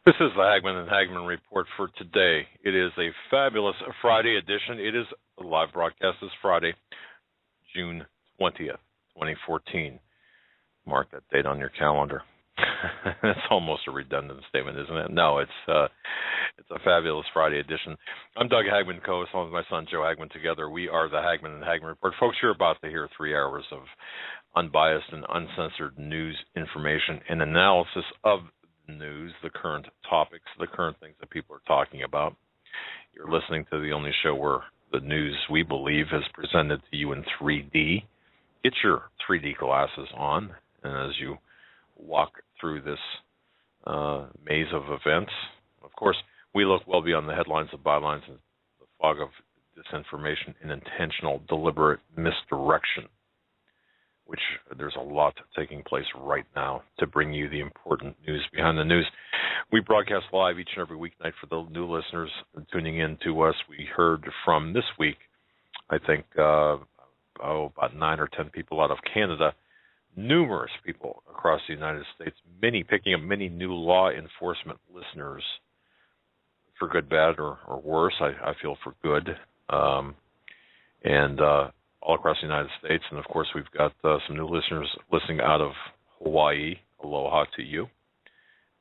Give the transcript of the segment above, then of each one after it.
This is the Hagmann and Hagmann Report for today. It is a fabulous Friday edition. It is a live broadcast this Friday, June 20th, 2014. Mark that date on your calendar. It's almost a redundant statement, isn't it? No, it's a fabulous Friday edition. I'm Doug Hagmann, co-host along with my son Joe Hagmann. Together, we are the Hagmann and Hagmann Report. Folks, you're about to hear 3 hours of unbiased and uncensored news, information, and analysis of news, the current topics, the current things that people are talking about. You're listening to the only show where the news, we believe, is presented to you in 3D. Get your 3D glasses on, and as you walk through this maze of events, of course, we look well beyond the headlines, the bylines, and the fog of disinformation and intentional, deliberate misdirection, which there's a lot taking place right now to bring you the important news behind the news. We broadcast live each and every weeknight for the new listeners tuning in to us. We heard from this week, I think, about 9 or 10 people out of Canada, numerous people across the United States, picking up many new law enforcement listeners, for good, bad, or worse. I feel for good. All across the United States. And, of course, we've got some new listeners listening out of Hawaii. Aloha to you.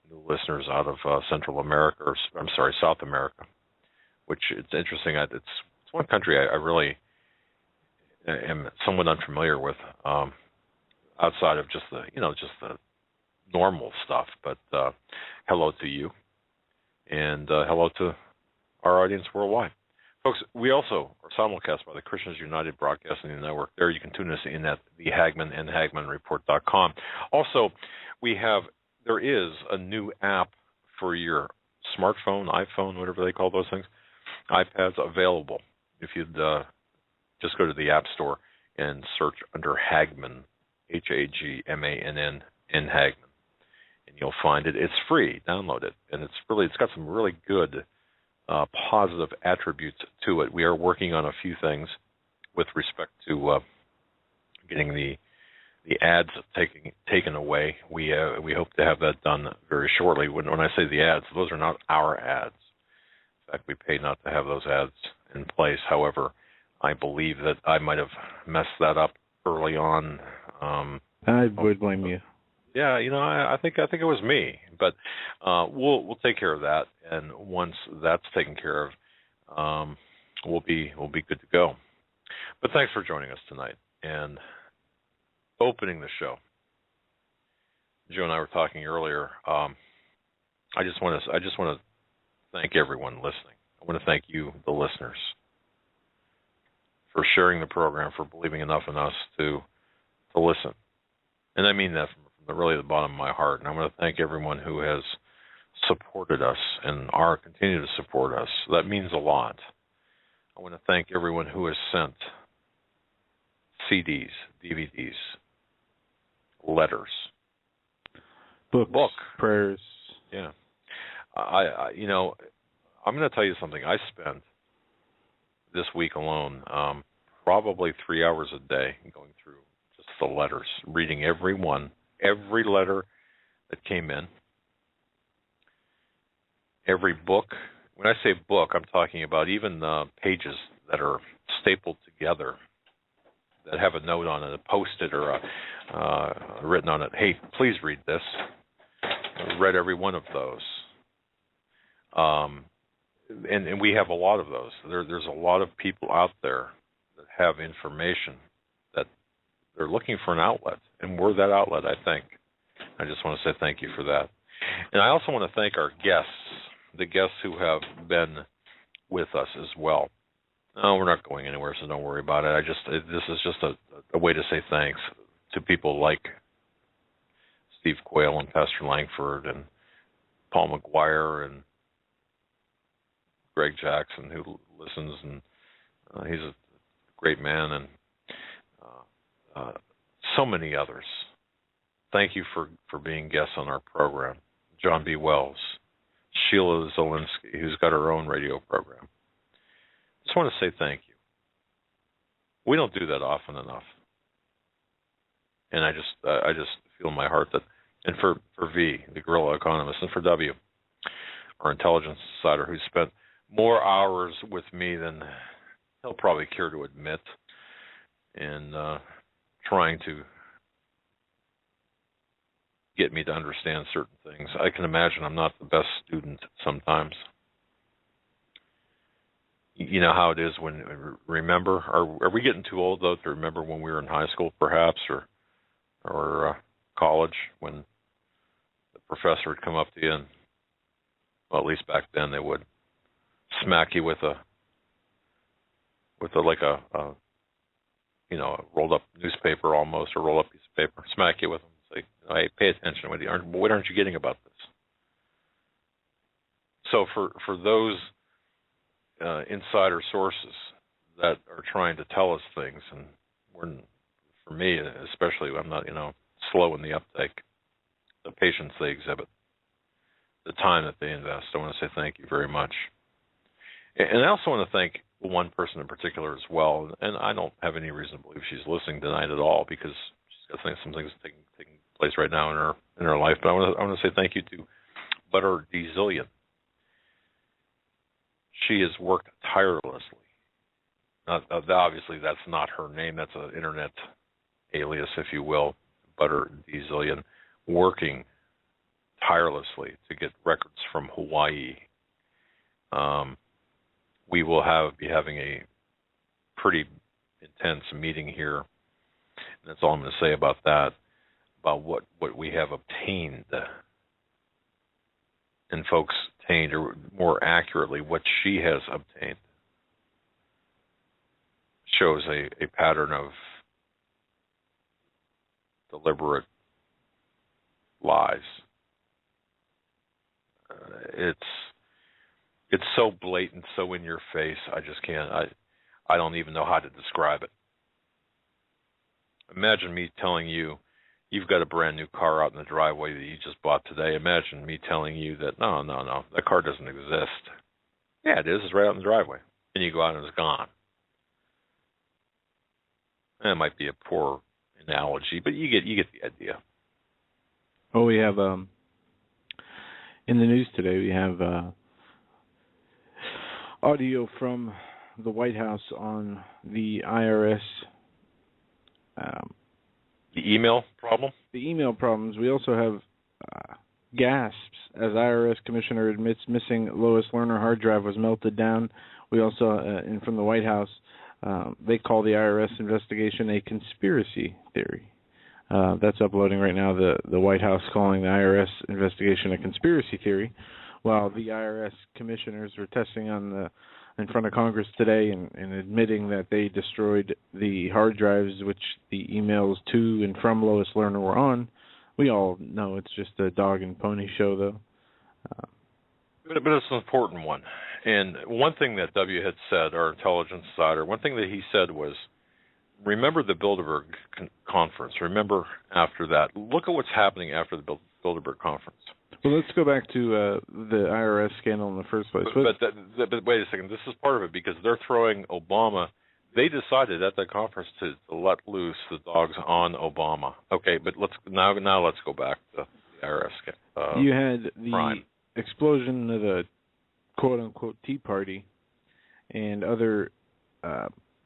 New listeners out of Central America, South America, which it's interesting. It's one country I really am somewhat unfamiliar with, outside of just the normal stuff. But hello to you, and hello to our audience worldwide. Folks, we also are simulcast by the Christians United Broadcasting Network. There you can tune us in at the Hagmann and HagmannReport.com. Also, there is a new app for your smartphone, iPhone, whatever they call those things, iPads, available. If you'd just go to the App Store and search under Hagmann, Hagmann, and Hagmann, and you'll find it. It's free. Download it, and it's got some really good positive attributes to it. We are working on a few things with respect to getting the ads taken away. We hope to have that done very shortly. When I say the ads, those are not our ads. In fact, we pay not to have those ads in place. However, I believe that I might have messed that up early on. I would blame you. Yeah, I think it was me, but we'll take care of that, and once that's taken care of, we'll be good to go. But thanks for joining us tonight. And opening the show, Joe and I were talking earlier. I just want to thank everyone listening. I want to thank you, the listeners, for sharing the program, for believing enough in us to listen, and I mean that from really the bottom of my heart. And I want to thank everyone who has supported us and continue to support us. That means a lot. I want to thank everyone who has sent CDs, DVDs, letters, books, prayers. Yeah. I'm going to tell you something. I spent this week alone probably 3 hours a day going through just the letters, reading every letter that came in, every book. When I say book, I'm talking about even pages that are stapled together that have a note on it, a post-it or written on it, hey, please read this. I read every one of those. And we have a lot of those. There's a lot of people out there that have information that they're looking for an outlet, and we're that outlet, I think. I just want to say thank you for that. And I also want to thank our guests, the guests who have been with us as well. No, we're not going anywhere, so don't worry about it. This is just a way to say thanks to people like Steve Quayle and Pastor Langford and Paul McGuire and Greg Jackson, who listens, and he's a great man, and so many others. Thank you for being guests on our program. John B. Wells, Sheila Zelinsky, who's got her own radio program. Just want to say thank you. We don't do that often enough. And I just feel in my heart that, and for V, the guerrilla economist, and for W, our intelligence insider, who spent more hours with me than he'll probably care to admit, in trying to get me to understand certain things. I can imagine I'm not the best student sometimes. You know how it is when, remember, are we getting too old, though, to remember when we were in high school, perhaps, or college, when the professor would come up to you and, well, at least back then they would smack you with a rolled up newspaper almost, or rolled up piece of paper, smack you with them, say, hey, pay attention, what aren't you getting about this? So for those insider sources that are trying to tell us things, and for me especially, I'm not slow in the uptake, the patience they exhibit, the time that they invest, I want to say thank you very much. And I also want to thank one person in particular as well, and I don't have any reason to believe she's listening tonight at all, because she's got some things taking place right now in her life. But I want to say thank you to Butter D. Zillion. She has worked tirelessly. Obviously, that's not her name. That's an internet alias, if you will. Butter D. Zillion, working tirelessly to get records from Hawaii. We will be having a pretty intense meeting here. And that's all I'm going to say about that, about what we have obtained. And folks obtained, or more accurately, what she has obtained, shows a pattern of deliberate lies. It's so blatant, so in your face, I just can't. I don't even know how to describe it. Imagine me telling you, you've got a brand new car out in the driveway that you just bought today. Imagine me telling you that, no, that car doesn't exist. Yeah, it is. It's right out in the driveway. And you go out and it's gone. That might be a poor analogy, but you get the idea. Oh, we have in the news today, we have audio from the White House on the IRS. The email problem? The email problems. We also have gasps as IRS commissioner admits missing Lois Lerner hard drive was melted down. We also, and from the White House, they call the IRS investigation a conspiracy theory. That's uploading right now. The White House calling the IRS investigation a conspiracy theory, while the IRS commissioners were testing in front of Congress today and admitting that they destroyed the hard drives which the emails to and from Lois Lerner were on. We all know it's just a dog and pony show, though. But it's an important one. And one thing that W had said, our intelligence insider, one thing that he said was, remember the Bilderberg conference. Remember after that. Look at what's happening after the Bilderberg conference. Well, let's go back to the IRS scandal in the first place. But wait a second. This is part of it, because they're throwing Obama. They decided at that conference to let loose the dogs on Obama. Okay, but let's go back to the IRS. You had the crime. Explosion of the quote-unquote Tea Party and other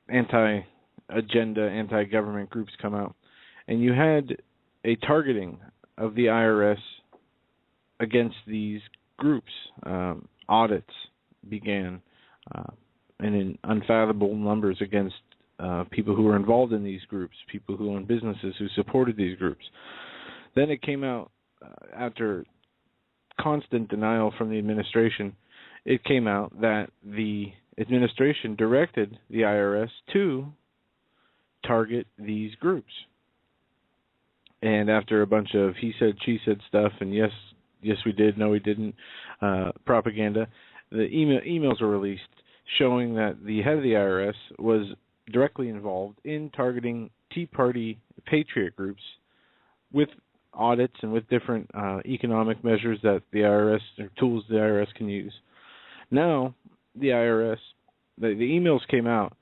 anti-agenda, anti-government groups come out. And you had a targeting of the IRS against these groups. Audits began and in unfathomable numbers against people who were involved in these groups, people who owned businesses who supported these groups. Then it came out, after constant denial from the administration, it came out that the administration directed the IRS to target these groups. And after a bunch of he said, she said stuff, and yes we did, no we didn't, propaganda, the emails were released showing that the head of the IRS was directly involved in targeting Tea Party patriot groups with audits and with different economic measures that the IRS, or tools the IRS can use. Now, the IRS, the emails came out,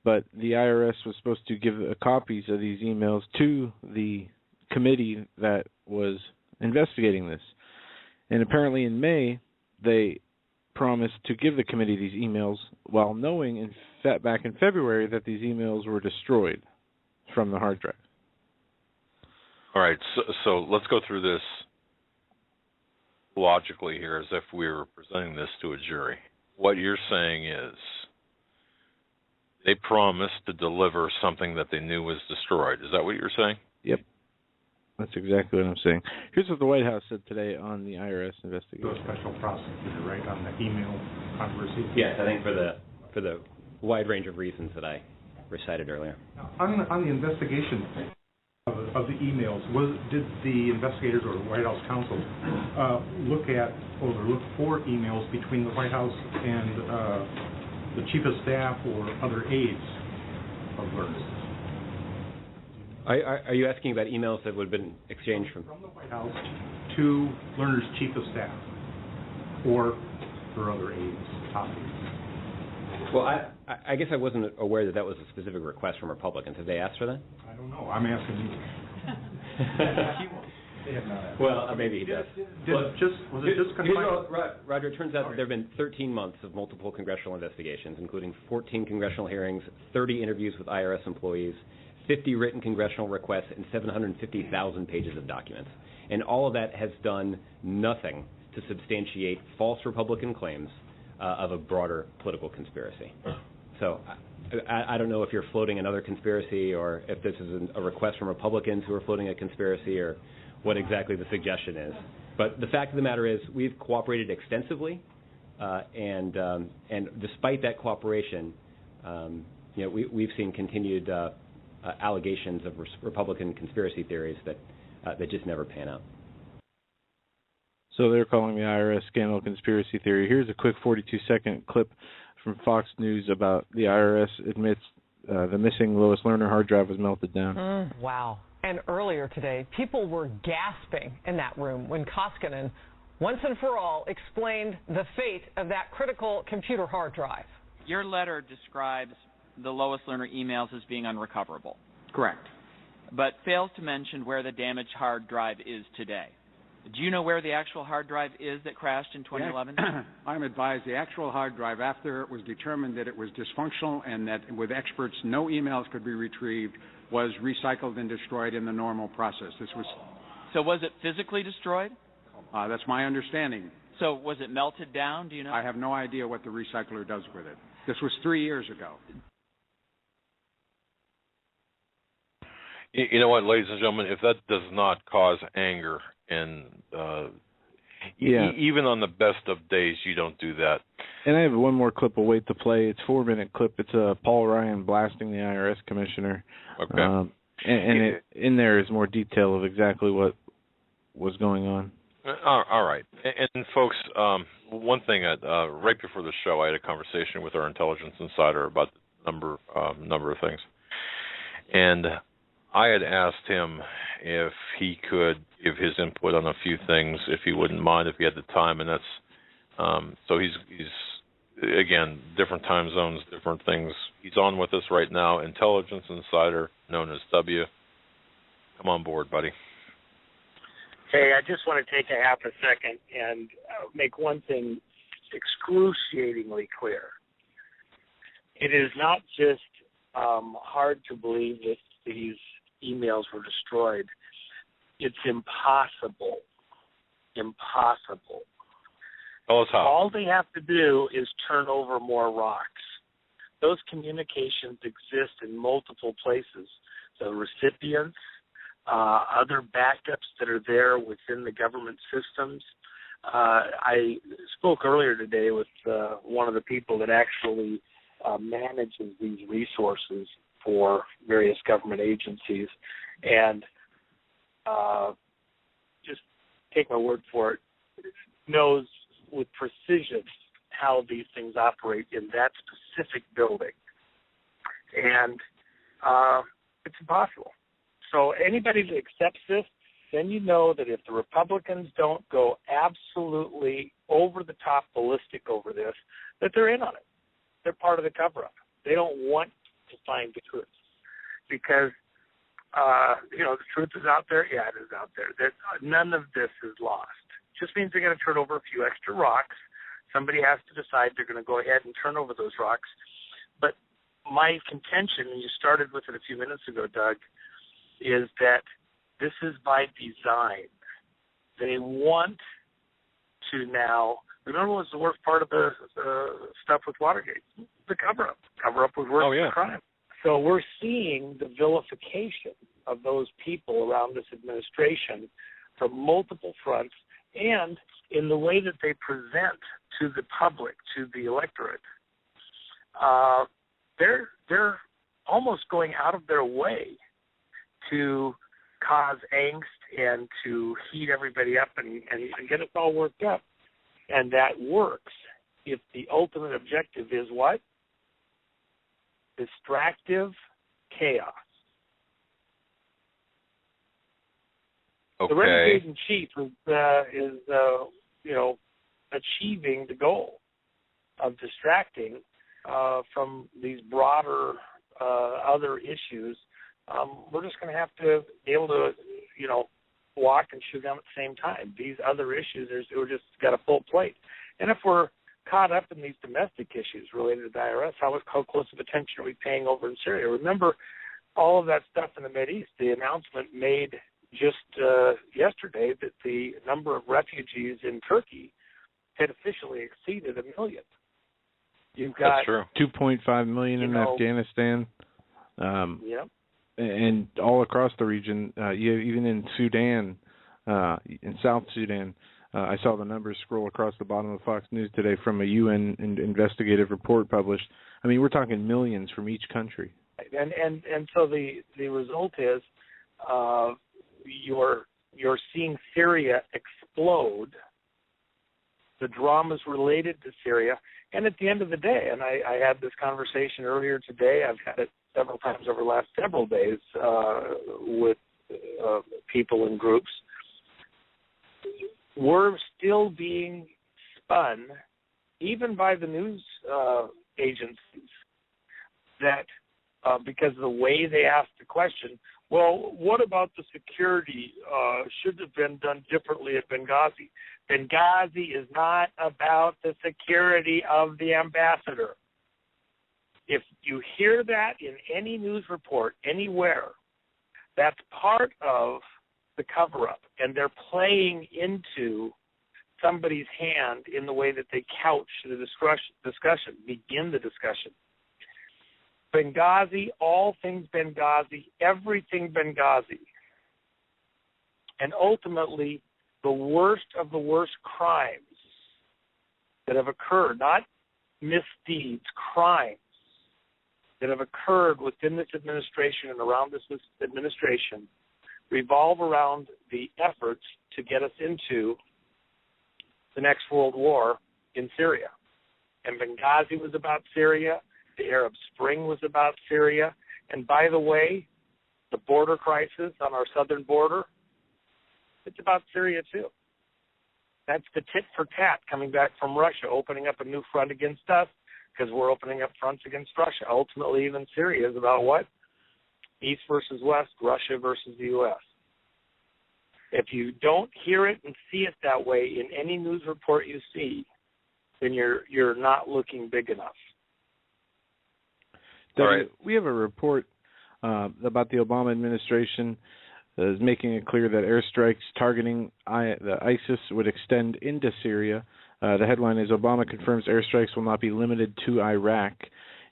but the IRS was supposed to give copies of these emails to the committee that was investigating this. And apparently in May, they promised to give the committee these emails while knowing back in February that these emails were destroyed from the hard drive. All right, so let's go through this logically here as if we were presenting this to a jury. What you're saying is they promised to deliver something that they knew was destroyed. Is that what you're saying? Yep. That's exactly what I'm saying. Here's what the White House said today on the IRS investigation. A special prosecutor, right, on the email controversy? Yes, I think for the wide range of reasons that I recited earlier. On the investigation of the emails, did the investigators or the White House counsel look for emails between the White House and the chief of staff or other aides of learners? Are you asking about emails that would have been exchanged from the White House to learners' chief of staff or their other aides, top aides? Well, I guess I wasn't aware that was a specific request from Republicans. Have they asked for that? I don't know. I'm asking you. They have not asked. Well, maybe he does. Was it just confined? Roger, it turns out that there have been 13 months of multiple congressional investigations, including 14 congressional hearings, 30 interviews with IRS employees, 50 written congressional requests, and 750,000 pages of documents. And all of that has done nothing to substantiate false Republican claims of a broader political conspiracy. So I don't know if you're floating another conspiracy or if this is a request from Republicans who are floating a conspiracy or what exactly the suggestion is. But the fact of the matter is we've cooperated extensively, and despite that cooperation, we've seen continued allegations of Republican conspiracy theories that just never pan out. So they're calling the IRS scandal conspiracy theory. Here's a quick 42-second clip from Fox News about the IRS admits the missing Lois Lerner hard drive was melted down. Wow. And earlier today, people were gasping in that room when Koskinen, once and for all, explained the fate of that critical computer hard drive. Your letter describes the Lois Lerner emails as being unrecoverable. Correct. But fails to mention where the damaged hard drive is today. Do you know where the actual hard drive is that crashed in 2011? I'm advised the actual hard drive, after it was determined that it was dysfunctional and that with experts no emails could be retrieved, was recycled and destroyed in the normal process. So was it physically destroyed? That's my understanding. So was it melted down? Do you know? I have no idea what the recycler does with it. This was 3 years ago. You know what, ladies and gentlemen, if that does not cause anger, and even on the best of days, you don't do that. And I have one more clip I'll wait to play. It's a 4-minute clip. It's Paul Ryan blasting the IRS commissioner. Okay. In there is more detail of exactly what was going on. All right. And folks, one thing, right before the show, I had a conversation with our intelligence insider about the number of things. And I had asked him if he could give his input on a few things, if he wouldn't mind, if he had the time, and that's so he's again, different time zones, different things. He's on with us right now, intelligence insider known as W. Come on board, buddy. Hey, I just want to take a half a second and make one thing excruciatingly clear. It is not just hard to believe that these emails were destroyed. It's impossible. Impossible. Tell us how. All they have to do is turn over more rocks. Those communications exist in multiple places. The recipients, other backups that are there within the government systems. I spoke earlier today with one of the people that actually manages these resources for various government agencies, and just take my word for it, knows with precision how these things operate in that specific building. And it's impossible. So anybody that accepts this, then you know that if the Republicans don't go absolutely over-the-top ballistic over this, that they're in on it. They're part of the cover-up. They don't want to find the truth because, the truth is out there. Yeah, it is out there. None of this is lost. just means they're going to turn over a few extra rocks. Somebody has to decide they're going to go ahead and turn over those rocks. But my contention, and you started with it a few minutes ago, Doug, is that this is by design. They want to now, remember what was the worst part of the stuff with Watergate? The cover-up. Cover-up was worse than the crime. So we're seeing the vilification of those people around this administration from multiple fronts, and in the way that they present to the public, to the electorate. They're almost going out of their way to cause angst and to heat everybody up and get us all worked up. And that works if the ultimate objective is what? Distractive chaos. Okay. The renegade-in-chief is achieving the goal of distracting from these broader other issues. We're just going to have to be able to, walk and chew them at the same time. These other issues, we're just got a full plate. And if we're caught up in these domestic issues related to the IRS, how close of attention are we paying over in Syria? Remember all of that stuff in the Mideast. The announcement made just yesterday that the number of refugees in Turkey had officially exceeded 1 million. You've got That's true. 2.5 million in Afghanistan. Yep. And all across the region, even in Sudan, in South Sudan, I saw the numbers scroll across the bottom of Fox News today from a UN investigative report published. I mean, we're talking millions from each country. And so the result is you're seeing Syria explode, the dramas related to Syria, and at the end of the day, and I had this conversation earlier today, I've had it several times over the last several days with people and groups, we're still being spun, even by the news agencies, that because of the way they ask the question, well, what about the security? Should have been done differently at Benghazi. Benghazi is not about the security of the ambassador. If you hear that in any news report anywhere, that's part of the cover-up, and they're playing into somebody's hand in the way that they couch the discussion, begin the discussion. Benghazi, all things Benghazi, everything Benghazi. And ultimately, the worst of the worst crimes that have occurred, not misdeeds, crimes that have occurred within this administration and around this administration revolve around the efforts to get us into the next world war in Syria. And Benghazi was about Syria. The Arab Spring was about Syria. And by the way, the border crisis on our southern border, it's about Syria too. That's the tit for tat coming back from Russia, opening up a new front against us because we're opening up fronts against Russia. Ultimately, even Syria is about what? East versus West, Russia versus the U.S. If you don't hear it and see it that way in any news report you see, then you're not looking big enough. All right. We have a report about the Obama administration is making it clear that airstrikes targeting the ISIS would extend into Syria. The headline is, Obama confirms airstrikes will not be limited to Iraq,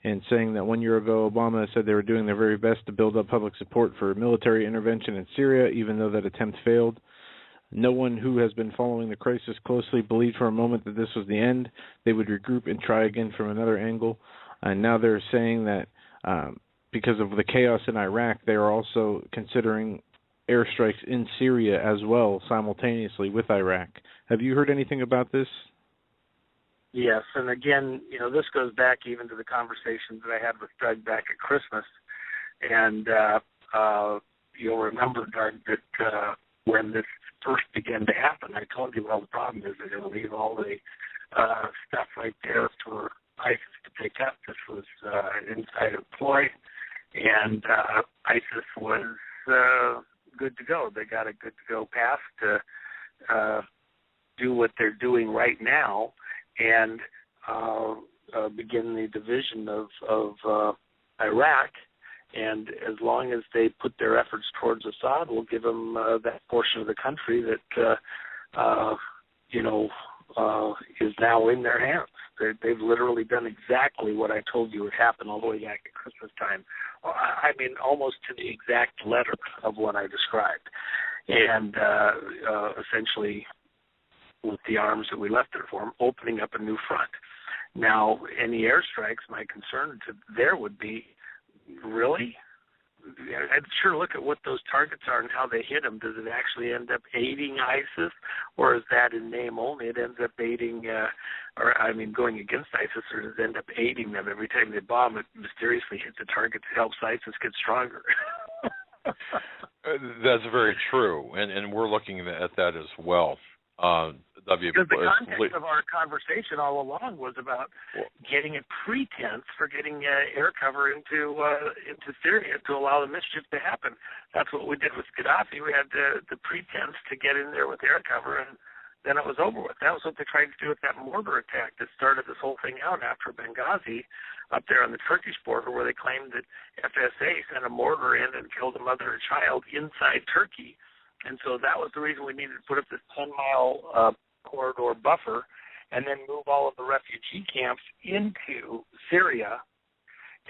and saying that 1 year ago, Obama said they were doing their very best to build up public support for military intervention in Syria, even though that attempt failed. No one who has been following the crisis closely believed for a moment that this was the end. They would regroup and try again from another angle. And now they're saying that because of the chaos in Iraq, they are also considering airstrikes in Syria as well, simultaneously with Iraq. Have you heard anything about this? Yes, and again, this goes back even to the conversations that I had with Doug back at Christmas. And you'll remember, Doug, that when this first began to happen, I told you, well, the problem is that it'll leave all the stuff right there for ISIS to pick up. This was an inside ploy, and ISIS was good to go. They got a good to go path to do what they're doing right now and begin the division of Iraq. And as long as they put their efforts towards Assad, we'll give them that portion of the country that, is now in their hands. They've literally done exactly what I told you would happen all the way back at Christmas time. I mean, almost to the exact letter of what I described. And essentially, with the arms that we left there for them, opening up a new front. Now, any airstrikes, my concern there would be, really? I'd sure look at what those targets are and how they hit them. Does it actually end up aiding ISIS, or is that in name only? It ends up aiding, going against ISIS, or does it end up aiding them? Every time they bomb, it mysteriously hits the target that helps ISIS get stronger. That's very true, and we're looking at that as well. Because the context of our conversation all along was about getting a pretense for getting air cover into Syria to allow the mischief to happen. That's what we did with Gaddafi. We had the pretense to get in there with air cover, and then it was over with. That was what they tried to do with that mortar attack that started this whole thing out after Benghazi up there on the Turkish border, where they claimed that FSA sent a mortar in and killed a mother and child inside Turkey. And so that was the reason we needed to put up this 10-mile corridor buffer and then move all of the refugee camps into Syria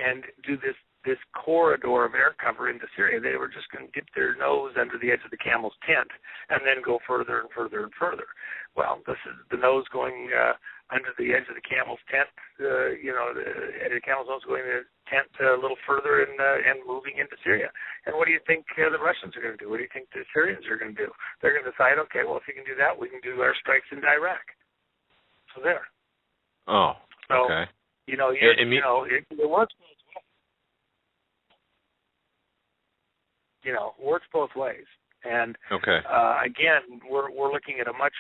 and do this corridor of air cover into Syria. They were just going to dip their nose under the edge of the camel's tent and then go further and further and further. Well, this is the nose going under the edge of the camel's tent, the camel's nose going in the tent a little further and moving into Syria. And what do you think the Russians are going to do? What do you think the Syrians are going to do? They're going to decide, okay, well, if you can do that, we can do our strikes into Iraq. So there. Oh, okay. It works. Works both ways. And again, we're looking at a much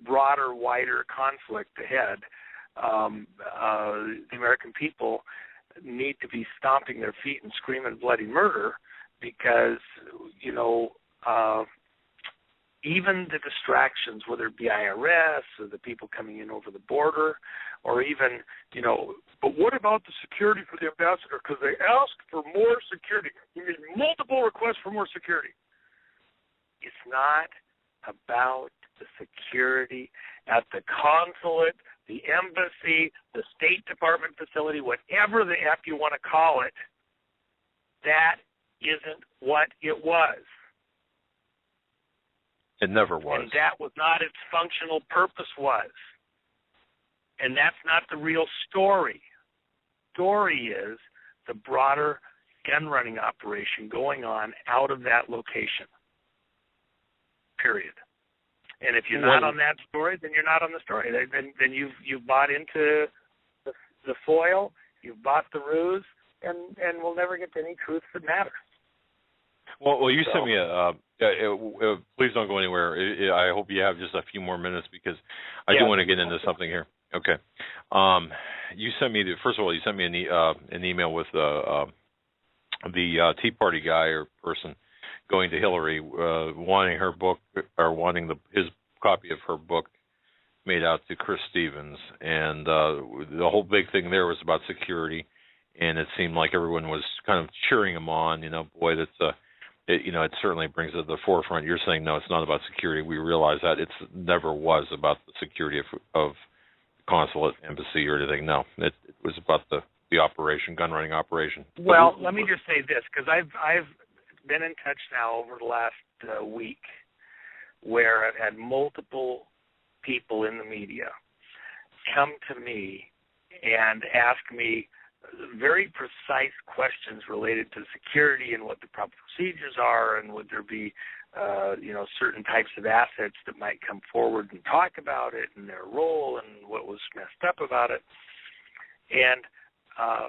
broader, wider conflict ahead. The American people need to be stomping their feet and screaming bloody murder because, even the distractions, whether it be IRS or the people coming in over the border, or even, but what about the security for the ambassador? Because they asked for more security. We made multiple requests for more security. It's not about the security at the consulate, the embassy, the State Department facility, whatever the F you want to call it. That isn't what it was. It never was. And that was not its functional purpose was. And that's not the real story. Story is the broader gun running operation going on out of that location. Period. And if you're not on that story, then you're not on the story. Then you've bought into the foil, you've bought the ruse, and we'll never get to any truths that matter. Well, you sent me please don't go anywhere. I hope you have just a few more minutes because I do want to get into something here. Okay. You sent me first of all, you sent me an email with the Tea Party guy or person going to Hillary, wanting her book or wanting his copy of her book made out to Chris Stevens, and the whole big thing there was about security, and it seemed like everyone was kind of cheering him on. Boy, that's it certainly brings it to the forefront. You're saying no, it's not about security. We realize that it never was about the security of consulate, embassy, or anything. No, it was about the operation, gun running operation. Well, let me just say this, because I've been in touch now over the last week where I've had multiple people in the media come to me and ask me very precise questions related to security and what the proper procedures are, and would there be certain types of assets that might come forward and talk about it and their role and what was messed up about it. And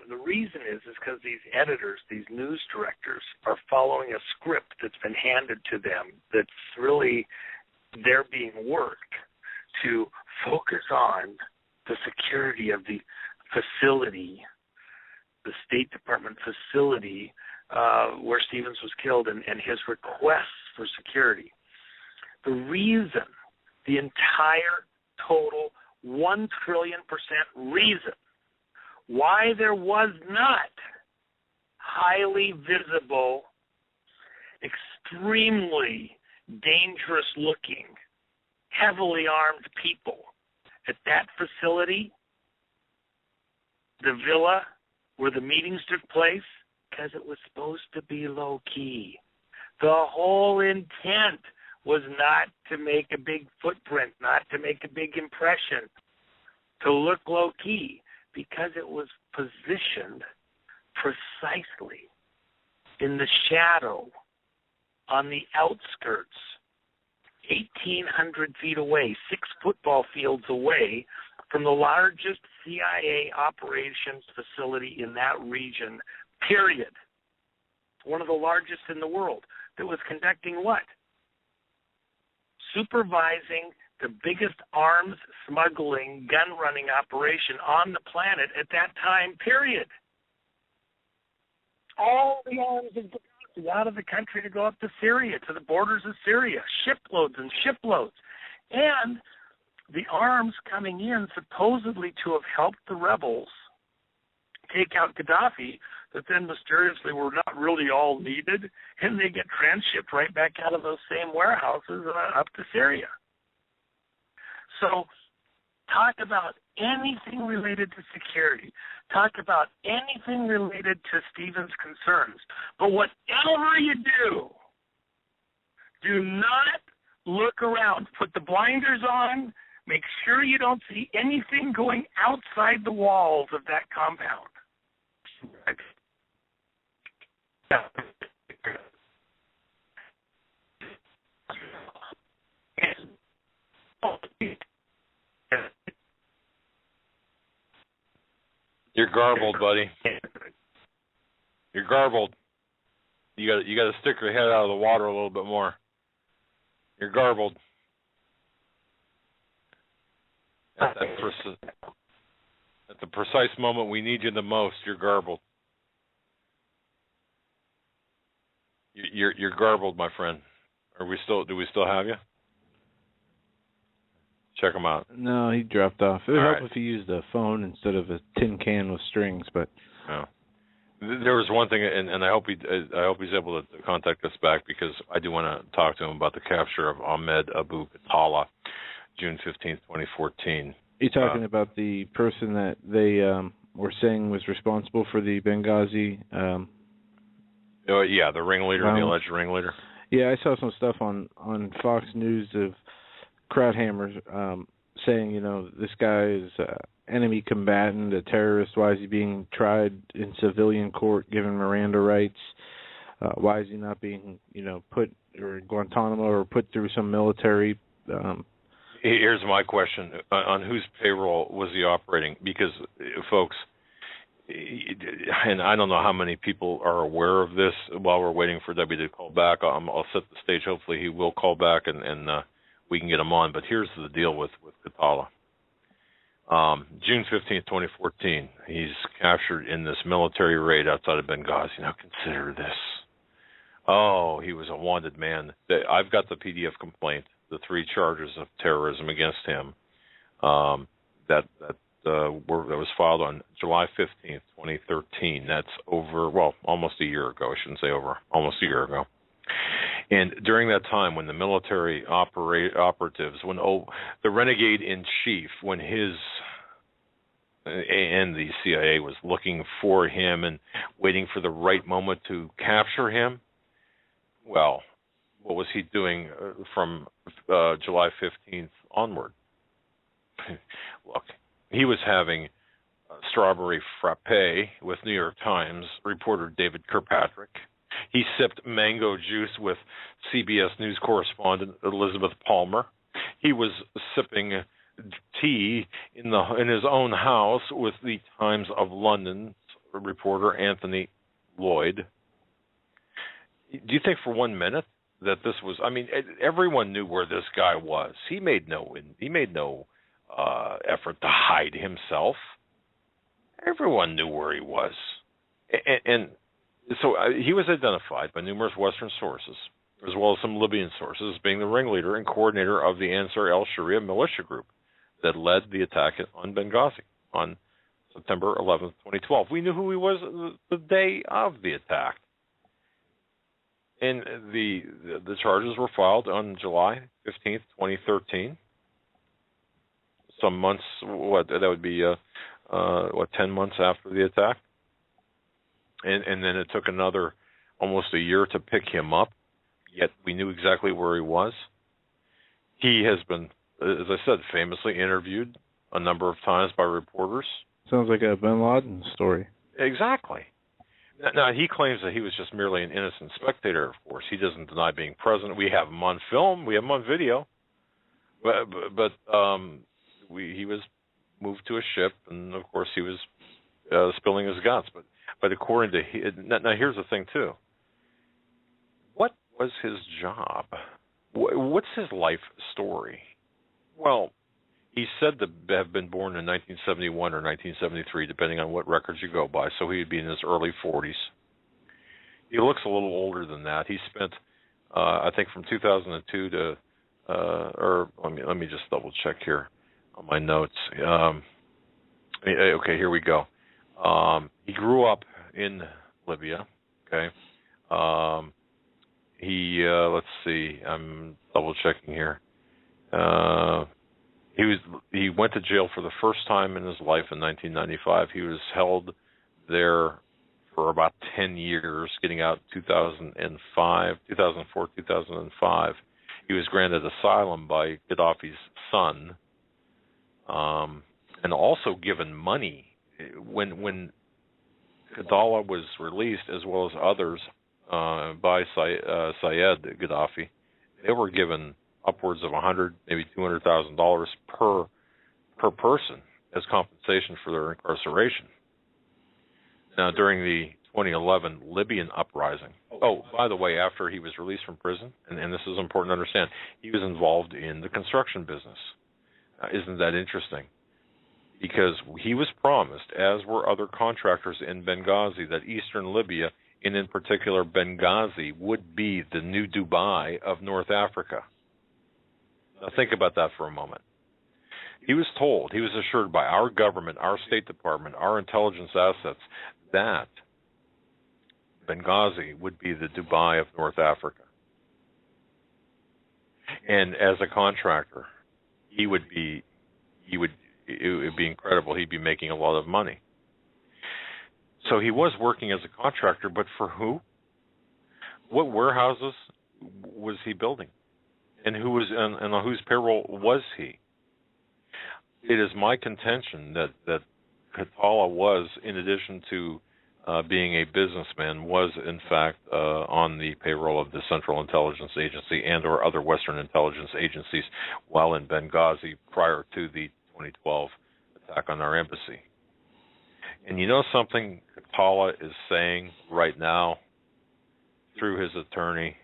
the reason is because these editors, these news directors, are following a script that's been handed to them that's really, they're being worked to focus on the security of the facility, the State Department facility where Stevens was killed, and his requests for security. The reason the entire total 1 trillion% reason why there was not highly visible, extremely dangerous looking, heavily armed people at that facility, the villa where the meetings took place, because it was supposed to be low key. The whole intent was not to make a big footprint, not to make a big impression, to look low key, because it was positioned precisely in the shadow on the outskirts, 1,800 feet away, 6 football fields away from the largest CIA operations facility in that region, period. One of the largest in the world, that was conducting what? Supervising the biggest arms smuggling, gun-running operation on the planet at that time, period. All the arms of Gaddafi out of the country to go up to Syria, to the borders of Syria, shiploads and shiploads. And the arms coming in supposedly to have helped the rebels take out Gaddafi, that then mysteriously were not really all needed, and they get transshipped right back out of those same warehouses up to Syria. So talk about anything related to security. Talk about anything related to Stephen's concerns. But whatever you do not look around. Put the blinders on. Make sure you don't see anything going outside the walls of that compound. You're garbled, buddy. You're garbled. You got to stick your head out of the water a little bit more. You're garbled. At the precise moment we need you the most, you're garbled. You're garbled, my friend. Do we still have you? Check him out. No, he dropped off. It would help right. if he used a phone instead of a tin can with strings, but no. There was one thing, and I hope he's able to contact us back, because I do want to talk to him about the capture of Ahmed Abu Khattala, June 15th, 2014. You're talking about the person that they were saying was responsible for the Benghazi. Yeah, the ringleader, the alleged ringleader. Yeah, I saw some stuff on Fox News of Krauthammer saying, this guy is enemy combatant, a terrorist. Why is he being tried in civilian court, given Miranda rights? Why is he not being, put or Guantanamo or put through some military? Here's my question: on whose payroll was he operating? Because, folks, and I don't know how many people are aware of this. While we're waiting for Debbie to call back, I'll set the stage. Hopefully, he will call back and we can get him on. But here's the deal with Khattala. June 15th, 2014, he's captured in this military raid outside of Benghazi. Now consider this. Oh, he was a wanted man. I've got the PDF complaint, the 3 charges of terrorism against him that was filed on July 15th, 2013. That's almost a year ago. I shouldn't say over, almost a year ago. And during that time, when the military operatives, when the renegade in chief, when his and the CIA was looking for him and waiting for the right moment to capture him, well, what was he doing from July 15th onward? Look, he was having strawberry frappe with New York Times reporter David Kirkpatrick. He sipped mango juice with CBS News correspondent Elizabeth Palmer. He was sipping tea in his own house with the Times of London's reporter Anthony Lloyd. Do you think for 1 minute that this was? I mean, everyone knew where this guy was. He made no effort to hide himself. Everyone knew where he was, and so he was identified by numerous Western sources as well as some Libyan sources, being the ringleader and coordinator of the Ansar al-Sharia militia group that led the attack on Benghazi on September 11th, 2012. We knew who he was the day of the attack. And the charges were filed on July 15th, 2013. Some months, that would be 10 months after the attack. And then it took another almost a year to pick him up, yet we knew exactly where he was. He has been, as I said, famously interviewed a number of times by reporters. Sounds like a bin Laden story. Exactly. Now, he claims that he was just merely an innocent spectator, of course. He doesn't deny being present. We have him on film. We have him on video. But he was moved to a ship, and, of course, he was spilling his guts. But according to now, here's the thing, too. What was his job? What's his life story? Well, he's said to have been born in 1971 or 1973, depending on what records you go by, so he'd be in his early 40s. He looks a little older than that. He spent, I think, from 2002 to, or let me just double check here on my notes. Okay, here we go. He grew up in Libya. Okay. Let's see. I'm double checking here. He went to jail for the first time in his life in 1995. He was held there for about 10 years, getting out in 2004, 2005. He was granted asylum by Gaddafi's son, and also given money when Gaddafi was released, as well as others by Syed Gaddafi. They were given upwards of $100,000, maybe $200,000 per person as compensation for their incarceration. Now, during the 2011 Libyan uprising, by the way, after he was released from prison, and this is important to understand, he was involved in the construction business. Isn't that interesting? Because he was promised, as were other contractors in Benghazi, that eastern Libya, and in particular Benghazi, would be the new Dubai of North Africa. Now think about that for a moment. He was assured by our government, our State Department, our intelligence assets, that Benghazi would be the Dubai of North Africa. And as a contractor, it would be incredible. He'd be making a lot of money. So he was working as a contractor, but for who? What warehouses was he building? And who was and on whose payroll was he? It is my contention that Khattala was, in addition to being a businessman, was in fact on the payroll of the Central Intelligence Agency and or other Western intelligence agencies while in Benghazi prior to the 2012 attack on our embassy. And you know something Khattala is saying right now through his attorney?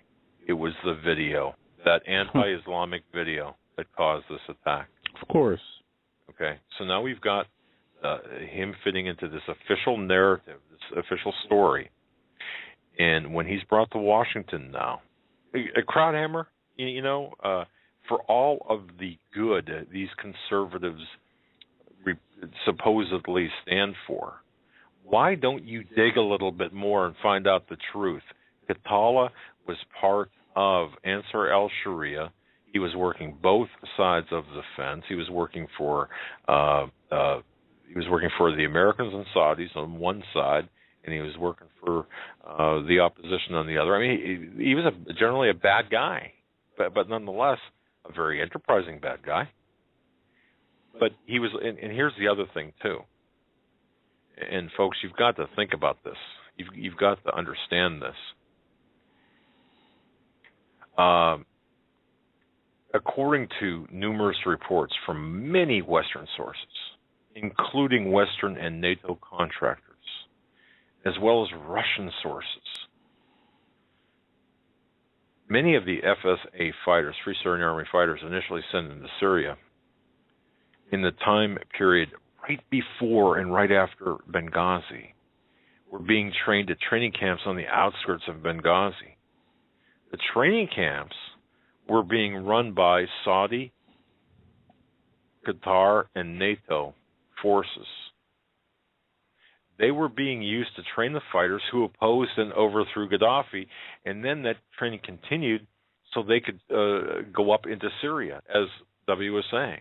It was the video, that anti-Islamic video, that caused this attack. Of course. Okay, so now we've got him fitting into this official narrative, this official story. And when he's brought to Washington now, a Krauthammer, for all of the good these conservatives supposedly stand for, why don't you dig a little bit more and find out the truth? Khattala was part of Ansar al-Sharia. He was working both sides of the fence. He was working for the Americans and Saudis on one side, and he was working for the opposition on the other. I mean, he was generally a bad guy, but nonetheless a very enterprising bad guy. But he was, and here's the other thing too. And folks, you've got to think about this. You've got to understand this. According to numerous reports from many Western sources, including Western and NATO contractors, as well as Russian sources, many of the FSA fighters, Free Syrian Army fighters, initially sent into Syria in the time period right before and right after Benghazi were being trained at training camps on the outskirts of Benghazi. the training camps were being run by Saudi, Qatar, and NATO forces. They were being used to train the fighters who opposed and overthrew Gaddafi, and then that training continued so they could go up into Syria, as W was saying.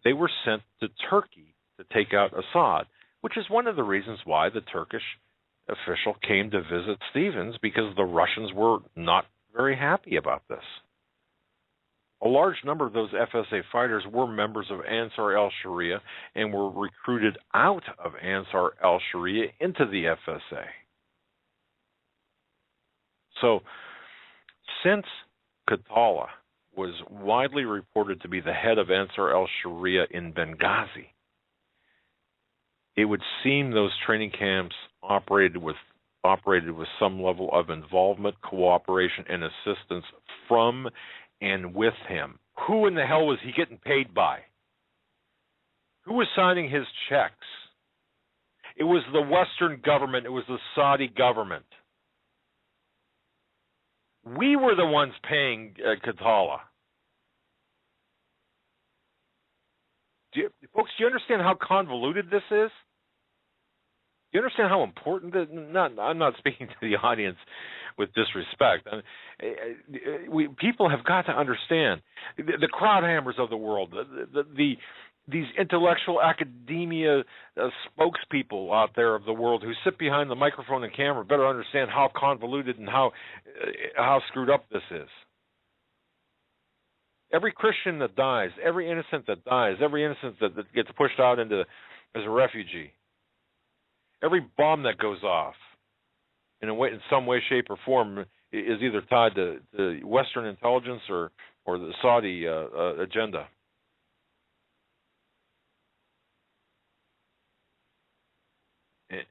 They were sent to Turkey to take out Assad, which is one of the reasons why the Turkish official came to visit Stevens, because the Russians were not very happy about this. A large number of those FSA fighters were members of Ansar al-Sharia and were recruited out of Ansar al-Sharia into the FSA. So, since Qatala was widely reported to be the head of Ansar al-Sharia in Benghazi, it would seem those training camps operated with some level of involvement, cooperation, and assistance from and with him. Who in the hell was he getting paid by? Who was signing his checks? It was the Western government. It was the Saudi government. We were the ones paying Qatala. Folks, do you understand how convoluted this is? Do you understand how important this is? I'm not speaking to the audience with disrespect. People have got to understand. The Krauthammers of the world, these intellectual academia spokespeople out there of the world who sit behind the microphone and camera better understand how convoluted and how screwed up this is. Every Christian that dies, every innocent that dies, every innocent that gets pushed out as a refugee, every bomb that goes off in some way, shape, or form is either tied to Western intelligence or the Saudi agenda.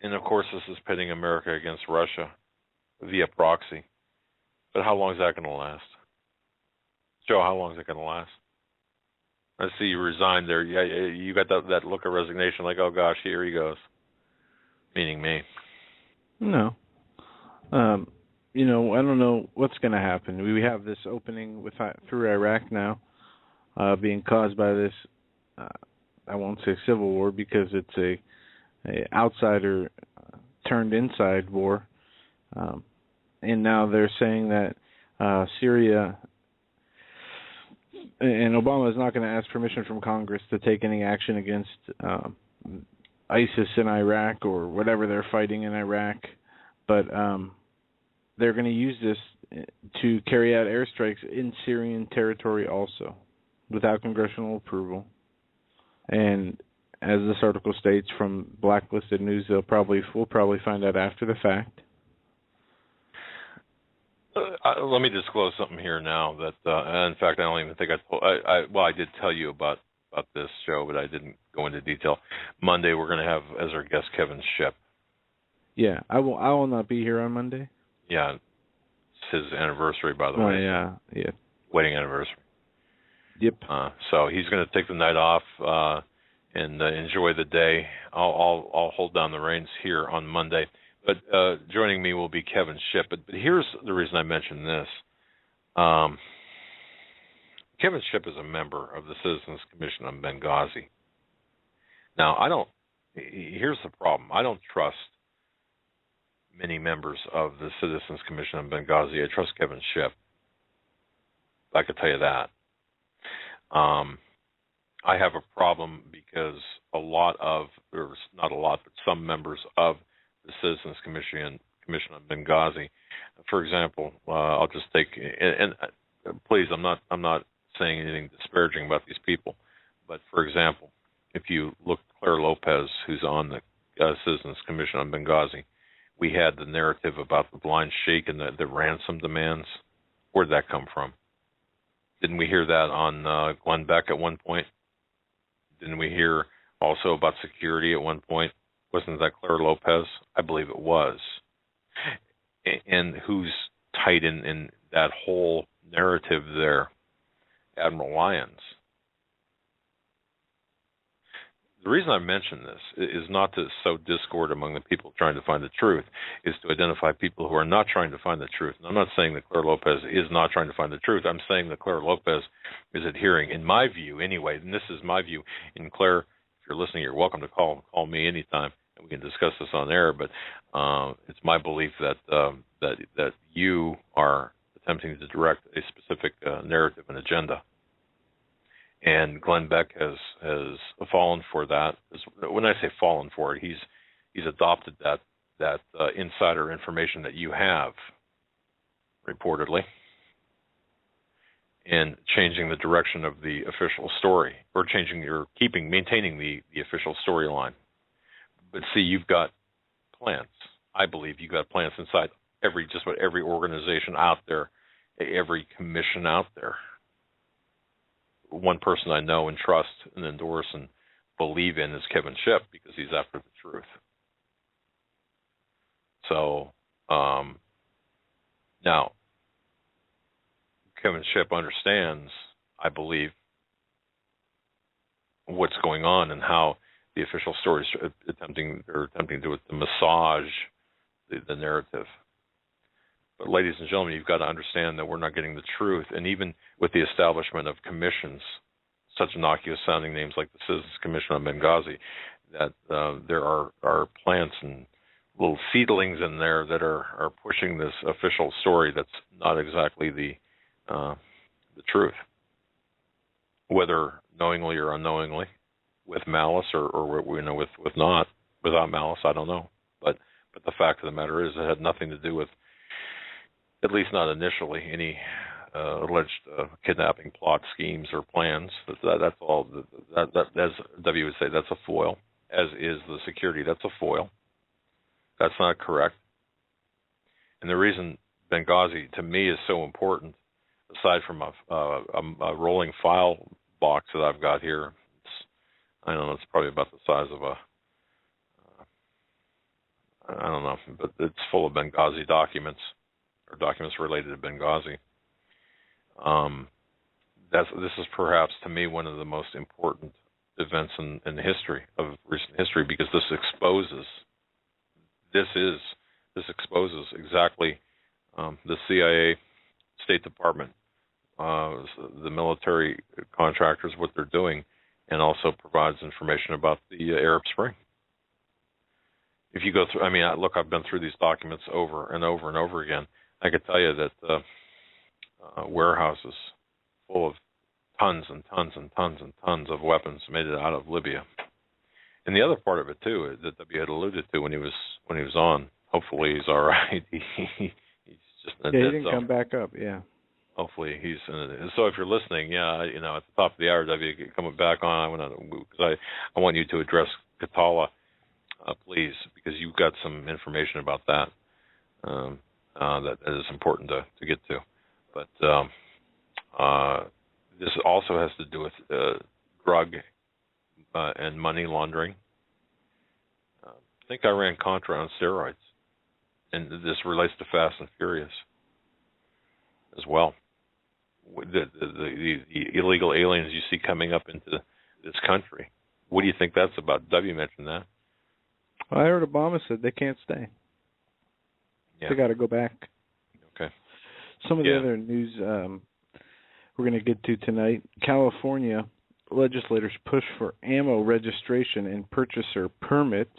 And of course, this is pitting America against Russia via proxy. But how long is that going to last? Joe, how long is it going to last? I see you resigned there. Yeah, you got that look of resignation, like, oh gosh, here he goes. Meaning me. No. I don't know what's going to happen. We have this opening through Iraq now, being caused by this, I won't say civil war, because it's a outsider turned inside war. And now they're saying that Syria, and Obama is not going to ask permission from Congress to take any action against ISIS in Iraq or whatever they're fighting in Iraq, but they're going to use this to carry out airstrikes in Syrian territory also, without congressional approval. And as this article states from blacklisted news, we'll probably find out after the fact. Let me disclose something here now that, in fact, I don't even think I did tell you about this show, but I didn't go into detail. Monday, we're going to have as our guest Kevin Shipp. Yeah, I will not be here on Monday. Yeah, it's his anniversary, by the way. Oh, yeah. Wedding anniversary. Yep. So he's going to take the night off and enjoy the day. I'll hold down the reins here on Monday. But joining me will be Kevin Shipp. But here's the reason I mention this. Kevin Shipp is a member of the Citizens Commission on Benghazi. Now, here's the problem. I don't trust many members of the Citizens Commission on Benghazi. I trust Kevin Shipp. I could tell you that. I have a problem because some members of the Citizens Commission on Benghazi, for example, I'll just take, and please, I'm not saying anything disparaging about these people, but for example, if you look at Claire Lopez, who's on the Citizens Commission on Benghazi, we had the narrative about the blind sheikh and the ransom demands. Where'd that come from? Didn't we hear that on Glenn Beck at one point? Didn't we hear also about security at one point? Wasn't that Claire Lopez? I believe it was. And who's tight in that whole narrative there? Admiral Lyons. The reason I mention this is not to sow discord among the people trying to find the truth, is to identify people who are not trying to find the truth. And I'm not saying that Claire Lopez is not trying to find the truth. I'm saying that Claire Lopez is adhering, in my view anyway, and this is my view. And Claire, if you're listening, you're welcome to call me anytime, and we can discuss this on air. But it's my belief that you are attempting to direct a specific narrative and agenda. And Glenn Beck has fallen for that. When I say fallen for it, he's adopted that insider information that you have, reportedly, and changing the direction of the official story, or maintaining the official storyline. But see, you've got plants. I believe you've got plants inside every organization out there, every commission out there. One person I know and trust and endorse and believe in is Kevin Shipp, because he's after the truth. So now Kevin Shipp understands, I believe, what's going on and how the official story is attempting to massage the narrative. But ladies and gentlemen, you've got to understand that we're not getting the truth. And even with the establishment of commissions, such innocuous-sounding names like the Citizens Commission on Benghazi, that there are plants and little seedlings in there that are pushing this official story that's not exactly the truth, whether knowingly or unknowingly, with malice or without malice. I don't know. But the fact of the matter is, it had nothing to do with, at least not initially, any alleged kidnapping plot, schemes, or plans. That's all. That, as W would say, that's a foil. As is the security. That's a foil. That's not correct. And the reason Benghazi, to me, is so important, aside from a rolling file box that I've got here, I don't know, it's probably about the size of I don't know, but it's full of Benghazi documents, or documents related to Benghazi. This is perhaps, to me, one of the most important events in the history of recent history, because this exposes exactly the CIA, State Department, the military contractors, what they're doing, and also provides information about the Arab Spring. If you go through, I've been through these documents over and over and over again. I could tell you that warehouses full of tons and tons and tons and tons of weapons made it out of Libya. And the other part of it too, that W had alluded to when he was on. Hopefully he's all right. He's just in a dead he didn't zone. come back up. Yeah. Hopefully he's in it. So if you're listening, at the top of the hour, W, coming back on, because I want you to address Katala, please, because you've got some information about that that is important to get to. But this also has to do with drug and money laundering. I think Iran-Contra on steroids, and this relates to Fast and Furious as well. The illegal aliens you see coming up into this country. What do you think that's about? W mentioned that. Well, I heard Obama said they can't stay. Yeah. They got to go back. Okay. Some of the other news we're going to get to tonight. California legislators push for ammo registration and purchaser permits.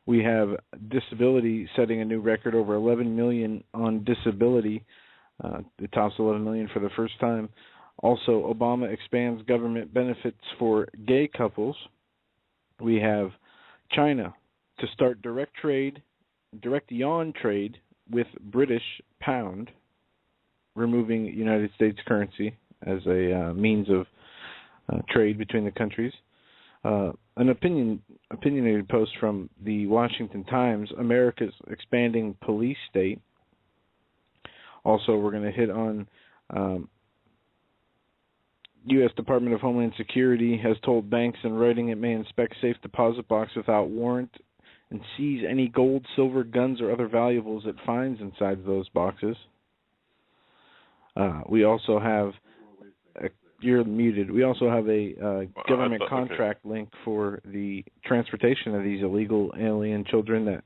We have disability setting a new record, over 11 million on disability. It tops 11 million for the first time. Also, Obama expands government benefits for gay couples. We have China to start direct yuan trade with British pound, removing United States currency as a means of trade between the countries. An opinionated post from the Washington Times, America's expanding police state. Also, we're going to hit on U.S. Department of Homeland Security has told banks in writing it may inspect safe deposit box without warrant and seize any gold, silver, guns, or other valuables it finds inside those boxes. We also have You're muted. We also have a government contract link for the transportation of these illegal alien children that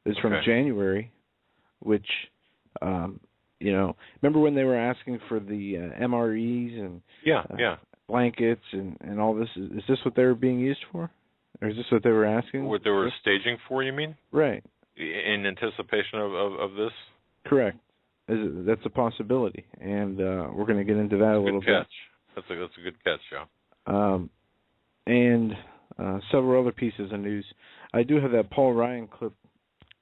is from January, which, remember when they were asking for the MREs and blankets and all this? Is this what they were being used for? Or is this what they were asking? What they were staging for, you mean? Right. In anticipation of this? Correct. That's a possibility, and we're going to get into that a little bit. That's a good catch, Joe. And several other pieces of news. I do have that Paul Ryan clip.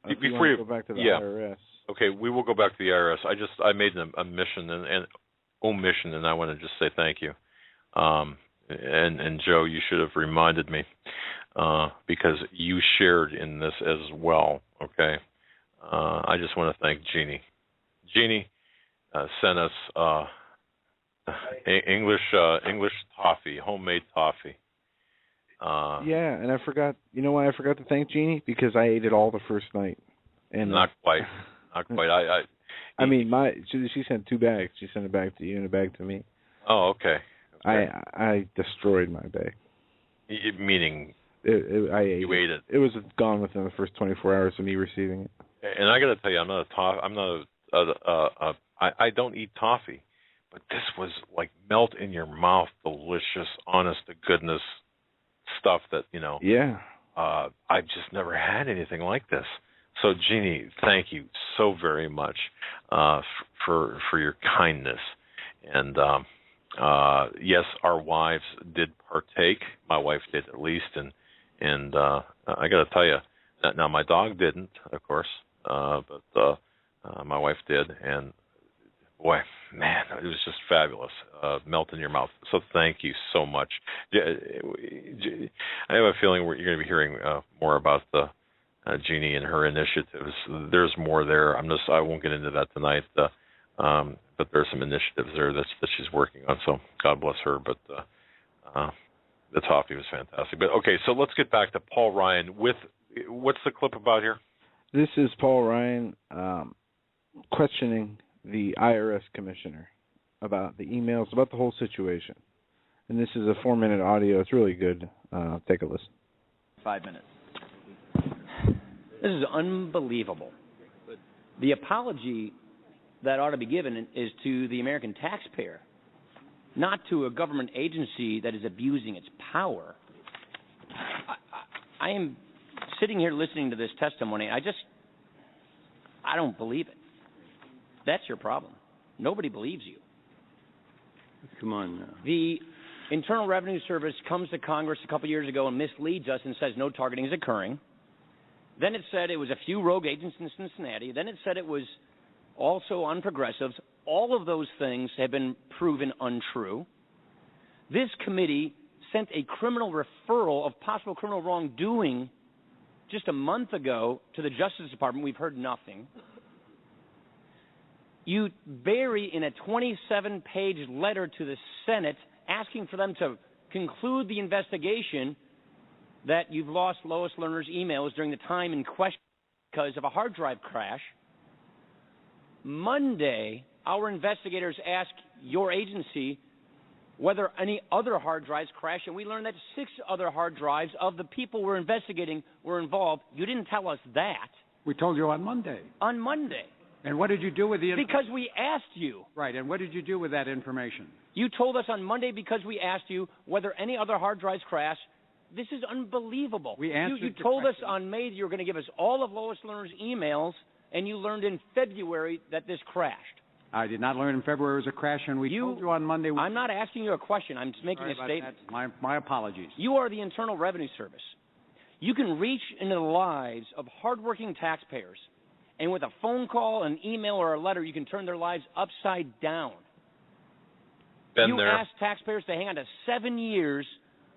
Before you go back to the IRS. Okay, we will go back to the IRS. I made a mission and omission, and I want to just say thank you. And Joe, you should have reminded me because you shared in this as well. Okay, I just want to thank Jeannie. Jeannie sent us English toffee, homemade toffee. And I forgot. You know why I forgot to thank Jeannie? Because I ate it all the first night. And not quite. I mean, she sent 2 bags. She sent a bag to you and a bag to me. Oh, okay. I destroyed my bag. Meaning, I ate you ate it. It was gone within the first 24 hours of me receiving it. And I got to tell you, I don't eat toffee, but this was like melt in your mouth, delicious, honest to goodness stuff that I've just never had anything like this. So Jeannie, thank you so very much for your kindness. And yes, our wives did partake. My wife did at least, and I got to tell you, now my dog didn't, of course, but my wife did, and boy, man, it was just fabulous. Melt in your mouth. So thank you so much. I have a feeling you're going to be hearing more about the Jeannie and her initiatives. There's more there. I won't get into that tonight, but there's some initiatives there that she's working on. So God bless her. But the toffee was fantastic. But okay, so let's get back to Paul Ryan. What's the clip about here? This is Paul Ryan questioning the IRS commissioner about the emails, about the whole situation. And this is a 4-minute audio. It's really good. Take a listen. 5 minutes. This is unbelievable. The apology that ought to be given is to the American taxpayer, not to a government agency that is abusing its power. I am sitting here listening to this testimony. I don't believe it. That's your problem. Nobody believes you. Come on now. The Internal Revenue Service comes to Congress a couple years ago and misleads us and says no targeting is occurring. Then it said it was a few rogue agents in Cincinnati. Then it said it was also on progressives. All of those things have been proven untrue. This committee sent a criminal referral of possible criminal wrongdoing just a month ago to the Justice Department. We've heard nothing. You bury in a 27-page letter to the Senate asking for them to conclude the investigation that you've lost Lois Lerner's emails during the time in question because of a hard drive crash. Monday, our investigators asked your agency whether any other hard drives crashed, and we learned that 6 other hard drives of the people we're investigating were involved. You didn't tell us that. We told you on Monday. On Monday. And what did you do with the information? Because we asked you. Right, and what did you do with that information? You told us on Monday because we asked you whether any other hard drives crashed. This is unbelievable. We answered you told us on May that you were going to give us all of Lois Lerner's emails, and you learned in February that this crashed. I did not learn in February it was a crash, and we told you on Monday. I'm not asking you a question. I'm just making a statement. My apologies. You are the Internal Revenue Service. You can reach into the lives of hardworking taxpayers, and with a phone call, an email, or a letter, you can turn their lives upside down. You asked taxpayers to hang on to 7 years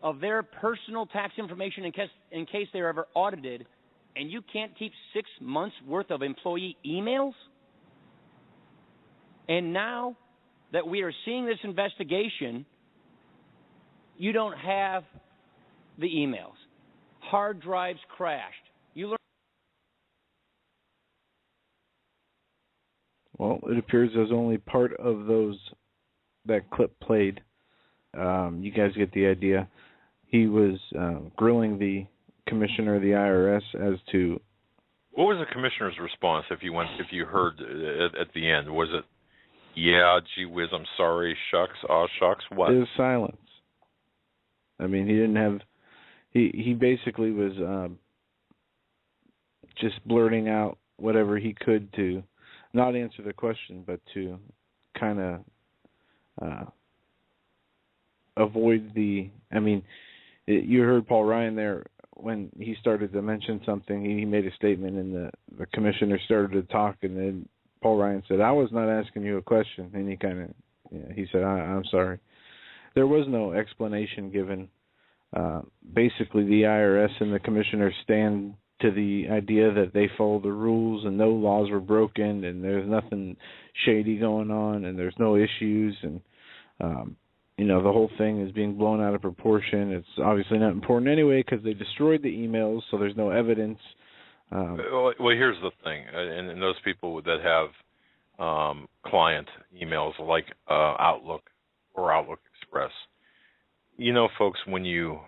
of their personal tax information in case they're ever audited, and you can't keep 6 months' worth of employee emails? And now that we are seeing this investigation, you don't have the emails. Hard drives crashed. Well, it appears there's only part of that clip played. you guys get the idea. He was grilling the commissioner of the IRS as to... What was the commissioner's response if you heard at the end? Was it, yeah, gee whiz, I'm sorry, shucks, aw shucks, what? It was silence. I mean, he didn't have... He basically was just blurting out whatever he could to not answer the question, but to kind of avoid the... I mean, you heard Paul Ryan there when he started to mention something. He made a statement, and the commissioner started to talk, and then Paul Ryan said, "I was not asking you a question," and he kind of, he said, "I'm sorry." There was no explanation given. Basically, the IRS and the commissioner stand to the idea that they follow the rules and no laws were broken and there's nothing shady going on and there's no issues, and the whole thing is being blown out of proportion. It's obviously not important anyway because they destroyed the emails, so there's no evidence. Well, here's the thing, and those people that have client emails like Outlook or Outlook Express, folks, when you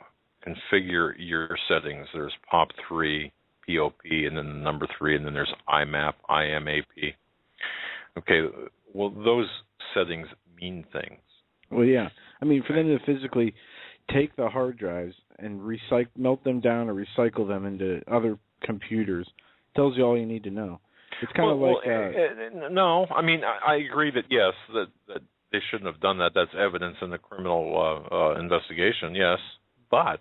configure your settings, there's POP3, POP, and then the number 3, and then there's IMAP, IMAP. Okay, well, those settings mean things. Well, yeah. I mean, for them to physically take the hard drives and melt them down or recycle them into other computers tells you all you need to know. It's kind of like... no, I mean, I agree that, yes, that they shouldn't have done that. That's evidence in the criminal investigation, yes. But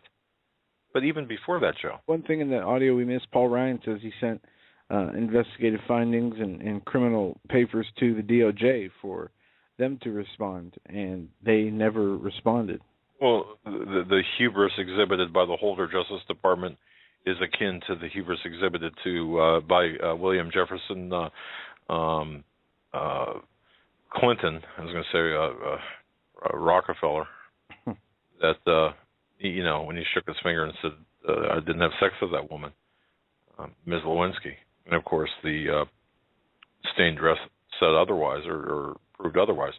even before that, Joe. One thing in the audio we missed, Paul Ryan says he sent investigative findings and criminal papers to the DOJ for them to respond, and they never responded. Well, the hubris exhibited by the Holder Justice Department is akin to the hubris exhibited by William Jefferson Clinton. I was going to say Rockefeller. That when he shook his finger and said, "I didn't have sex with that woman," Ms. Lewinsky, and of course the stained dress said otherwise or proved otherwise.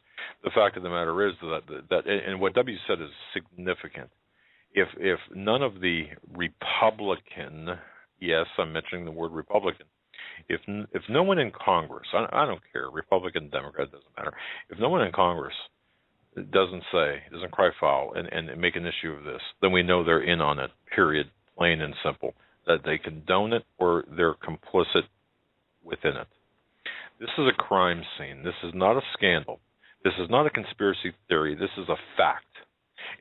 The fact of the matter is that and what W said is significant. If none of the Republican, yes, I'm mentioning the word Republican, if no one in Congress, I don't care, Republican, Democrat, doesn't matter, if no one in Congress doesn't cry foul and make an issue of this, then we know they're in on it, period, plain and simple, that they condone it or they're complicit within it. This is a crime scene. This is not a scandal. This is not a conspiracy theory. This is a fact.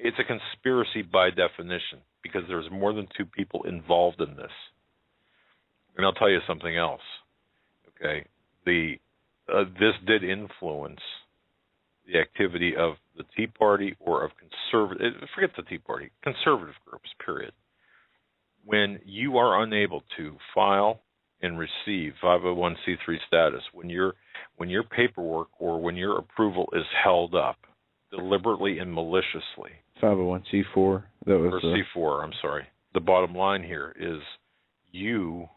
It's a conspiracy by definition because there's more than two people involved in this. And I'll tell you something else. Okay, this did influence the activity of the Tea Party or of forget the Tea Party, conservative groups, period. When you are unable to file and receive 501c3 status, when your paperwork or when your approval is held up deliberately and maliciously. 501c4. Or C4, I'm sorry. The bottom line here is you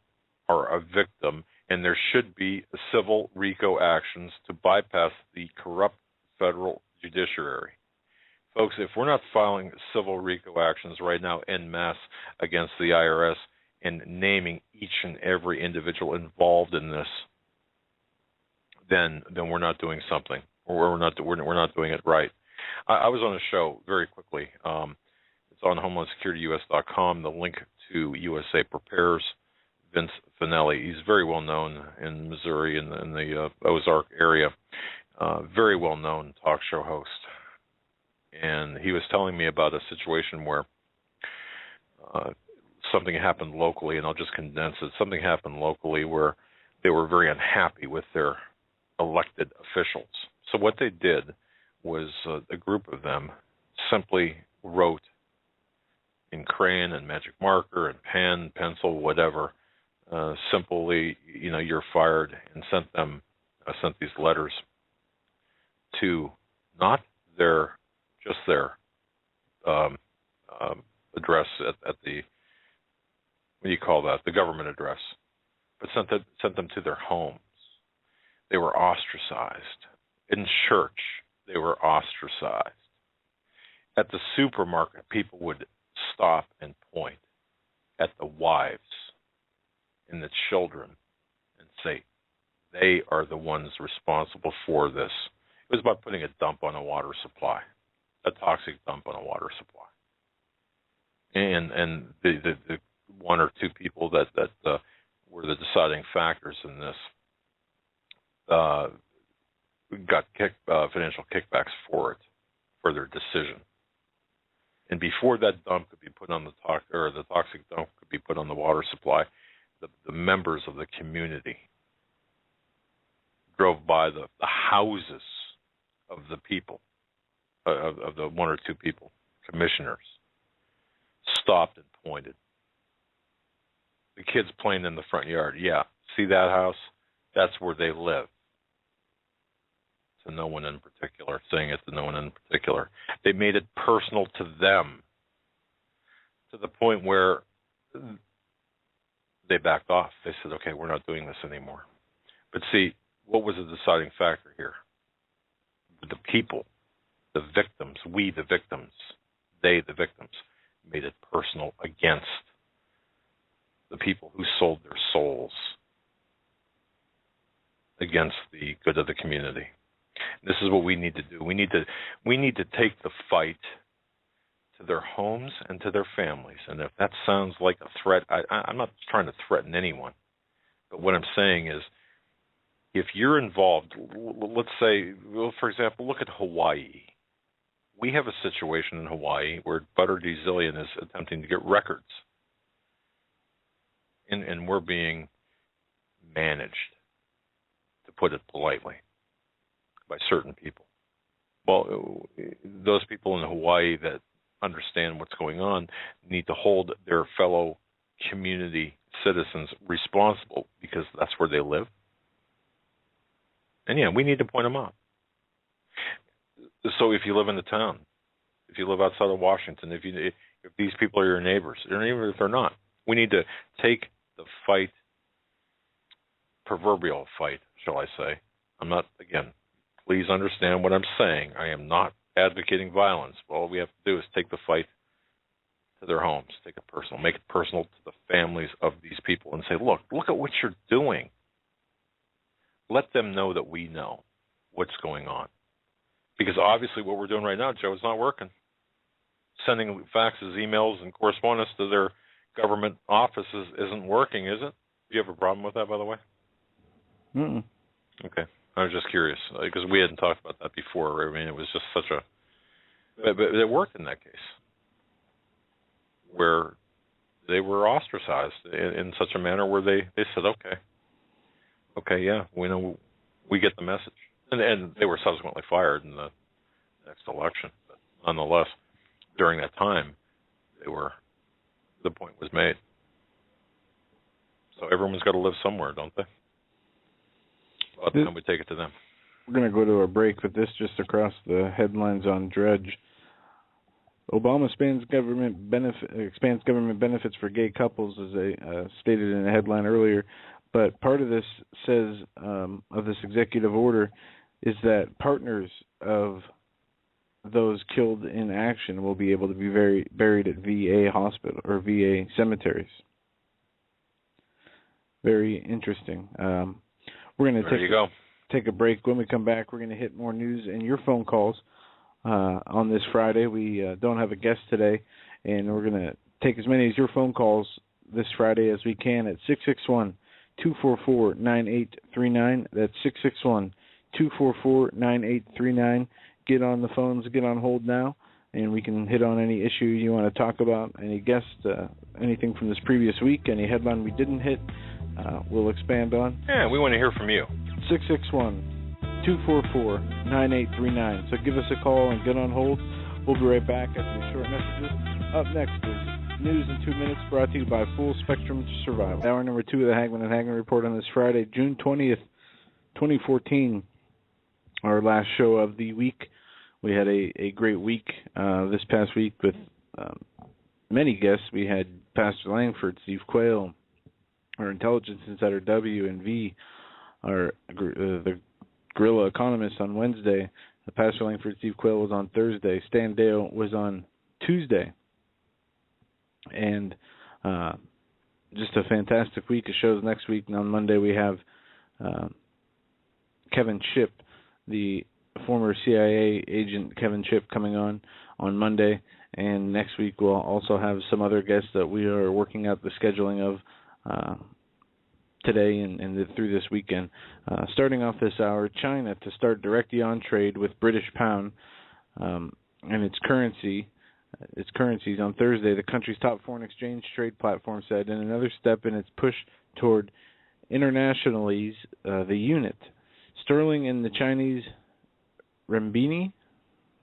are a victim, and there should be civil RICO actions to bypass the corrupt federal judiciary. Folks, if we're not filing civil RICO actions right now en masse against the IRS and naming each and every individual involved in this, then we're not doing something, or we're not doing it right. I was on a show very quickly. It's on HomelandSecurityUS.com. The link to USA Prepares. Vince Finelli. He's very well known in Missouri in the Ozark area. Very well known talk show host. And he was telling me about a situation where something happened locally, and I'll just condense it. Something happened locally where they were very unhappy with their elected officials. So what they did was a group of them simply wrote in crayon and magic marker and pen, pencil, whatever, simply, you're fired, and sent these letters to not just their address at the, what do you call that, the government address, but sent them to their homes. They were ostracized. In church, they were ostracized. at the supermarket, people would stop and point at the wives and the children and say, they are the ones responsible for this. It was about putting a dump on a water supply, a toxic dump on a water supply. And the one or two people that were the deciding factors in this got financial kickbacks for it, for their decision. And before that dump could be put on the toxic dump could be put on the water supply, the members of the community drove by the houses of the people, of the one or two people, commissioners, stopped and pointed. The kids playing in the front yard, yeah, see that house? That's where they live. To no one in particular, saying it to no one in particular. They made it personal to them, to the point where they backed off. They said, okay, we're not doing this anymore. But see, what was the deciding factor here? The people, the victims, we the victims, they the victims, made it personal against the people who sold their souls against the good of the community. This is what we need to do. We need to take the fight to their homes and to their families. And if that sounds like a threat, I'm not trying to threaten anyone. But what I'm saying is, if you're involved, let's say, well, for example, look at Hawaii. We have a situation in Hawaii where Butter D. Zillion is attempting to get records. And we're being managed, to put it politely, by certain people. Well, those people in Hawaii that understand what's going on need to hold their fellow community citizens responsible, because that's where they live. And yeah, we need to point them out. So if you live in the town, if you live outside of Washington, if these people are your neighbors, or even if they're not, we need to take the fight, proverbial fight, shall I say. I'm not, again, please understand what I'm saying. I am not advocating violence. All we have to do is take the fight to their homes, take it personal, make it personal to the families of these people, and say, look at what you're doing. Let them know that we know what's going on. Because obviously what we're doing right now, Joe, is not working. Sending faxes, emails, and correspondence to their government offices isn't working, is it? Do you have a problem with that, by the way? Mm-mm. Okay. I was just curious, because we hadn't talked about that before. I mean, it was just such a... But it worked in that case, where they were ostracized in such a manner where they said, okay, yeah, we know, we get the message. And they were subsequently fired in the next election. But nonetheless, during that time, the point was made. So everyone's got to live somewhere, don't they? By the time we take it to them. We're going to go to a break, but this just across the headlines on Dredge. Obama expands government benefits for gay couples, as they stated in a headline earlier. But part of this says, of this executive order, is that partners of those killed in action will be able to be buried at VA hospital or VA cemeteries. Very interesting. We're going to take a break. When we come back, we're going to hit more news and your phone calls on this Friday. We don't have a guest today, and we're going to take as many as your phone calls this Friday as we can at 661-244-9839. That's 661-244-9839. Get on the phones, get on hold now, and we can hit on any issue you want to talk about, any guest, anything from this previous week, any headline we didn't hit, we'll expand on. Yeah, we want to hear from you. 661-244-9839. So give us a call and get on hold. We'll be right back after these short messages. Up next is News in 2 Minutes, brought to you by Full Spectrum Survival. Hour number 2 of the Hagmann and Hagmann Report on this Friday, June 20th, 2014. Our last show of the week. We had a great week this past week with many guests. We had Pastor Langford, Steve Quayle, our intelligence insider W and V, the guerrilla economist on Wednesday, Pastor Langford Steve Quayle was on Thursday. Stan Dale was on Tuesday. And just a fantastic week of shows next week. And on Monday we have Kevin Shipp, the former CIA agent Kevin Shipp, coming on Monday. And next week we'll also have some other guests that we are working out the scheduling of today and through this weekend. Starting off this hour, China to start direct yuan trade with British pound and its currencies on Thursday. The country's top foreign exchange trade platform said, in another step in its push toward internationalize the unit. Sterling and the Chinese renminbi,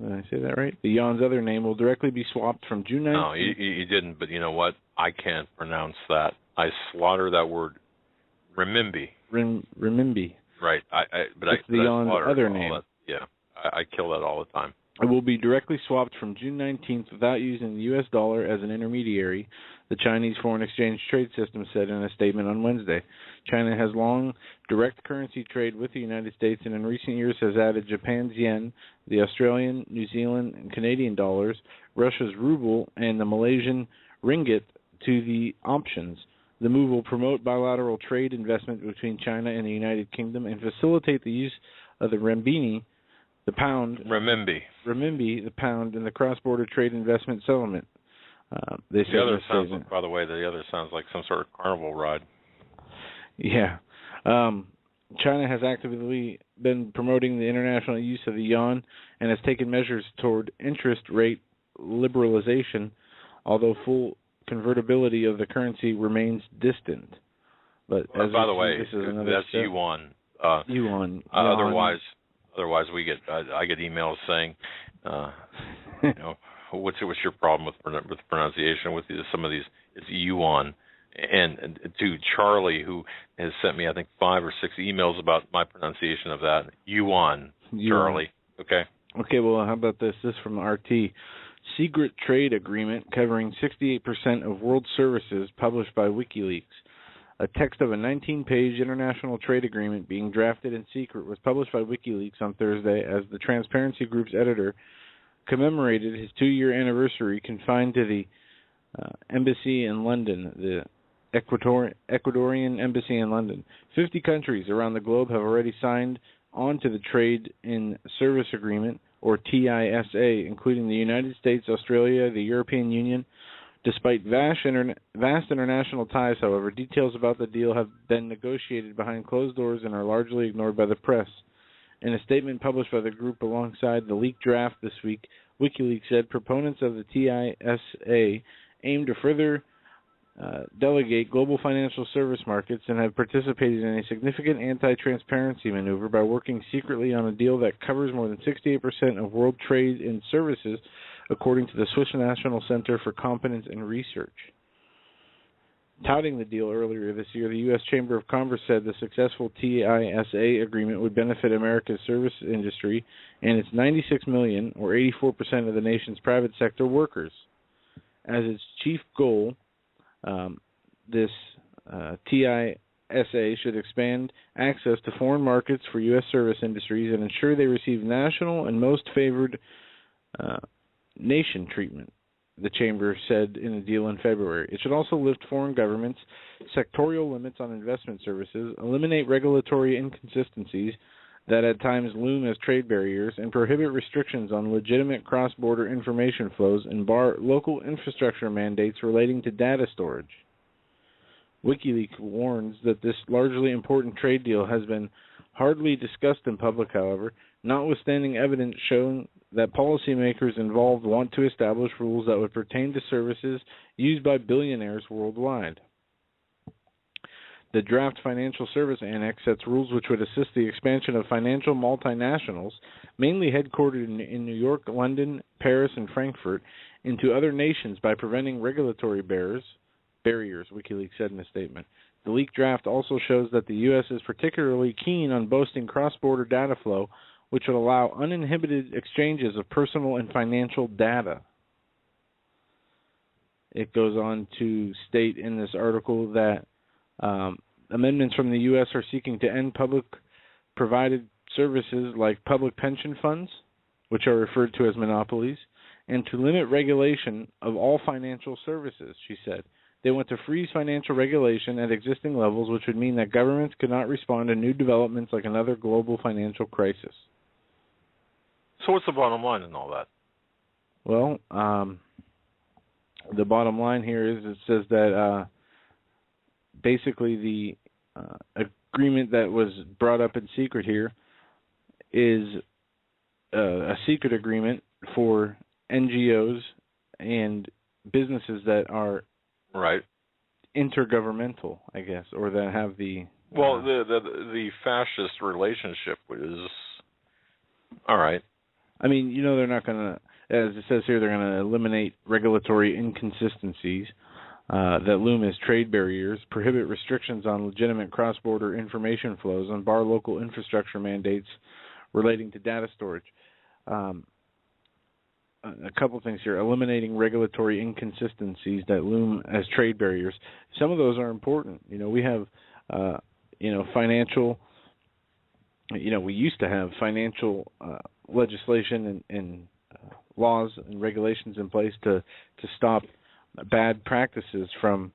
did I say that right? The yuan's other name will directly be swapped from June 9th. No, you didn't, but you know what? I can't pronounce that. I slaughter that word. Renminbi. Renminbi. Right. But it's the yuan's other name. Yeah. I kill that all the time. It will be directly swapped from June 19th without using the U.S. dollar as an intermediary, the Chinese Foreign Exchange Trade System said in a statement on Wednesday. China has long direct currency trade with the United States and in recent years has added Japan's yen, the Australian, New Zealand, and Canadian dollars, Russia's ruble, and the Malaysian ringgit to the options. The move will promote bilateral trade investment between China and the United Kingdom and facilitate the use of the renminbi, the pound, the pound, and the cross-border trade investment settlement. They said the other sounds, by the way, the other sounds like some sort of carnival ride. Yeah. China has actively been promoting the international use of the yuan and has taken measures toward interest rate liberalization, although full convertibility of the currency remains distant. But by the way, that's yuan. Yuan. Otherwise, I get emails saying, you know, what's your problem with pronunciation with some of these? It's yuan. And to Charlie, who has sent me, I think, 5 or 6 emails about my pronunciation of that. Yuan. Charlie. Okay. Okay, well, how about this? This from RT. Secret trade agreement covering 68% of world services published by WikiLeaks. A text of a 19-page international trade agreement being drafted in secret was published by WikiLeaks on Thursday as the Transparency Group's editor commemorated his 2-year anniversary confined to the embassy in London, the Ecuadorian embassy in London. 50 countries around the globe have already signed on to the Trade in Service Agreement, or TISA, including the United States, Australia, the European Union. Despite vast international ties, however, details about the deal have been negotiated behind closed doors and are largely ignored by the press. In a statement published by the group alongside the leaked draft this week, WikiLeaks said proponents of the TISA aim to further delegate global financial service markets and have participated in a significant anti-transparency maneuver by working secretly on a deal that covers more than 68% of world trade in services, according to the Swiss National Center for Competence and Research. Touting the deal earlier this year, the U.S. Chamber of Commerce said the successful TISA agreement would benefit America's service industry and its 96 million, or 84% of the nation's private sector workers. As its chief goal, this TISA should expand access to foreign markets for U.S. service industries and ensure they receive national and most favored nation treatment, the Chamber said in a deal in February. It should also lift foreign governments' sectorial limits on investment services, eliminate regulatory inconsistencies that at times loom as trade barriers, and prohibit restrictions on legitimate cross-border information flows and bar local infrastructure mandates relating to data storage. WikiLeaks warns that this largely important trade deal has been hardly discussed in public, however, notwithstanding evidence showing that policymakers involved want to establish rules that would pertain to services used by billionaires worldwide. The draft Financial Service Annex sets rules which would assist the expansion of financial multinationals, mainly headquartered in New York, London, Paris, and Frankfurt, into other nations by preventing regulatory barriers, WikiLeaks said in a statement. The leaked draft also shows that the U.S. is particularly keen on boasting cross-border data flow, which would allow uninhibited exchanges of personal and financial data. It goes on to state in this article that amendments from the U.S. are seeking to end public-provided services like public pension funds, which are referred to as monopolies, and to limit regulation of all financial services, she said. They want to freeze financial regulation at existing levels, which would mean that governments could not respond to new developments like another global financial crisis. So what's the bottom line in all that? Well, the bottom line here is it says that basically the agreement that was brought up in secret here is a secret agreement for NGOs and businesses that are intergovernmental, I guess, or that have the the fascist relationship is all right. I mean, you know, they're not going to, as it says here, they're going to eliminate regulatory inconsistencies that loom as trade barriers, prohibit restrictions on legitimate cross-border information flows, and bar local infrastructure mandates relating to data storage. A couple things here. Eliminating regulatory inconsistencies that loom as trade barriers. Some of those are important. You know, we have, financial, we used to have financial legislation and laws and regulations in place to stop bad practices from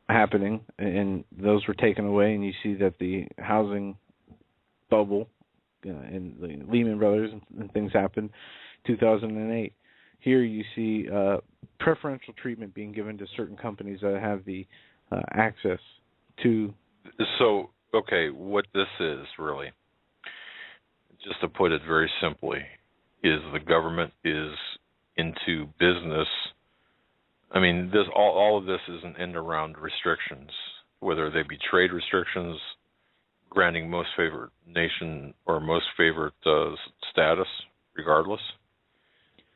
happening, and those were taken away, and you see that the housing bubble and the Lehman Brothers and things happened 2008. Here you see preferential treatment being given to certain companies that have the access to. So, okay, what this is really, just to put it very simply, is the government is into business. I mean, this all of this is an end around restrictions, whether they be trade restrictions, granting most favored nation or most favored status, regardless.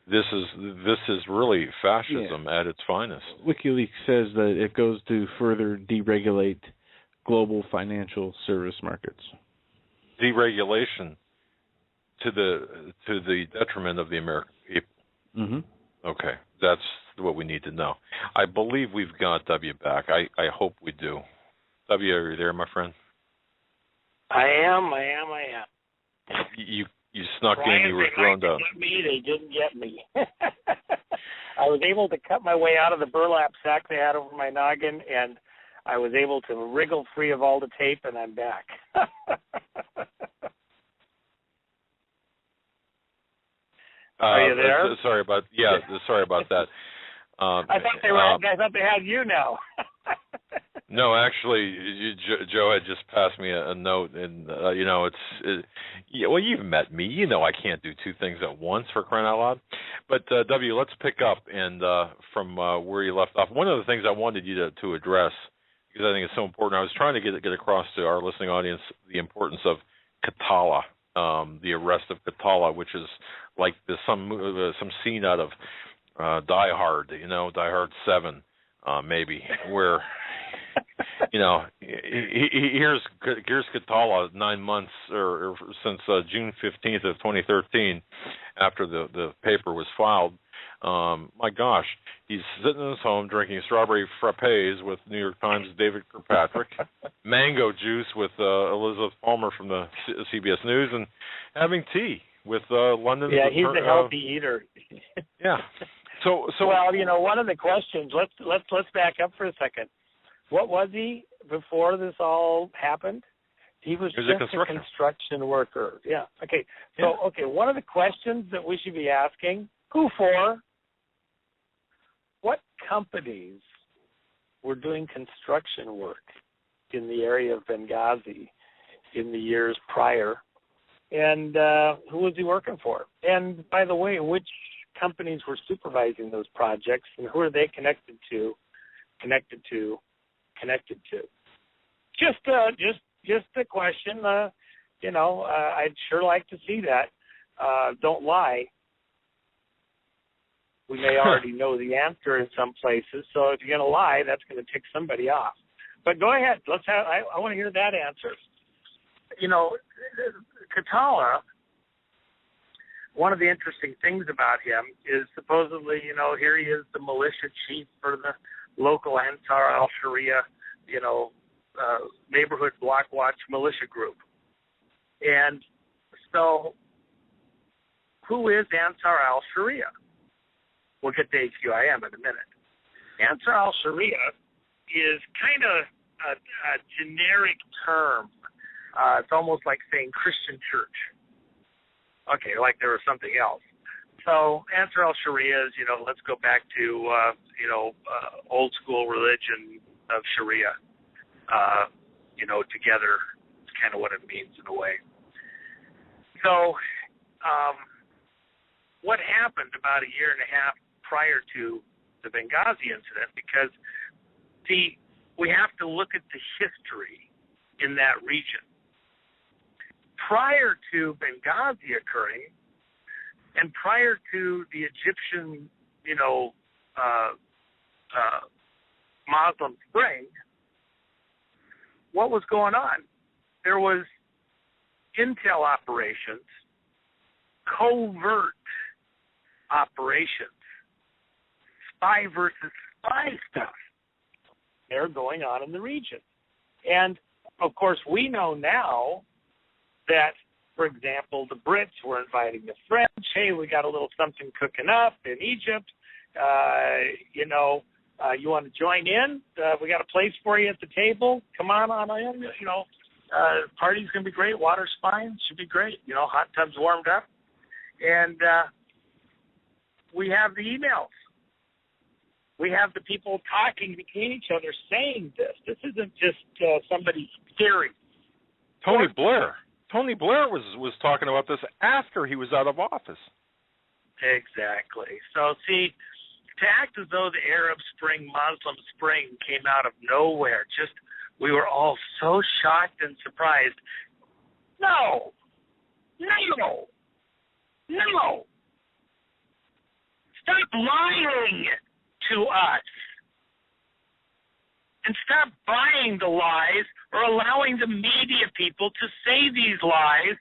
This is really fascism at its finest. WikiLeaks says that it goes to further deregulate global financial service markets. Deregulation to the detriment of the American people. Mm-hmm. Okay, that's what we need to know. I believe we've got W back. I hope we do. W, are you there, my friend? I am. You snuck in. You were thrown down. They didn't get me. I was able to cut my way out of the burlap sack they had over my noggin, and I was able to wriggle free of all the tape, and I'm back. Are you there? Sorry about that. I thought they had you now. No, actually, Joe had just passed me a note, and well, you've met me. You know I can't do two things at once, for crying out loud. But W, let's pick up and from where you left off. One of the things I wanted you to address, because I think it's so important. I was trying to get across to our listening audience the importance of Katala, the arrest of Katala, which is like some scene out of Die Hard, Die Hard 7, maybe, where. Here's Katala 9 months or since June 15th of 2013, after the paper was filed. My gosh, he's sitting in his home drinking strawberry frappes with New York Times' David Kirkpatrick, mango juice with Elizabeth Palmer from the CBS News, and having tea with London. Yeah, he's a healthy eater. Yeah. So well, one of the questions. Let's back up for a second. What was he before this all happened? He was just a construction worker. Yeah. Okay. So, one of the questions that we should be asking, who for? What companies were doing construction work in the area of Benghazi in the years prior? And who was he working for? And, by the way, which companies were supervising those projects, and who are they connected to? Just a question. I'd sure like to see that. Don't lie. We may already know the answer in some places, so if you're going to lie, that's going to tick somebody off. But go ahead. I want to hear that answer. Katala, one of the interesting things about him is supposedly, here he is, the militia chief for the local Ansar al-Sharia, neighborhood block watch militia group. And so who is Ansar al-Sharia? We'll get to HQIM in a minute. Ansar al-Sharia is kind of a generic term. It's almost like saying Christian church. Okay, like there was something else. So Ansar al-Sharia is, let's go back to, old school religion of Sharia. Together, it's kind of what it means in a way. So what happened about a year and a half prior to the Benghazi incident, because, we have to look at the history in that region. Prior to Benghazi occurring, and prior to the Egyptian, Muslim Spring, what was going on? There was intel operations, covert operations, spy versus spy stuff. They're going on in the region. And, of course, we know now that, for example, the Brits were inviting the French. Hey, we got a little something cooking up in Egypt. You want to join in? We got a place for you at the table. Come on in. Party's going to be great. Water's fine. Should be great. Hot tub's warmed up. And we have the emails. We have the people talking between each other saying this. This isn't just somebody's theory. Tony Blair was talking about this after he was out of office. Exactly. So, see, to act as though the Arab Spring, Muslim Spring came out of nowhere, we were all so shocked and surprised. No. Stop lying to us. And stop buying the lies or allowing the media people to say these lies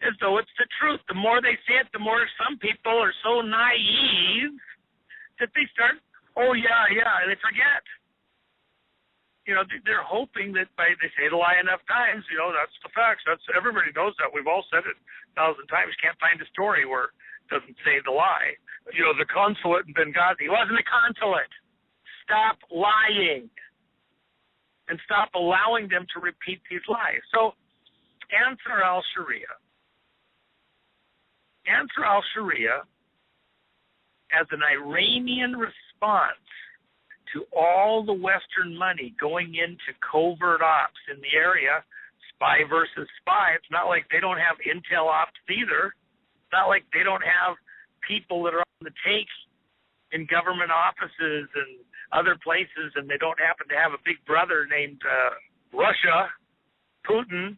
as though it's the truth. The more they say it, the more some people are so naive that they start, and they forget. They're hoping that they say the lie enough times, that's the facts. Everybody knows that. We've all said it 1,000 times. Can't find a story where it doesn't say the lie. The consulate in Benghazi. It wasn't the consulate. Stop lying. And stop allowing them to repeat these lies. So, Ansar al-Sharia, as an Iranian response to all the Western money going into covert ops in the area, spy versus spy. It's not like they don't have intel ops either. It's not like they don't have people that are on the take in government offices and other places, and they don't happen to have a big brother named Russia, Putin,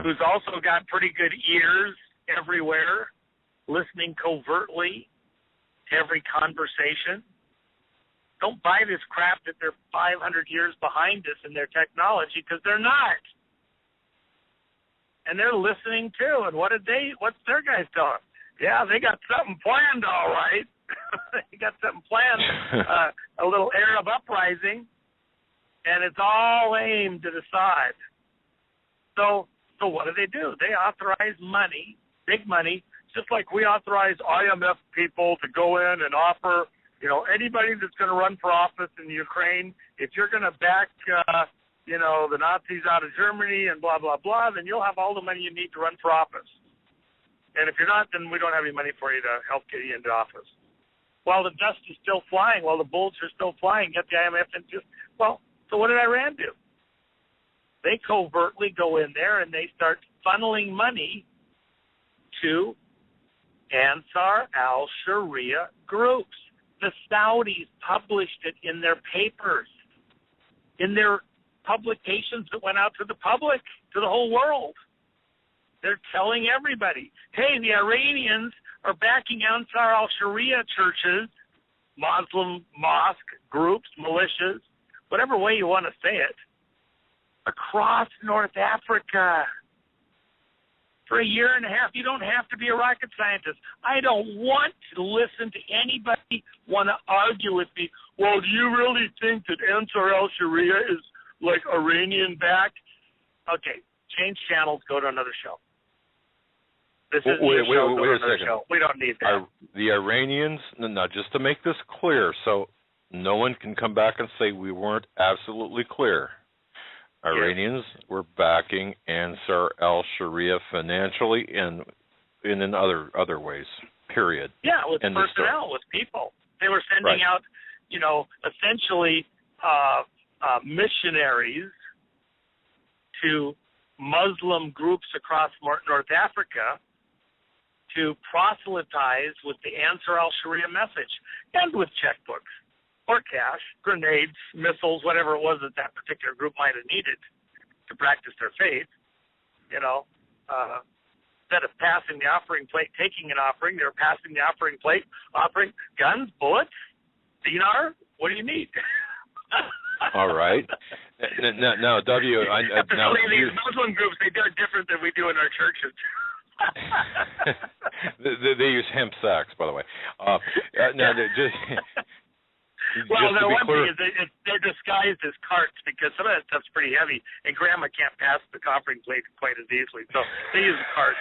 who's also got pretty good ears everywhere, listening covertly to every conversation. Don't buy this crap that they're 500 years behind us in their technology, because they're not. And they're listening too. And what's their guys telling them? Yeah, they got something planned, all right. They got something planned, a little Arab uprising, and it's all aimed at Assad. So what do? They authorize money, big money, just like we authorize IMF people to go in and offer, anybody that's going to run for office in Ukraine, if you're going to back, the Nazis out of Germany and blah, blah, blah, then you'll have all the money you need to run for office. And if you're not, then we don't have any money for you to help get you into office. While the dust is still flying, while the bullets are still flying, get the IMF into, so what did Iran do? They covertly go in there and they start funneling money to Ansar al-Sharia groups. The Saudis published it in their papers, in their publications that went out to the public, to the whole world. They're telling everybody, hey, the Iranians are backing Ansar al-Sharia churches, Muslim mosque groups, militias, whatever way you want to say it, across North Africa. For a year and a half, you don't have to be a rocket scientist. I don't want to listen to anybody want to argue with me. Well, do you really think that Ansar al-Sharia is like Iranian-backed? Okay, change channels, go to another show. This isn't wait a a second. show. We don't need that. The Iranians, now just to make this clear, so no one can come back and say we weren't absolutely clear. Iranians were backing Ansar al-Sharia financially and in other ways, period. Yeah, with personnel, with people. They were sending out, essentially missionaries to Muslim groups across North Africa to proselytize with the Ansar al-Sharia message and with checkbooks or cash, grenades, missiles, whatever it was that particular group might have needed to practice their faith. Instead of passing the offering plate, taking an offering, they were passing the offering plate, offering guns, bullets, dinar. What do you need? All right. Now, these Muslim groups, they do it different than we do in our churches. they use hemp sacks, by the way. Well, one thing is they're disguised as carts because some of that stuff's pretty heavy, and Grandma can't pass the offering plate quite as easily, so they use carts.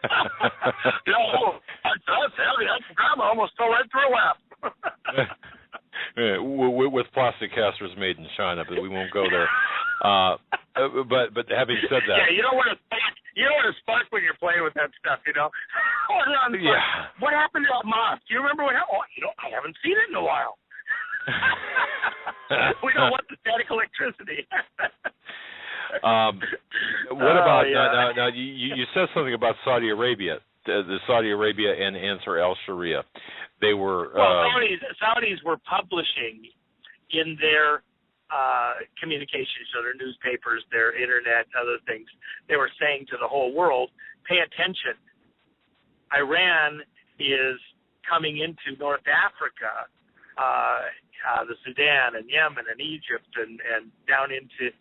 That's heavy. That's Grandma almost fell right through a lap. With plastic casters made in China, but we won't go there. But having said that, you don't want to spark when you're playing with that stuff. What happened to that mosque? Do you remember what happened? I haven't seen it in a while. We don't want the static electricity. What about now? You said something about Saudi Arabia, the Saudi Arabia and Ansar al-Sharia. They were Saudis were publishing in their communications, so their newspapers, their internet, other things. They were saying to the whole world, pay attention. Iran is coming into North Africa, the Sudan and Yemen and Egypt and down into,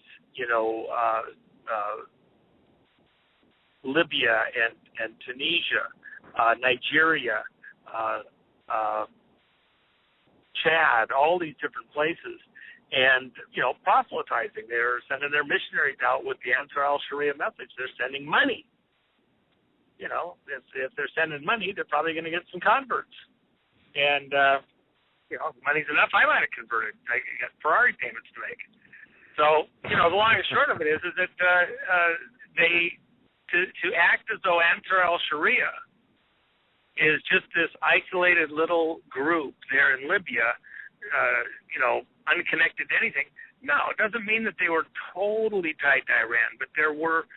Libya and Tunisia, Nigeria, Chad, all these different places, and proselytizing. They're sending their missionaries out with the Ansar al-Sharia message. They're sending money. If they're sending money, they're probably going to get some converts. And money's enough, I might have converted. I got Ferrari payments to make. So the long and short of it is that they to act as though Ansar al-Sharia is just this isolated little group there in Libya, unconnected to anything. No, it doesn't mean that they were totally tied to Iran, but there were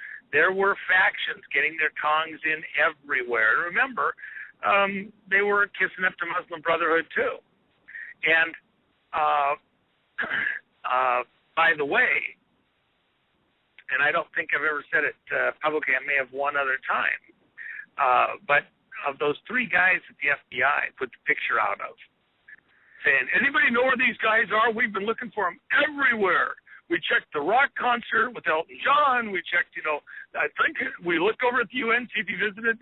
factions getting their tongues in everywhere. And remember, they were kissing up to Muslim Brotherhood too. And by the way, and I don't think I've ever said it publicly, I may have one other time, but of those three guys that the FBI put the picture out of, saying, anybody know where these guys are? We've been looking for them everywhere. We checked the rock concert with Elton John. We checked, I think we looked over at the UN, see if he visited,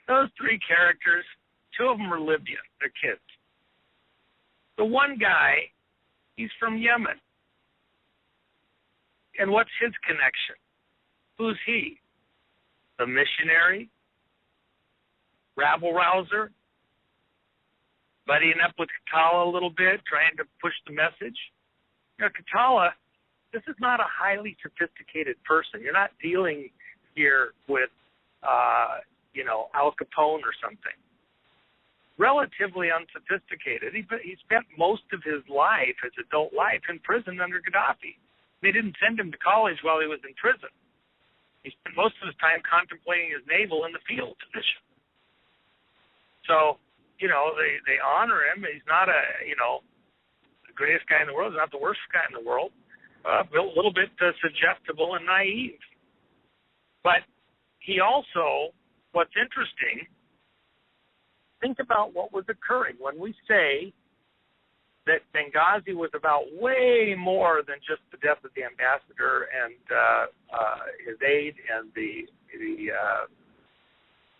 those three characters, two of them are Libyan. They're kids. The one guy, he's from Yemen. And what's his connection? Who's he? The missionary? Rabble-rouser? Buddying up with Katala a little bit, trying to push the message? Katala, this is not a highly sophisticated person. You're not dealing here with, Al Capone or something. Relatively unsophisticated. He spent most of his life, his adult life, in prison under Gaddafi. They didn't send him to college while he was in prison. He spent most of his time contemplating his navel in the field position. So, they honor him. He's not the greatest guy in the world. He's not the worst guy in the world. A little bit suggestible and naive. But he also, what's interesting, think about what was occurring when we say that Benghazi was about way more than just the death of the ambassador and his aide and the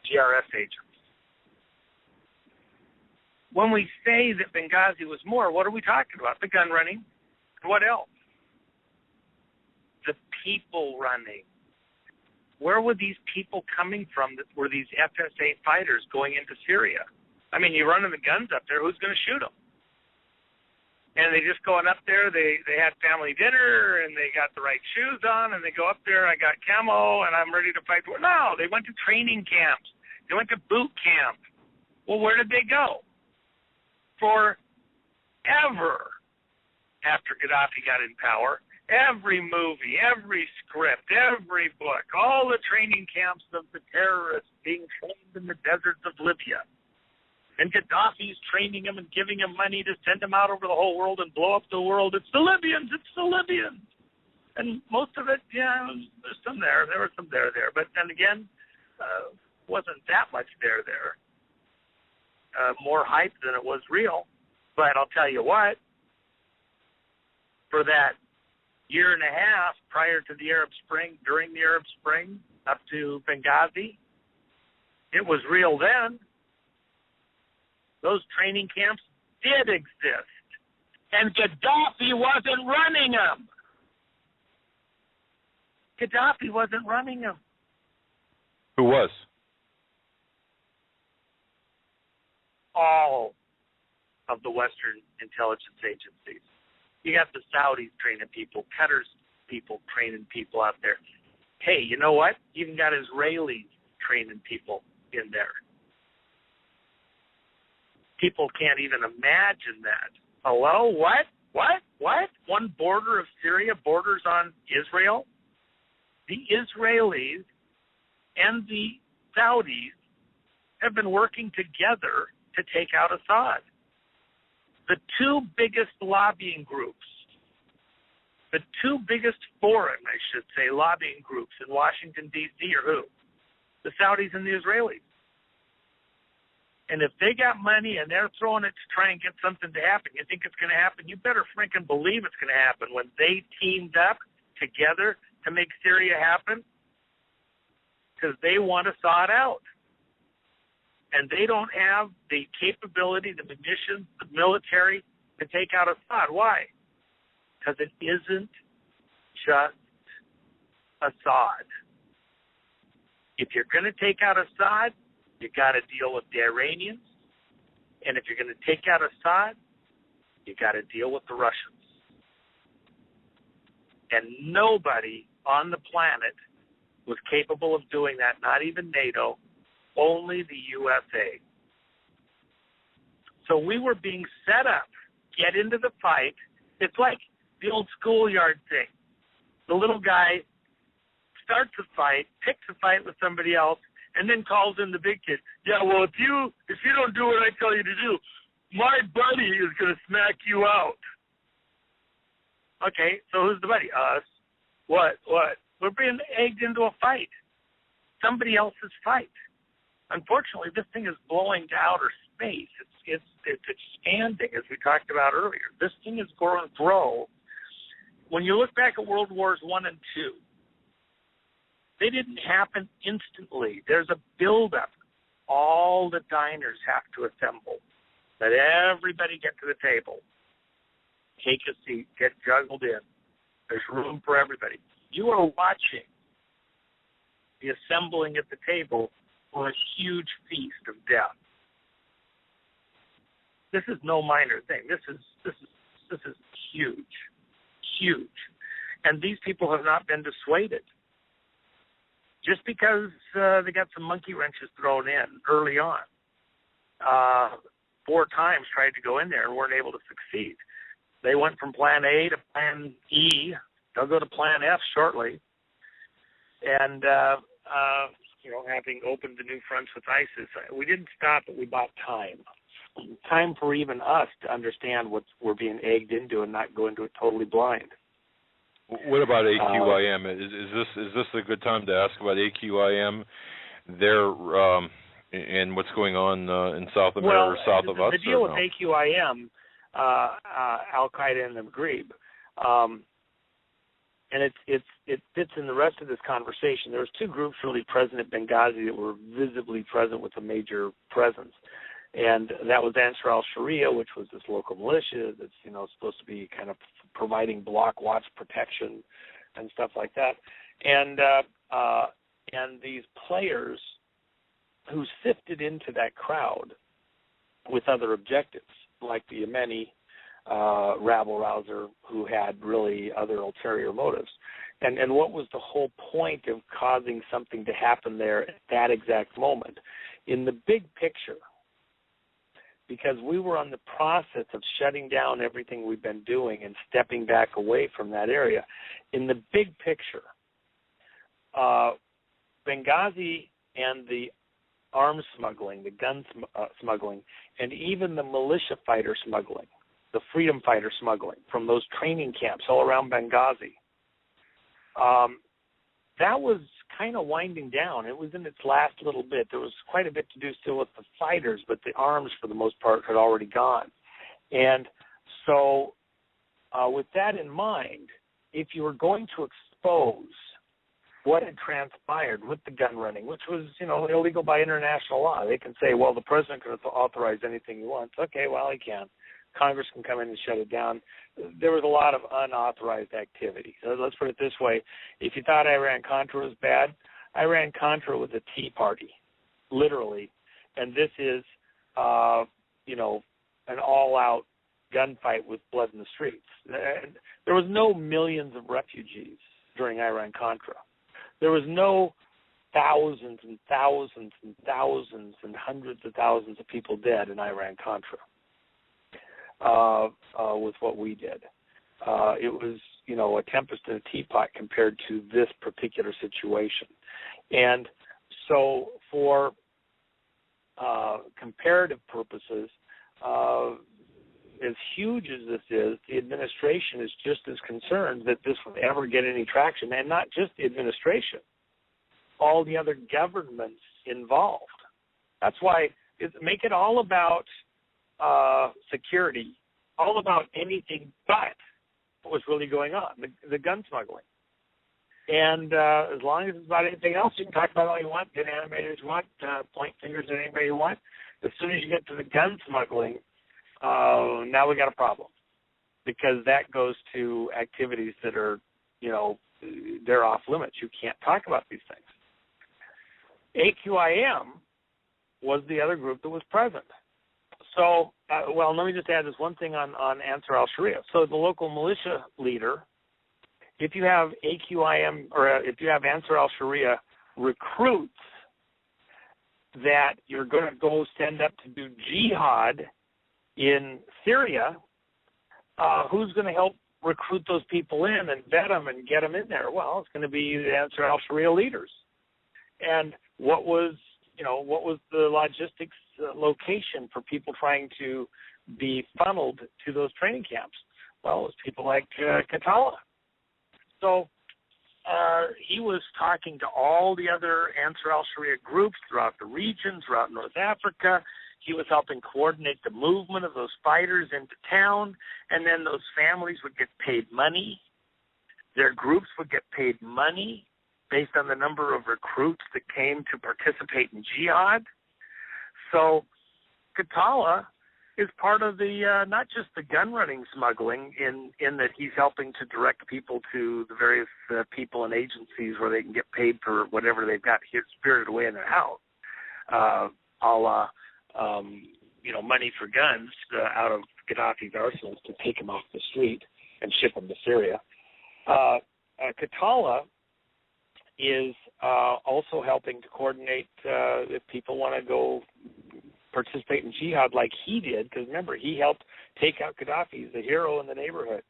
GRS agents. When we say that Benghazi was more, what are we talking about? The gun running. What else? The people running. where were these people coming from that were these FSA fighters going into Syria? I mean, you're running the guns up there, who's going to shoot them? And they just going up there, they had family dinner, and they got the right shoes on, and they go up there, I got camo, and I'm ready to fight. No, they went to training camps. They went to boot camp. Well, where did they go? Forever after Gaddafi got in power, every movie, every script, every book, all the training camps of the terrorists being trained in the deserts of Libya. And Gaddafi's training them and giving them money to send them out over the whole world and blow up the world. It's the Libyans. It's the Libyans. And most of it, yeah, there's some there. There was some there. But then again, wasn't that much there. More hype than it was real. But I'll tell you what, for that year and a half prior to the Arab Spring, during the Arab Spring, up to Benghazi, it was real then. Those training camps did exist. And Gaddafi wasn't running them. Gaddafi wasn't running them. Who was? All of the Western intelligence agencies. You got the Saudis training people, Qatar's people training people out there. Hey, you know what? You even got Israelis training people in there. People can't even imagine that. Hello? What? One border of Syria borders on Israel? The Israelis and the Saudis have been working together to take out Assad. The two biggest lobbying groups, the two biggest foreign, I should say, lobbying groups in Washington, D.C. are who? The Saudis and the Israelis. And if they got money and they're throwing it to try and get something to happen, you think it's going to happen? You better freaking believe it's going to happen when they teamed up together to make Syria happen, because they want Assad out. And they don't have the capability, the munitions, the military to take out Assad. Why? Because it isn't just Assad. If you're going to take out Assad, you got to deal with the Iranians. And if you're going to take out Assad, you got to deal with the Russians. And nobody on the planet was capable of doing that, not even NATO, only the USA. So we were being set up, get into the fight. It's like the old schoolyard thing. The little guy starts a fight, picks a fight with somebody else, and then calls in the big kid. Yeah, well, if you don't do what I tell you to do, my buddy is going to smack you out. Okay, so who's the buddy? Us. What? We're being egged into a fight. Somebody else's fight. Unfortunately, this thing is blowing to outer space. It's expanding, as we talked about earlier. This thing is going to grow. When you look back at World Wars I and II, they didn't happen instantly. There's a buildup. All the diners have to assemble. Let everybody get to the table. Take a seat. Get juggled in. There's room for everybody. You are watching the assembling at the table for a huge feast of death. This is no minor thing. This is huge. And these people have not been dissuaded. Just because they got some monkey wrenches thrown in early on. 4 times tried to go in there and weren't able to succeed. They went from plan A to plan E. They'll go to plan F shortly. And, having opened the new fronts with ISIS, we didn't stop, but we bought time. Time for even us to understand what we're being egged into and not go into it totally blind. What about AQIM? Is this a good time to ask about AQIM? And what's going on in South America or south of us? The deal with AQIM, Al Qaeda and the Maghreb, and it fits in the rest of this conversation. There was 2 groups really present at Benghazi that were visibly present with a major presence. And that was Ansar al-Sharia, which was this local militia that's, supposed to be kind of providing block watch protection and stuff like that. And and these players who sifted into that crowd with other objectives, like the Yemeni rabble-rouser who had really other ulterior motives. And what was the whole point of causing something to happen there at that exact moment? In the big picture, because we were on the process of shutting down everything we've been doing and stepping back away from that area, in the big picture, Benghazi and the arms smuggling, the gun smuggling, and even the militia fighter smuggling, the freedom fighter smuggling from those training camps all around Benghazi, that was kind of winding down. It was in its last little bit. There was quite a bit to do still with the fighters, but the arms, for the most part, had already gone. And so with that in mind, if you were going to expose what had transpired with the gun running, which was, illegal by international law, they can say, well, the president can authorize anything he wants. Okay, well, he can. Congress can come in and shut it down. There was a lot of unauthorized activity. So let's put it this way. If you thought Iran-Contra was bad, Iran-Contra was a tea party, literally. And this is, an all-out gunfight with blood in the streets. There was no millions of refugees during Iran-Contra. There was no thousands and thousands and thousands and hundreds of thousands of people dead in Iran-Contra. With what we did. It was, a tempest in a teapot compared to this particular situation. And so for comparative purposes, as huge as this is, the administration is just as concerned that this would ever get any traction, and not just the administration, all the other governments involved. That's why make it all about security, all about anything but what was really going on, the gun smuggling. And as long as it's about anything else, you can talk about all you want, get animators you want, point fingers at anybody you want. As soon as you get to the gun smuggling, now we got a problem, because that goes to activities that are, they're off limits. You can't talk about these things. AQIM was the other group that was present. So, let me just add this one thing on Ansar al-Sharia. So the local militia leader, if you have AQIM or if you have Ansar al-Sharia recruits that you're going to go stand up to do jihad in Syria, who's going to help recruit those people in and vet them and get them in there? Well, it's going to be the Ansar al-Sharia leaders. And what was the logistics location for people trying to be funneled to those training camps? Well, it was people like Katala. So he was talking to all the other Ansar al-Sharia groups throughout the region, throughout North Africa. He was helping coordinate the movement of those fighters into town, and then those families would get paid money. Their groups would get paid money based on the number of recruits that came to participate in jihad. So Katala is part of the, not just the gun running smuggling in that he's helping to direct people to the various people and agencies where they can get paid for whatever they've got here spirited away in their house, money for guns out of Gaddafi's arsenals to take them off the street and ship them to Syria. Katala is also helping to coordinate if people want to go participate in jihad like he did, because remember, he helped take out Gaddafi. He's a hero in the neighborhood.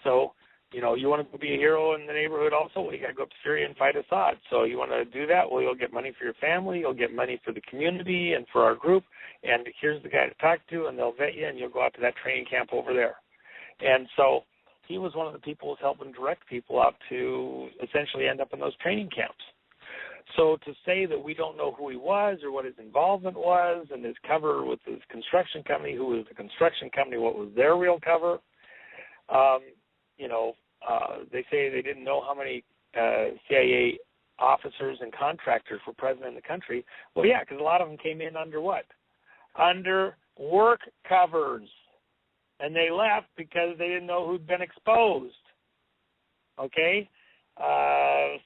So, you want to be a hero in the neighborhood also? Well, you got to go up to Syria and fight Assad. So you want to do that? Well, you'll get money for your family, you'll get money for the community and for our group, and here's the guy to talk to, and they'll vet you, and you'll go out to that training camp over there. And so he was one of the people who was helping direct people out to essentially end up in those training camps. So to say that we don't know who he was or what his involvement was and his cover with his construction company, who was the construction company, what was their real cover, they say they didn't know how many CIA officers and contractors were present in the country. Well, yeah, because a lot of them came in under what? Under work covers. And they left because they didn't know who'd been exposed. Okay?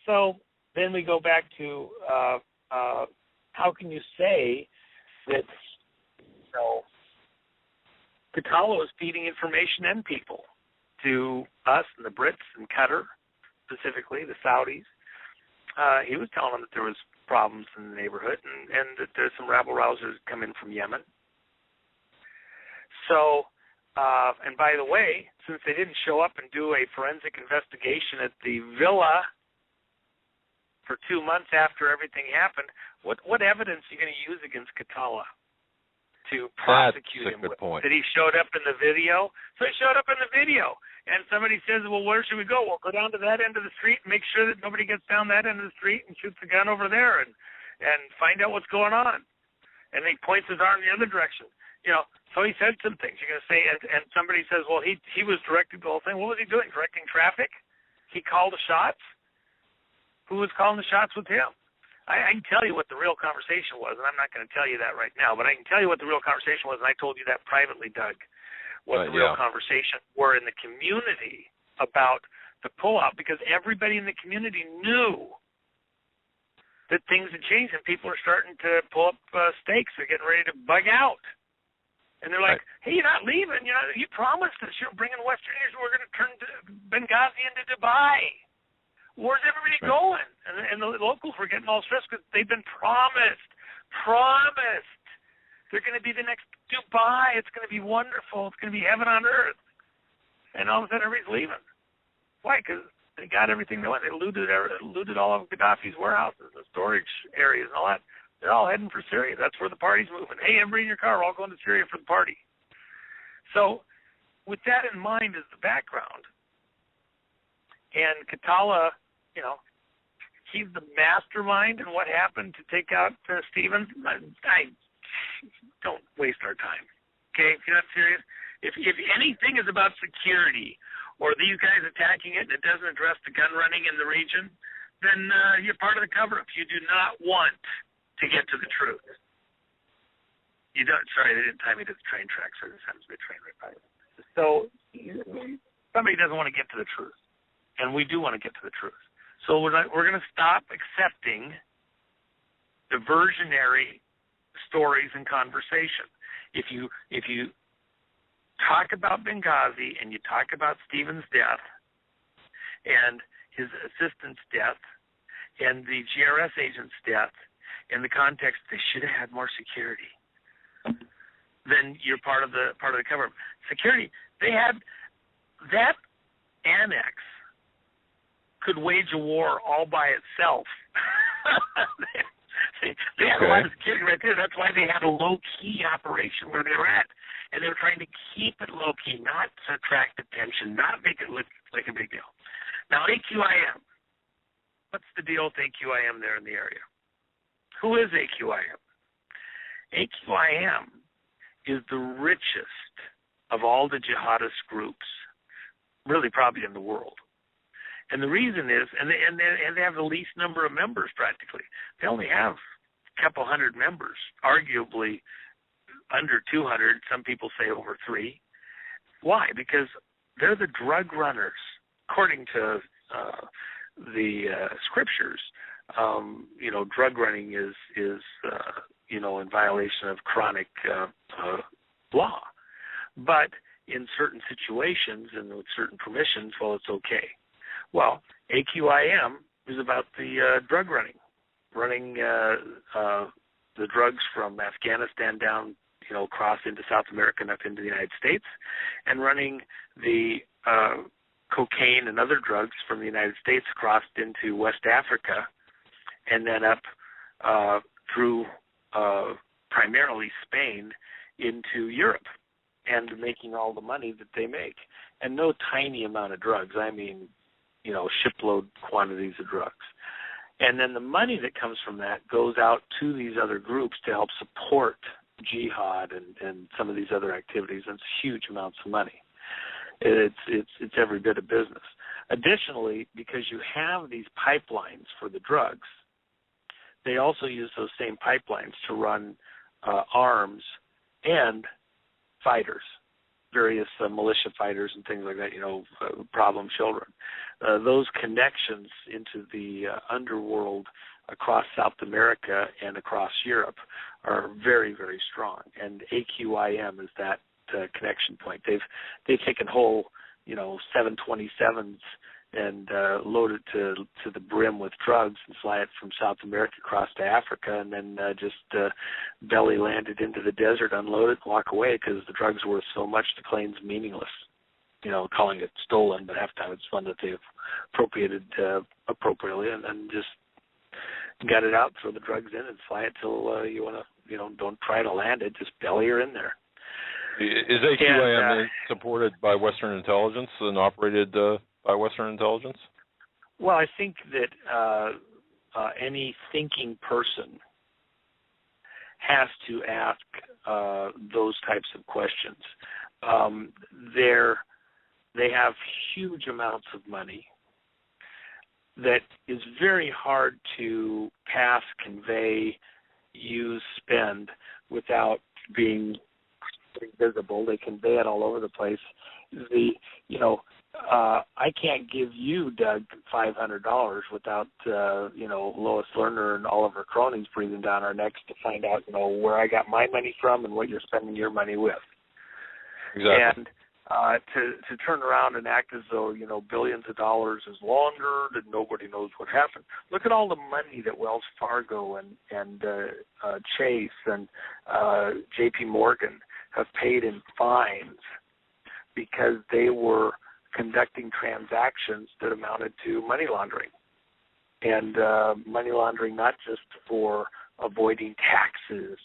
So then we go back to how can you say that, Katala was feeding information and people to us and the Brits and Qatar, specifically the Saudis. He was telling them that there was problems in the neighborhood and that there's some rabble-rousers come in from Yemen. So, and by the way, since they didn't show up and do a forensic investigation at the villa for 2 months after everything happened, what evidence are you going to use against Katala to prosecute him with? Point. That he showed up in the video? So he showed up in the video. And somebody says, well, where should we go? Well, go down to that end of the street and make sure that nobody gets down that end of the street and shoots a gun over there and find out what's going on. And he points his arm the other direction. So he said some things. You're going to say, and somebody says, well, he was directing the whole thing. What was he doing? Directing traffic? He called the shots? Who was calling the shots with him? I can tell you what the real conversation was, and I'm not going to tell you that right now, but I can tell you what the real conversation was, and I told you that privately, Doug, what the real conversation were in the community about the pullout, because everybody in the community knew that things had changed, and people are starting to pull up stakes. They're getting ready to bug out. And they're like, hey, you're not leaving. You promised us you're bringing Westerners. We're going to turn Benghazi into Dubai. Where's everybody going? And the locals were getting all stressed because they've been promised. They're going to be the next Dubai. It's going to be wonderful. It's going to be heaven on earth. And all of a sudden, everybody's leaving. Why? Because they got everything they want. They looted all of Gaddafi's warehouses, the storage areas, and all that. They're all heading for Syria. That's where the party's moving. Hey, everybody in your car, we're all going to Syria for the party. So, with that in mind as the background, and Katala, he's the mastermind in what happened to take out Stevens. I don't waste our time. Okay, if you're not serious, if anything is about security or these guys attacking it and it doesn't address the gun running in the region, then you're part of the cover-up. You do not want to get to the truth. You don't. Sorry, they didn't tie me to the train tracks. So this happens to be a train right by. So somebody doesn't want to get to the truth, and we do want to get to the truth. So we're going to stop accepting diversionary stories and conversation. If you talk about Benghazi and you talk about Stephen's death and his assistant's death and the GRS agent's death in the context they should have had more security, then you're part of the cover-up. Security, they had that annex could wage a war all by itself. They had a lot of security right there. That's why they had a low-key operation where they were at. And they were trying to keep it low-key, not to attract attention, not make it look like a big deal. Now, AQIM. What's the deal with AQIM there in the area? Who is AQIM? AQIM is the richest of all the jihadist groups, really probably in the world. And the reason is, and they have the least number of members practically. They only have a couple hundred members, arguably under 200. Some people say over 3. Why? Because they're the drug runners. According to the scriptures, drug running is in violation of Quranic law. But in certain situations and with certain permissions, well, it's okay. Well, AQIM is about the drug running the drugs from Afghanistan down, across into South America and up into the United States, and running the cocaine and other drugs from the United States across into West Africa, and then up through primarily Spain into Europe, and making all the money that they make. And no tiny amount of drugs. I mean, shipload quantities of drugs. And then the money that comes from that goes out to these other groups to help support jihad and some of these other activities. And it's huge amounts of money. It's every bit of business. Additionally, because you have these pipelines for the drugs, they also use those same pipelines to run arms and fighters. various militia fighters and things like that, problem children. Those connections into the underworld across South America and across Europe are very, very strong. And AQIM is that connection point. They've taken whole, 727s and load it to the brim with drugs and fly it from South America across to Africa, and then just belly land it into the desert, unload it, and walk away because the drugs are worth so much the plane's meaningless. Calling it stolen, but half the time it's fun that they've appropriated appropriately, and then just gut it out, throw the drugs in, and fly it till you want to, don't try to land it, just belly her in there. Is AQIM supported by Western intelligence and operated by Western intelligence? Well, I think that any thinking person has to ask those types of questions. They have huge amounts of money that is very hard to pass, convey, use, spend without being visible. They convey it all over the place. I can't give you, Doug, $500 without, Lois Lerner and all of her cronies breathing down our necks to find out, where I got my money from and what you're spending your money with. Exactly. And to turn around and act as though, billions of dollars is laundered and nobody knows what happened. Look at all the money that Wells Fargo and Chase and J.P. Morgan have paid in fines because they were conducting transactions that amounted to money laundering. And money laundering not just for avoiding taxes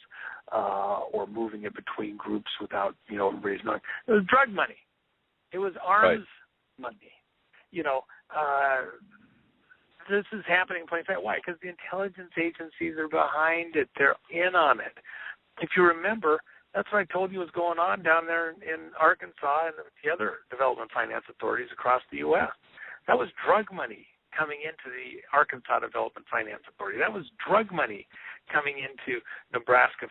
or moving it between groups without, everybody's knowing. It was drug money. It was arms money. This is happening in plain sight. Why? Because the intelligence agencies are behind it. They're in on it. If you remember, that's what I told you was going on down there in Arkansas and the other development finance authorities across the U.S. That was drug money coming into the Arkansas Development Finance Authority. That was drug money coming into Nebraska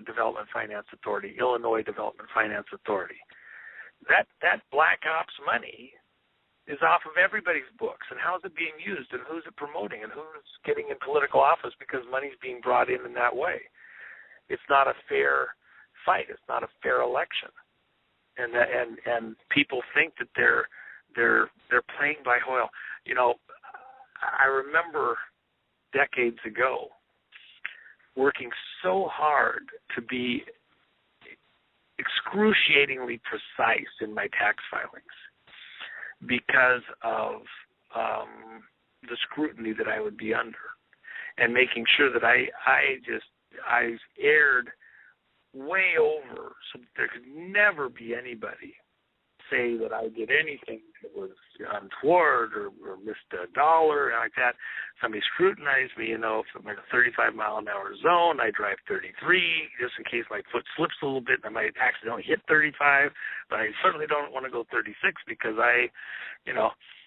Development Finance Authority, Illinois Development Finance Authority. That black ops money is off of everybody's books. And how's it being used, and who's it promoting, and who's getting in political office because money's being brought in that way? It's not a fair fight. It's not a fair election, and people think that they're playing by Hoyle. I remember decades ago working so hard to be excruciatingly precise in my tax filings because of the scrutiny that I would be under, and making sure that I erred way over so that there could never be anybody say that I did anything that was untoward or missed a dollar like that. Somebody scrutinized me, if I'm in a 35-mile-an-hour zone, I drive 33 just in case my foot slips a little bit and I might accidentally hit 35, but I certainly don't want to go 36 because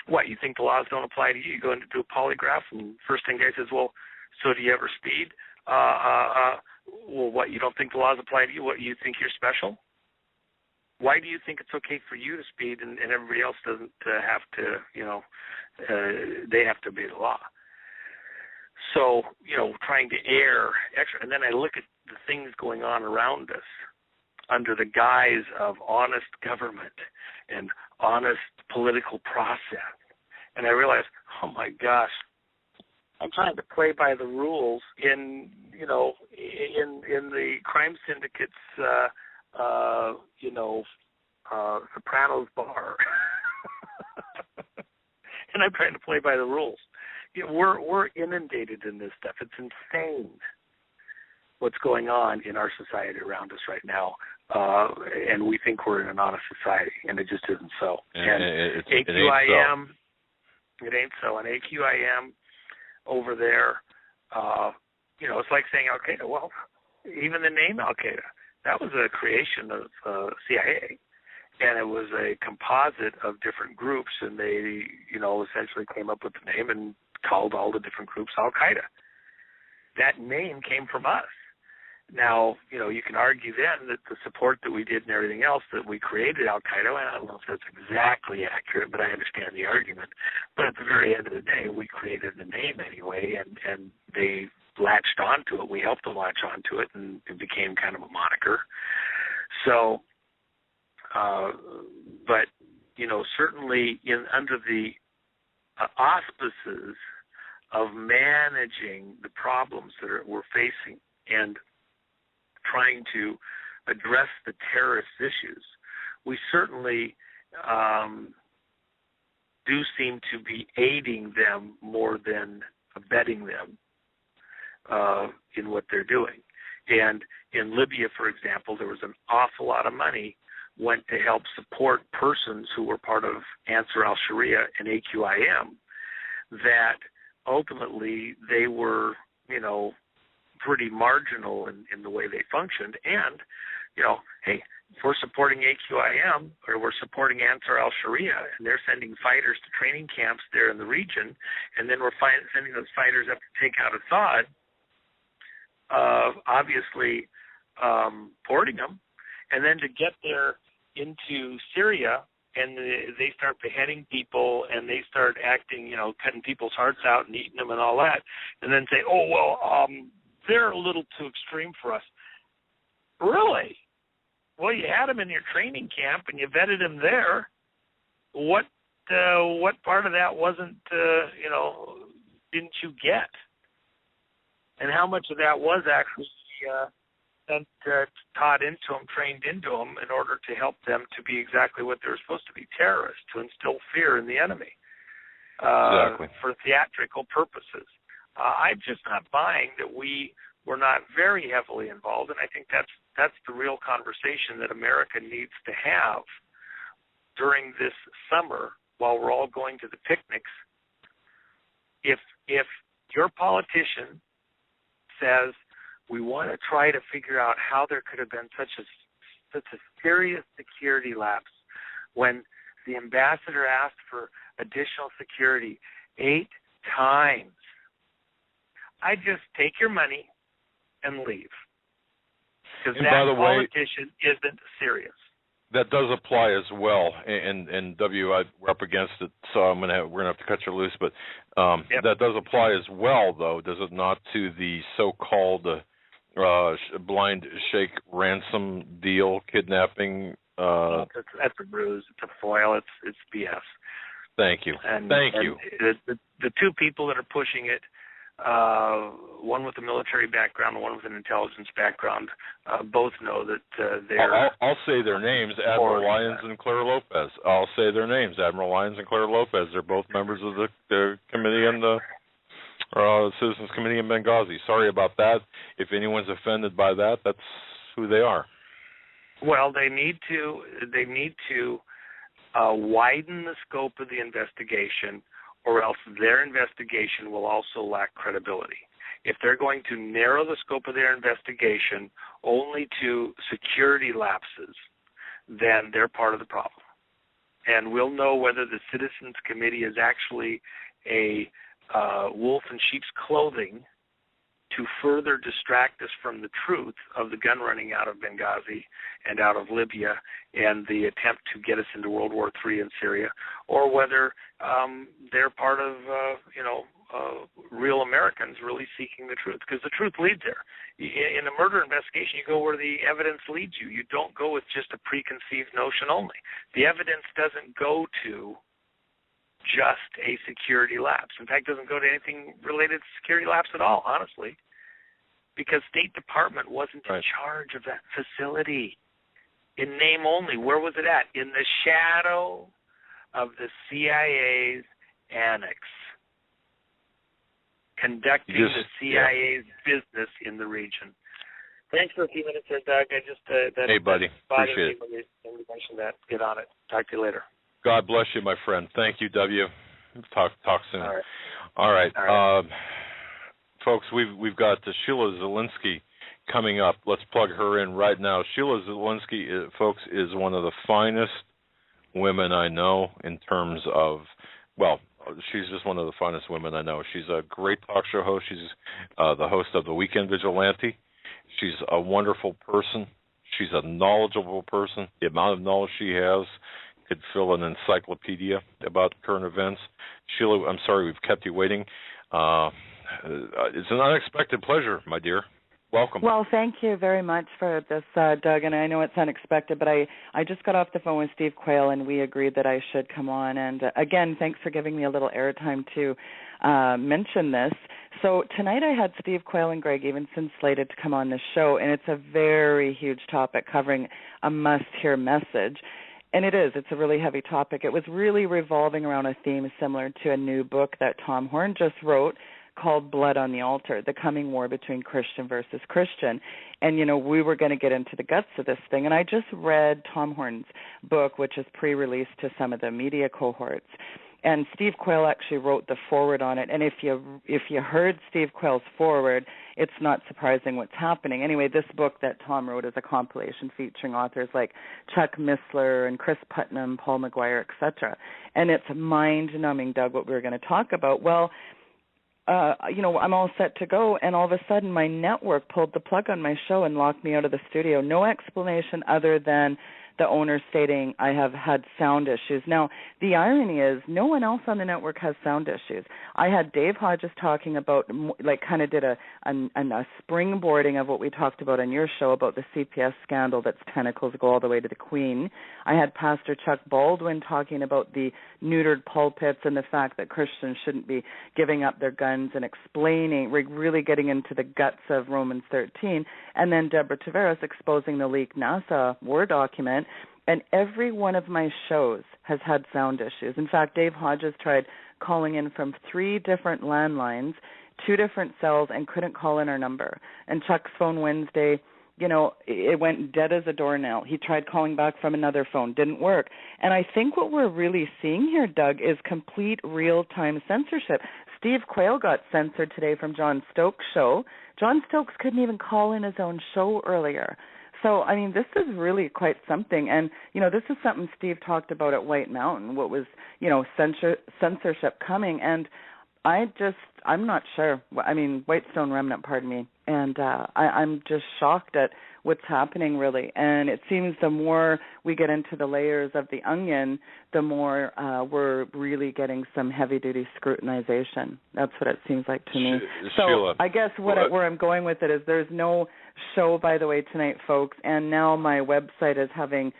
what, you think the laws don't apply to you? You go in to do a polygraph and first thing guy says, well, so do you ever speed? Well, what, you don't think the laws apply to you? What, you think you're special? Why do you think it's okay for you to speed and everybody else doesn't have to, they have to obey the law? So, trying to err extra. And then I look at the things going on around us under the guise of honest government and honest political process. And I realize, oh my gosh, I'm trying to play by the rules in the crime syndicate's Sopranos bar. And I'm trying to play by the rules. We're inundated in this stuff. It's insane what's going on in our society around us right now. And we think we're in an honest society, and it just isn't so. And AQIM, it ain't so. And AQIM over there, it's like saying Al-Qaeda. Well, even the name Al-Qaeda, that was a creation of CIA, and it was a composite of different groups, and they, essentially came up with the name and called all the different groups Al-Qaeda. That name came from us. Now, you can argue then that the support that we did and everything else, that we created Al-Qaeda, and I don't know if that's exactly accurate, but I understand the argument. But at the very end of the day, we created the name anyway, and they latched onto it. We helped them latch onto it, and it became kind of a moniker. So, but, certainly under the auspices of managing the problems that we're facing and trying to address the terrorist issues, we certainly do seem to be aiding them more than abetting them in what they're doing. And in Libya, for example, there was an awful lot of money went to help support persons who were part of Ansar al-Sharia and AQIM, that ultimately they were, pretty marginal in the way they functioned. And, hey, if we're supporting AQIM or we're supporting Ansar al-Sharia and they're sending fighters to training camps there in the region, and then we're sending those fighters up to take out Assad, obviously porting them, and then to get there into Syria and they start beheading people and they start acting, cutting people's hearts out and eating them and all that, and then say, they're a little too extreme for us. Really? Well, you had them in your training camp and you vetted them there. What part of that wasn't, didn't you get? And how much of that was actually taught into them, trained into them in order to help them to be exactly what they were supposed to be, terrorists, to instill fear in the enemy for theatrical purposes. I'm just not buying that we were not very heavily involved, and I think that's the real conversation that America needs to have during this summer while we're all going to the picnics. If your politician says we want to try to figure out how there could have been such a serious security lapse when the ambassador asked for additional security 8 times, I just take your money and leave. Because that politician isn't serious. That does apply as well, and we're up against it, so we're gonna have to cut you loose. But that does apply as well, though, does it not, to the so-called blind sheikh ransom deal, kidnapping? That's a ruse. It's a foil. It's BS. Thank you. Thank you. The two people that are pushing it, one with a military background and one with an intelligence background, both know that they're... I'll say their names, Admiral Lyons and Claire Lopez. I'll say their names, Admiral Lyons and Claire Lopez. They're both members of the committee and the Citizens Committee in Benghazi. Sorry about that. If anyone's offended by that, that's who they are. Well, they need to widen the scope of the investigation, or else their investigation will also lack credibility. If they're going to narrow the scope of their investigation only to security lapses, then they're part of the problem. And we'll know whether the Citizens Committee is actually a wolf in sheep's clothing to further distract us from the truth of the gun running out of Benghazi and out of Libya and the attempt to get us into World War III in Syria, or whether they're part of, real Americans really seeking the truth, because the truth leads there. In a murder investigation, you go where the evidence leads you. You don't go with just a preconceived notion only. The evidence doesn't go to just a security lapse. In fact, it doesn't go to anything related to security lapse at all, honestly, because State Department wasn't in charge of that facility. In name only, where was it at? In the shadow of the CIA's annex, conducting the CIA's business in the region. Thanks for a few minutes there, Doug. I just hey, buddy, appreciate it. When you mentioned that, get on it. Talk to you later. God bless you, my friend. Thank you, W. Talk soon. All right. Folks, we've got Sheila Zielinski coming up. Let's plug her in right now. Sheila Zielinski, folks, is one of the finest women I know in terms of, well, she's just one of the finest women I know. She's a great talk show host. She's the host of The Weekend Vigilante, She's a wonderful person. She's a knowledgeable person. The amount of knowledge she has could fill an encyclopedia about current events. Sheila, I'm sorry we've kept you waiting. It's an unexpected pleasure, my dear. Welcome. Well, thank you very much for this, Doug, and I know it's unexpected, but I just got off the phone with Steve Quayle, and we agreed that I should come on. And, again, thanks for giving me a little airtime to mention this. So tonight I had Steve Quayle and Greg Evenson slated to come on the show, and it's a very huge topic covering a must-hear message. And it's a really heavy topic. It was really revolving around a theme similar to a new book that Tom Horn just wrote called Blood on the Altar, the coming war between Christian versus Christian. And, we were going to get into the guts of this thing. And I just read Tom Horn's book, which is pre-released to some of the media cohorts. And Steve Quayle actually wrote the foreword on it. And if you heard Steve Quayle's foreword, it's not surprising what's happening. Anyway, this book that Tom wrote is a compilation featuring authors like Chuck Missler and Chris Putnam, Paul McGuire, etc. And it's mind-numbing, Doug, what we were going to talk about. Well, I'm all set to go, and all of a sudden my network pulled the plug on my show and locked me out of the studio. No explanation other than the owner stating I have had sound issues. Now, the irony is no one else on the network has sound issues. I had Dave Hodges talking about, kind of did a springboarding of what we talked about on your show about the CPS scandal that's tentacles go all the way to the Queen. I had Pastor Chuck Baldwin talking about the neutered pulpits and the fact that Christians shouldn't be giving up their guns and explaining, really getting into the guts of Romans 13. And then Deborah Tavares exposing the leaked NASA Word document. And every one of my shows has had sound issues. In fact, Dave Hodges tried calling in from 3 different landlines, 2 different cells, and couldn't call in our number. And Chuck's phone Wednesday, it went dead as a doornail. He tried calling back from another phone. Didn't work. And I think what we're really seeing here, Doug, is complete real-time censorship. Steve Quayle got censored today from John Stokes' show. John Stokes couldn't even call in his own show earlier. So, this is really quite something. And, this is something Steve talked about at White Mountain, what was, censorship coming. And I'm not sure. Whitestone Remnant, pardon me. And I'm just shocked at what's happening, really. And it seems the more we get into the layers of the onion, the more we're really getting some heavy-duty scrutinization. That's what it seems like to me. So Sheila, I guess where I'm going with it is there's no show, by the way, tonight, folks. And now my website is having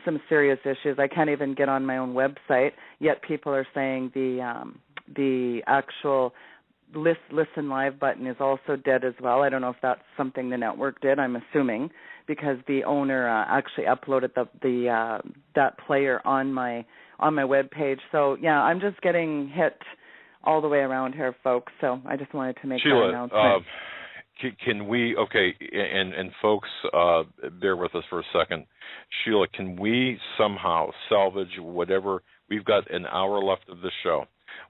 some serious issues. I can't even get on my own website, yet people are saying the actual listen live button is also dead as well. I don't know if that's something the network did. I'm assuming because the owner actually uploaded that player on my web page. So yeah, I'm just getting hit all the way around here, folks. So I just wanted to make that announcement. Can we? Okay, and folks, bear with us for a second. Sheila, can we somehow salvage whatever? We've got an hour left of the show.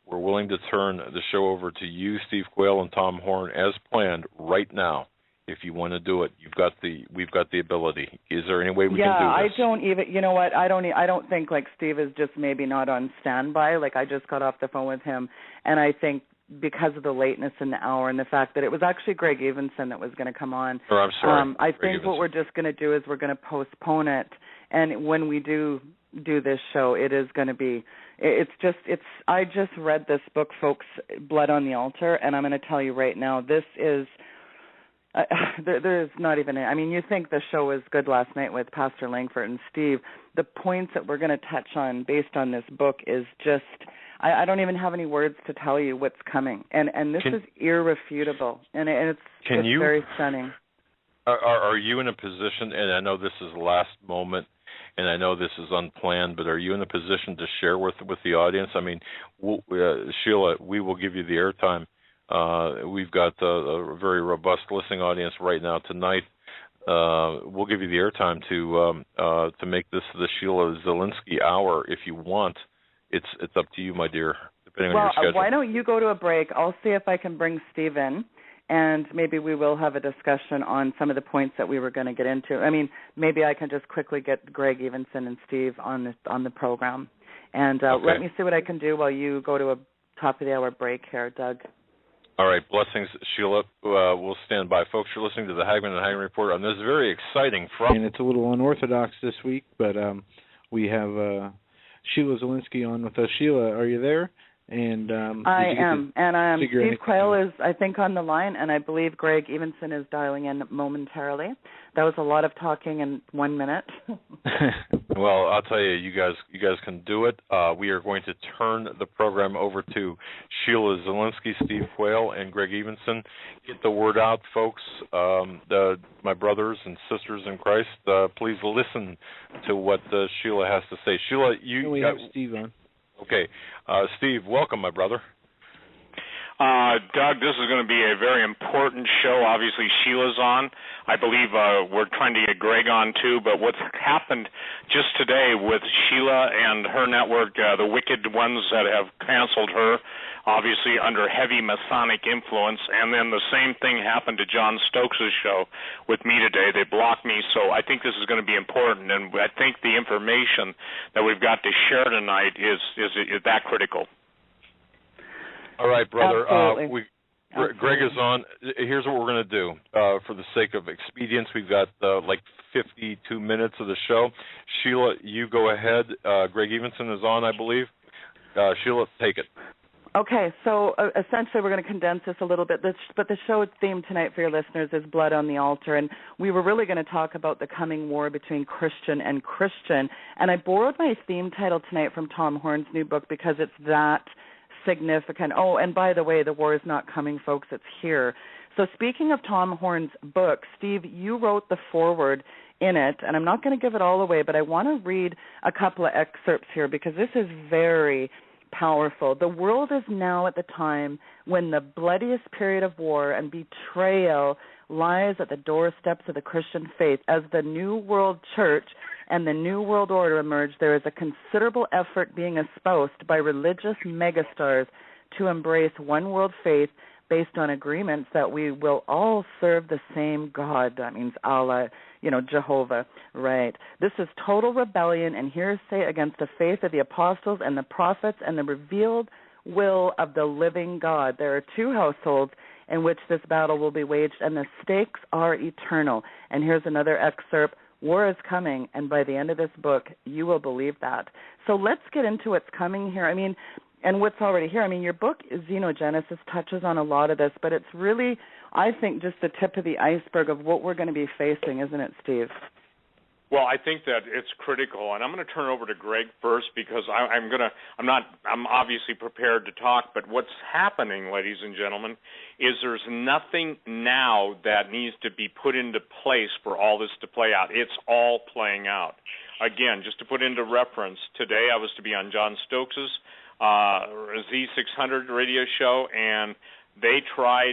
We're willing to turn the show over to you, Steve Quayle, and Tom Horn as planned right now. If you want to do it, we've got the ability. Is there any way we can do this? Yeah, I don't even. You know what? I don't think Steve is just maybe not on standby. I just got off the phone with him, and I think because of the lateness in the hour and the fact that it was actually Greg Evenson that was going to come on. Oh, I'm sorry. I think what we're just going to do is we're going to postpone it, and when we do this show, it is going to be. I just read this book, folks, Blood on the Altar, and I'm going to tell you right now, this is. There's not even. You think the show was good last night with Pastor Langford and Steve. The points that we're going to touch on based on this book is just. I don't even have any words to tell you what's coming, and this is irrefutable, and it's very stunning. Are you in a position? And I know this is last moment, and I know this is unplanned, but are you in a position to share with the audience? Sheila, we will give you the airtime. We've got a very robust listening audience right now tonight. We'll give you the airtime to make this the Sheila Zielinski hour if you want. It's up to you, my dear, depending on your schedule. Why don't you go to a break? I'll see if I can bring Steve in, and maybe we will have a discussion on some of the points that we were going to get into. Maybe I can just quickly get Greg Evenson and Steve on the program. And okay. Let me see what I can do while you go to a top-of-the-hour break here, Doug. All right, blessings, Sheila. We'll stand by. Folks, you're listening to the Hagmann and Hagmann Report on this very exciting Friday. And it's a little unorthodox this week, but we have Sheila Zielinski on with us. Sheila, are you there? And I am. And Steve Quayle is, I think, on the line, and I believe Greg Evenson is dialing in momentarily. That was a lot of talking in 1 minute. Well, I'll tell you, you guys can do it. We are going to turn the program over to Sheila Zielinski, Steve Quayle, and Greg Evenson. Get the word out, folks. My brothers and sisters in Christ, please listen to what Sheila has to say. Sheila, we have Steve on. Okay. Steve, welcome, my brother. Doug, this is going to be a very important show. Obviously, Sheila's on. I believe we're trying to get Greg on, too. But what's happened just today with Sheila and her network, the wicked ones that have canceled her, obviously under heavy Masonic influence, and then the same thing happened to John Stokes' show with me today. They blocked me, so I think this is going to be important, and I think the information that we've got to share tonight is that critical. All right, brother. Absolutely. Greg is on. Here's what we're going to do. For the sake of expedience, we've got like 52 minutes of the show. Sheila, you go ahead. Greg Evenson is on, I believe. Sheila, take it. Okay, so essentially we're going to condense this a little bit, but the show theme tonight for your listeners is Blood on the Altar, and we were really going to talk about the coming war between Christian and Christian, and I borrowed my theme title tonight from Tom Horn's new book because it's that significant. Oh, and by the way, the war is not coming, folks, it's here. So speaking of Tom Horn's book, Steve, you wrote the foreword in it, and I'm not going to give it all away, but I want to read a couple of excerpts here because this is very powerful. The world is now at the time when the bloodiest period of war and betrayal lies at the doorsteps of the Christian faith. As the New World Church and the New World Order emerge, there is a considerable effort being espoused by religious megastars to embrace one world faith based on agreements that we will all serve the same God. That means Allah, Jehovah, right? This is total rebellion and heresy against the faith of the apostles and the prophets and the revealed will of the living God. There are two households in which this battle will be waged, and the stakes are eternal. And here's another excerpt. War is coming, and by the end of this book, you will believe that. So let's get into what's coming here. And what's already here. Your book, Xenogenesis, touches on a lot of this, but it's really, I think, just the tip of the iceberg of what we're going to be facing, isn't it, Steve? Well, I think that it's critical, and I'm going to turn it over to Greg first because I'm obviously prepared to talk, but what's happening, ladies and gentlemen, is there's nothing now that needs to be put into place for all this to play out. It's all playing out. Again, just to put into reference, today I was to be on John Stokes' Z600 radio show, and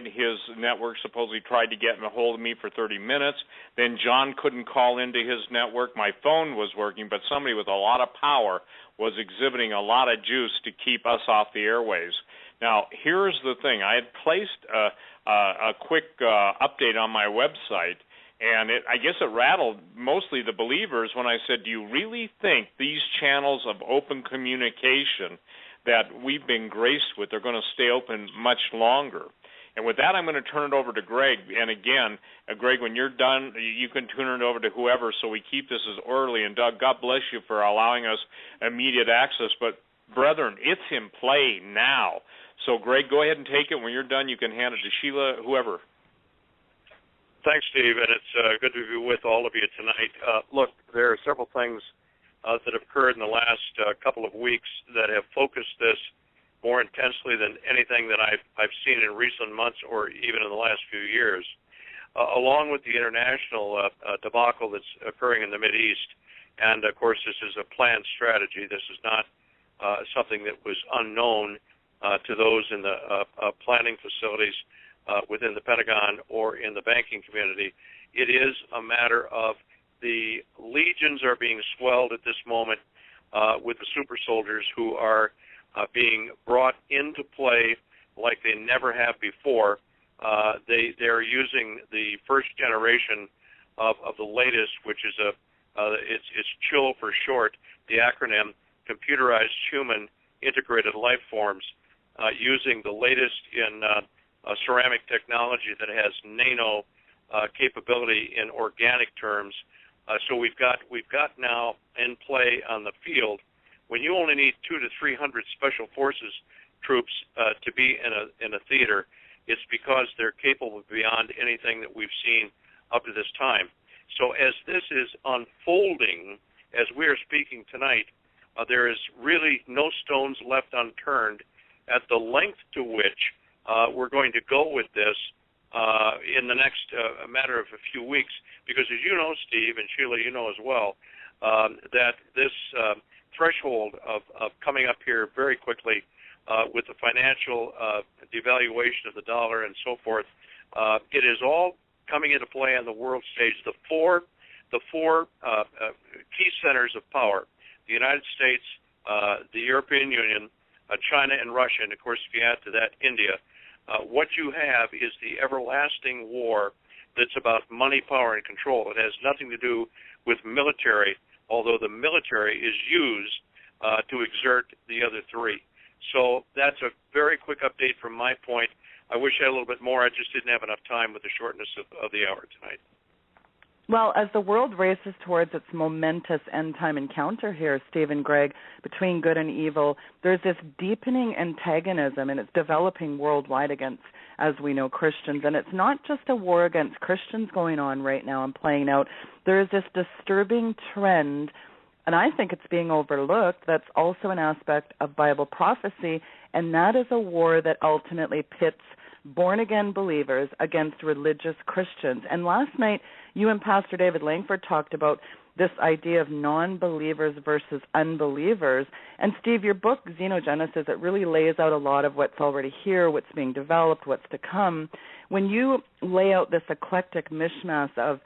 his network supposedly tried to get a hold of me for 30 minutes. Then John couldn't call into his network. My phone was working, but somebody with a lot of power was exhibiting a lot of juice to keep us off the airwaves. Now, here's the thing. I had placed a quick update on my website, and I guess it rattled mostly the believers when I said, do you really think these channels of open communication that we've been graced with are going to stay open much longer? And with that, I'm going to turn it over to Greg. And again, Greg, when you're done, you can turn it over to whoever so we keep this as orderly. And Doug, God bless you for allowing us immediate access. But, brethren, it's in play now. So, Greg, go ahead and take it. When you're done, you can hand it to Sheila, whoever. Thanks, Steve, and it's good to be with all of you tonight. Look, there are several things that have occurred in the last couple of weeks that have focused this more intensely than anything that I've seen in recent months or even in the last few years, along with the international debacle that's occurring in the Mideast. And, of course, this is a planned strategy. This is not something that was unknown to those in the planning facilities within the Pentagon or in the banking community. It is a matter of the legions are being swelled at this moment with the super soldiers who are being brought into play like they never have before. They're using the first generation of the latest, which is it's CHILL for short, the acronym, computerized human integrated life forms, using the latest in ceramic technology that has nano capability in organic terms. So we've got now in play on the field. When you only need 200 to 300 special forces troops to be in a theater, it's because they're capable beyond anything that we've seen up to this time. So as this is unfolding, as we are speaking tonight, there is really no stones left unturned at the length to which we're going to go with this in the next matter of a few weeks. Because as you know, Steve, and Sheila, you know as well, that this threshold of coming up here very quickly with the financial devaluation of the dollar and so forth, it is all coming into play on the world stage. The four key centers of power, the United States, the European Union, China, and Russia, and of course if you add to that India, what you have is the everlasting war that's about money, power, and control. It has nothing to do with military, although the military is used to exert the other three. So that's a very quick update from my point. I wish I had a little bit more. I just didn't have enough time with the shortness of the hour tonight. Well, as the world races towards its momentous end-time encounter here, Steve and Greg, between good and evil, there's this deepening antagonism, and it's developing worldwide against, as we know, Christians. And it's not just a war against Christians going on right now and playing out. There is this disturbing trend, and I think it's being overlooked, that's also an aspect of Bible prophecy, and that is a war that ultimately pits born-again believers against religious Christians. And last night, you and Pastor David Langford talked about this idea of non-believers versus unbelievers. And Steve, your book, Xenogenesis, it really lays out a lot of what's already here, what's being developed, what's to come. When you lay out this eclectic mishmash of,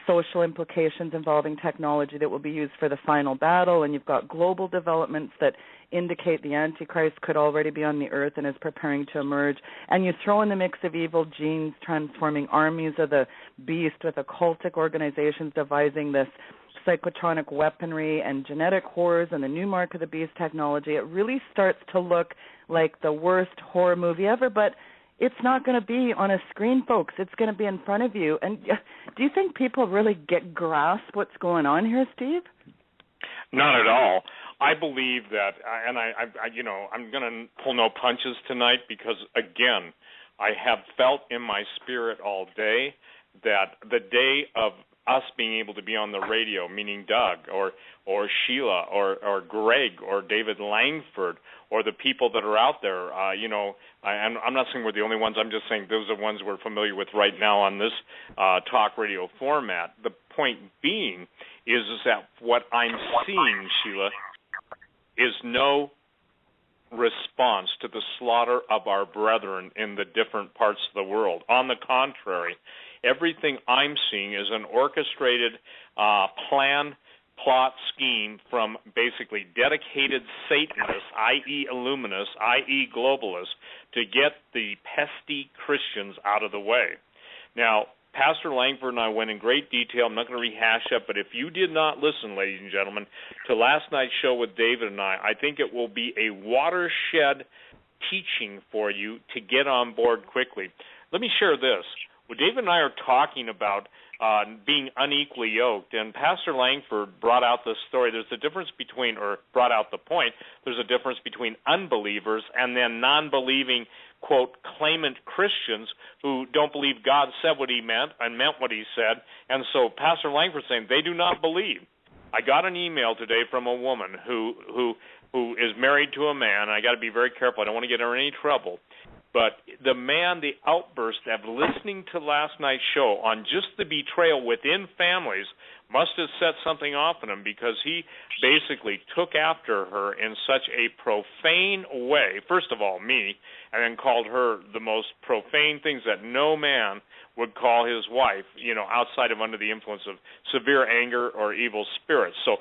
social implications involving technology that will be used for the final battle, and you've got global developments that indicate the Antichrist could already be on the earth and is preparing to emerge, and you throw in the mix of evil genes transforming armies of the beast with occultic organizations devising this psychotronic weaponry and genetic horrors and the new mark of the beast technology, it really starts to look like the worst horror movie ever. But it's not going to be on a screen, folks. It's going to be in front of you. And do you think people really grasp what's going on here, Steve? Not at all. I believe that, and I'm going to pull no punches tonight because, again, I have felt in my spirit all day that the day of us being able to be on the radio, meaning Doug or Sheila or Greg or David Langford or the people that are out there, I'm not saying we're the only ones. I'm just saying those are the ones we're familiar with right now on this talk radio format. The point being is that what I'm seeing, Sheila, is no response to the slaughter of our brethren in the different parts of the world. On the contrary, everything I'm seeing is an orchestrated plan, plot, scheme from basically dedicated Satanists, i.e. Illuminists, i.e. globalists, to get the pesky Christians out of the way. Now, Pastor Langford and I went in great detail. I'm not going to rehash it, but if you did not listen, ladies and gentlemen, to last night's show with David and I think it will be a watershed teaching for you to get on board quickly. Let me share this. Well, David and I are talking about being unequally yoked, and Pastor Langford brought out this story. There's a difference between, or brought out the point, there's a difference between unbelievers and then non-believing, quote, claimant Christians who don't believe God said what he meant and meant what he said. And so Pastor Langford's saying they do not believe. I got an email today from a woman who is married to a man. I got to be very careful. I don't want to get her in any trouble. But the man, the outburst of listening to last night's show on just the betrayal within families must have set something off in him, because he basically took after her in such a profane way, first of all, me, and then called her the most profane things that no man would call his wife, outside of under the influence of severe anger or evil spirits. So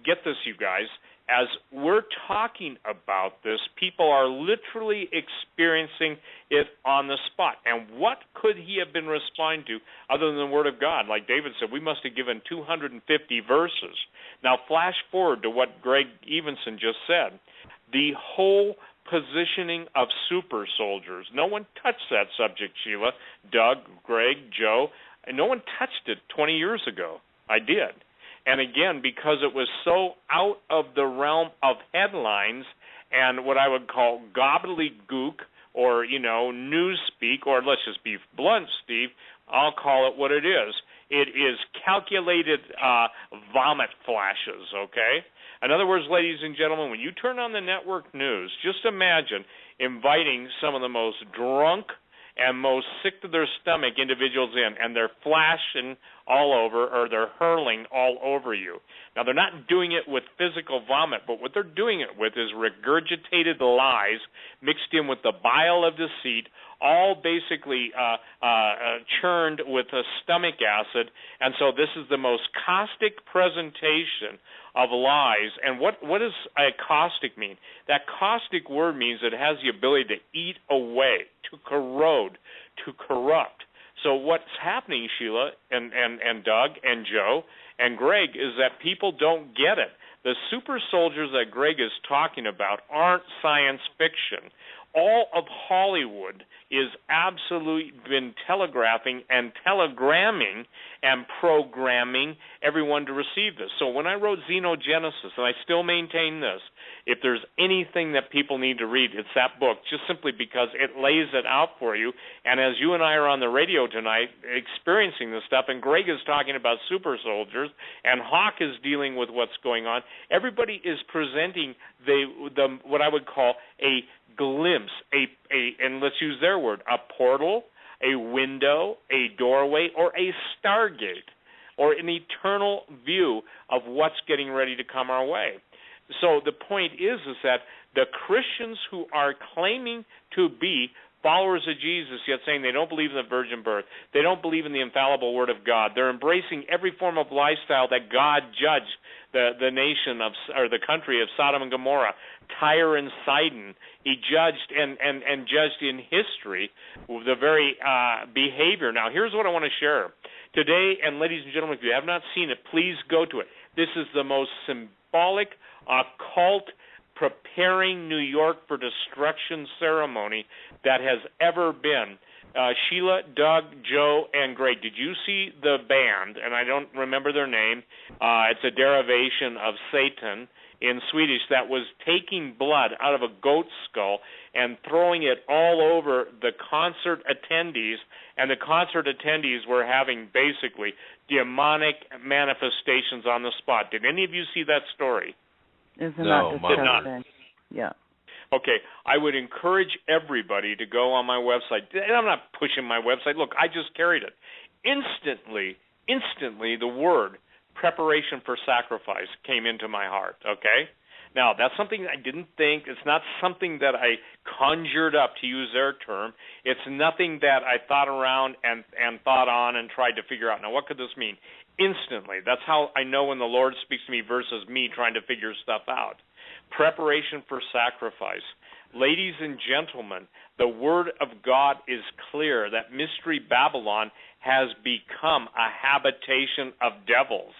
get this, you guys. As we're talking about this, people are literally experiencing it on the spot. And what could he have been responding to other than the Word of God? Like David said, we must have given 250 verses. Now, flash forward to what Greg Evenson just said. The whole positioning of super soldiers. No one touched that subject, Sheila, Doug, Greg, Joe. And no one touched it 20 years ago. I did. And again, because it was so out of the realm of headlines and what I would call gobbledygook or, newspeak, or let's just be blunt, Steve, I'll call it what it is. It is calculated vomit flashes, okay? In other words, ladies and gentlemen, when you turn on the network news, just imagine inviting some of the most drunk and most sick to their stomach individuals in, and they're flashing all over, or they're hurling all over you. Now, they're not doing it with physical vomit, but what they're doing it with is regurgitated lies mixed in with the bile of deceit, all basically churned with a stomach acid. And so this is the most caustic presentation of lies. And what does a caustic mean? That caustic word means it has the ability to eat away, to corrode, to corrupt. So what's happening, Sheila and Doug and Joe and Greg, is that people don't get it. The super soldiers that Greg is talking about aren't science fiction. All of Hollywood is absolutely been telegraphing and telegramming and programming everyone to receive this. So when I wrote Xenogenesis, and I still maintain this, if there's anything that people need to read, it's that book, just simply because it lays it out for you. And as you and I are on the radio tonight experiencing this stuff, and Greg is talking about super soldiers, and Hawk is dealing with what's going on, everybody is presenting the what I would call a glimpse, and let's use their word, a portal, a window, a doorway, or a stargate, or an eternal view of what's getting ready to come our way. So the point is that the Christians who are claiming to be followers of Jesus, yet saying they don't believe in the virgin birth, they don't believe in the infallible word of God, they're embracing every form of lifestyle that God judged the nation of, or the country of Sodom and Gomorrah, Tyre and Sidon. He judged and judged in history the very behavior. Now, here's what I want to share today, and ladies and gentlemen, if you have not seen it, please go to it. This is the most symbolic, occult, preparing New York for destruction ceremony that has ever been. Sheila, Doug, Joe, and Greg, did you see the band? And I don't remember their name. It's a derivation of Satan in Swedish that was taking blood out of a goat skull and throwing it all over the concert attendees, and the concert attendees were having basically demonic manifestations on the spot. Did any of you see that story? Isn't No, that Mom. disgusting? Yeah. Okay, I would encourage everybody to go on my website. And I'm not pushing my website. Look, I just carried it. Instantly, the word preparation for sacrifice came into my heart, okay? Now, that's something I didn't think. It's not something that I conjured up, to use their term. It's nothing that I thought around and thought on and tried to figure out. Now, what could this mean? Instantly. That's how I know when the Lord speaks to me versus me trying to figure stuff out. Preparation for sacrifice. Ladies and gentlemen, the Word of God is clear that Mystery Babylon has become a habitation of devils.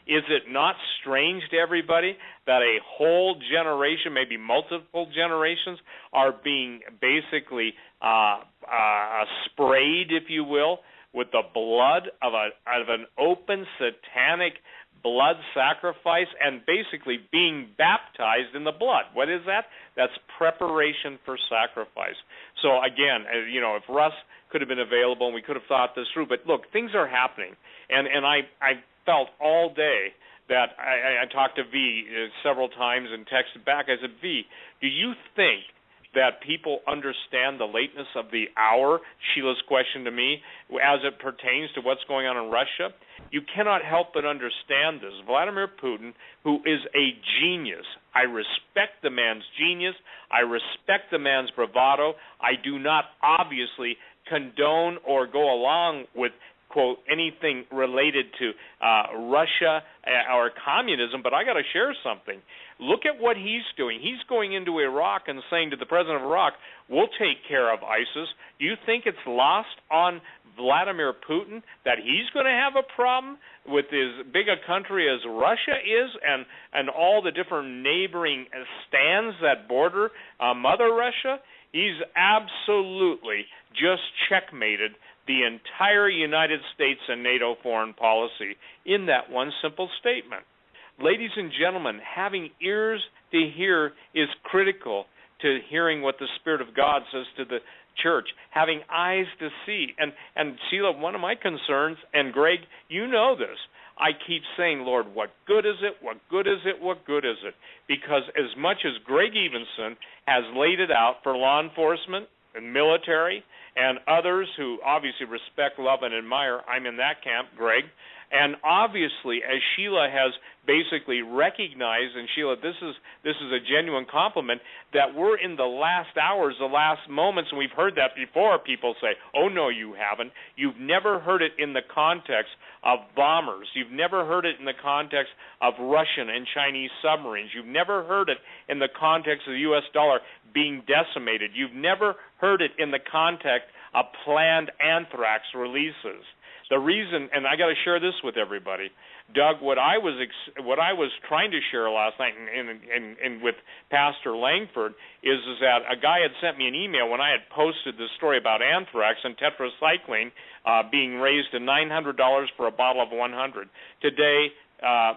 Is it not strange to everybody that a whole generation, maybe multiple generations, are being basically sprayed, if you will, with the blood of an open satanic blood sacrifice and basically being baptized in the blood? What is that? That's preparation for sacrifice. So again, if Russ could have been available and we could have thought this through, but look, things are happening, and I felt all day that I talked to V several times and texted back. I said, V, do you think that people understand the lateness of the hour, Sheila's question to me, as it pertains to what's going on in Russia? You cannot help but understand this. Vladimir Putin, who is a genius, I respect the man's genius, I respect the man's bravado, I do not obviously condone or go along with, quote, anything related to Russia or communism, but I got to share something. Look at what he's doing. He's going into Iraq and saying to the president of Iraq, we'll take care of ISIS. Do you think it's lost on Vladimir Putin, that he's going to have a problem with as big a country as Russia is and all the different neighboring stands that border Mother Russia? He's absolutely just checkmated the entire United States and NATO foreign policy in that one simple statement. Ladies and gentlemen, having ears to hear is critical to hearing what the Spirit of God says to the church, having eyes to see. And Sheila, one of my concerns, and Greg, you know this, I keep saying, Lord, what good is it? What good is it? What good is it? Because as much as Greg Evenson has laid it out for law enforcement and military and others who obviously respect, love, and admire, I'm in that camp, Greg. And obviously, as Sheila has basically recognized, and Sheila, this is a genuine compliment, that we're in the last hours, the last moments, and we've heard that before. People say, oh, no, you haven't. You've never heard it in the context of bombers. You've never heard it in the context of Russian and Chinese submarines. You've never heard it in the context of the U.S. dollar being decimated. You've never heard it in the context of planned anthrax releases. The reason, and I got to share this with everybody, Doug, what I was trying to share last night and with Pastor Langford is that a guy had sent me an email when I had posted this story about anthrax and tetracycline being raised to $900 for a bottle of 100. Today,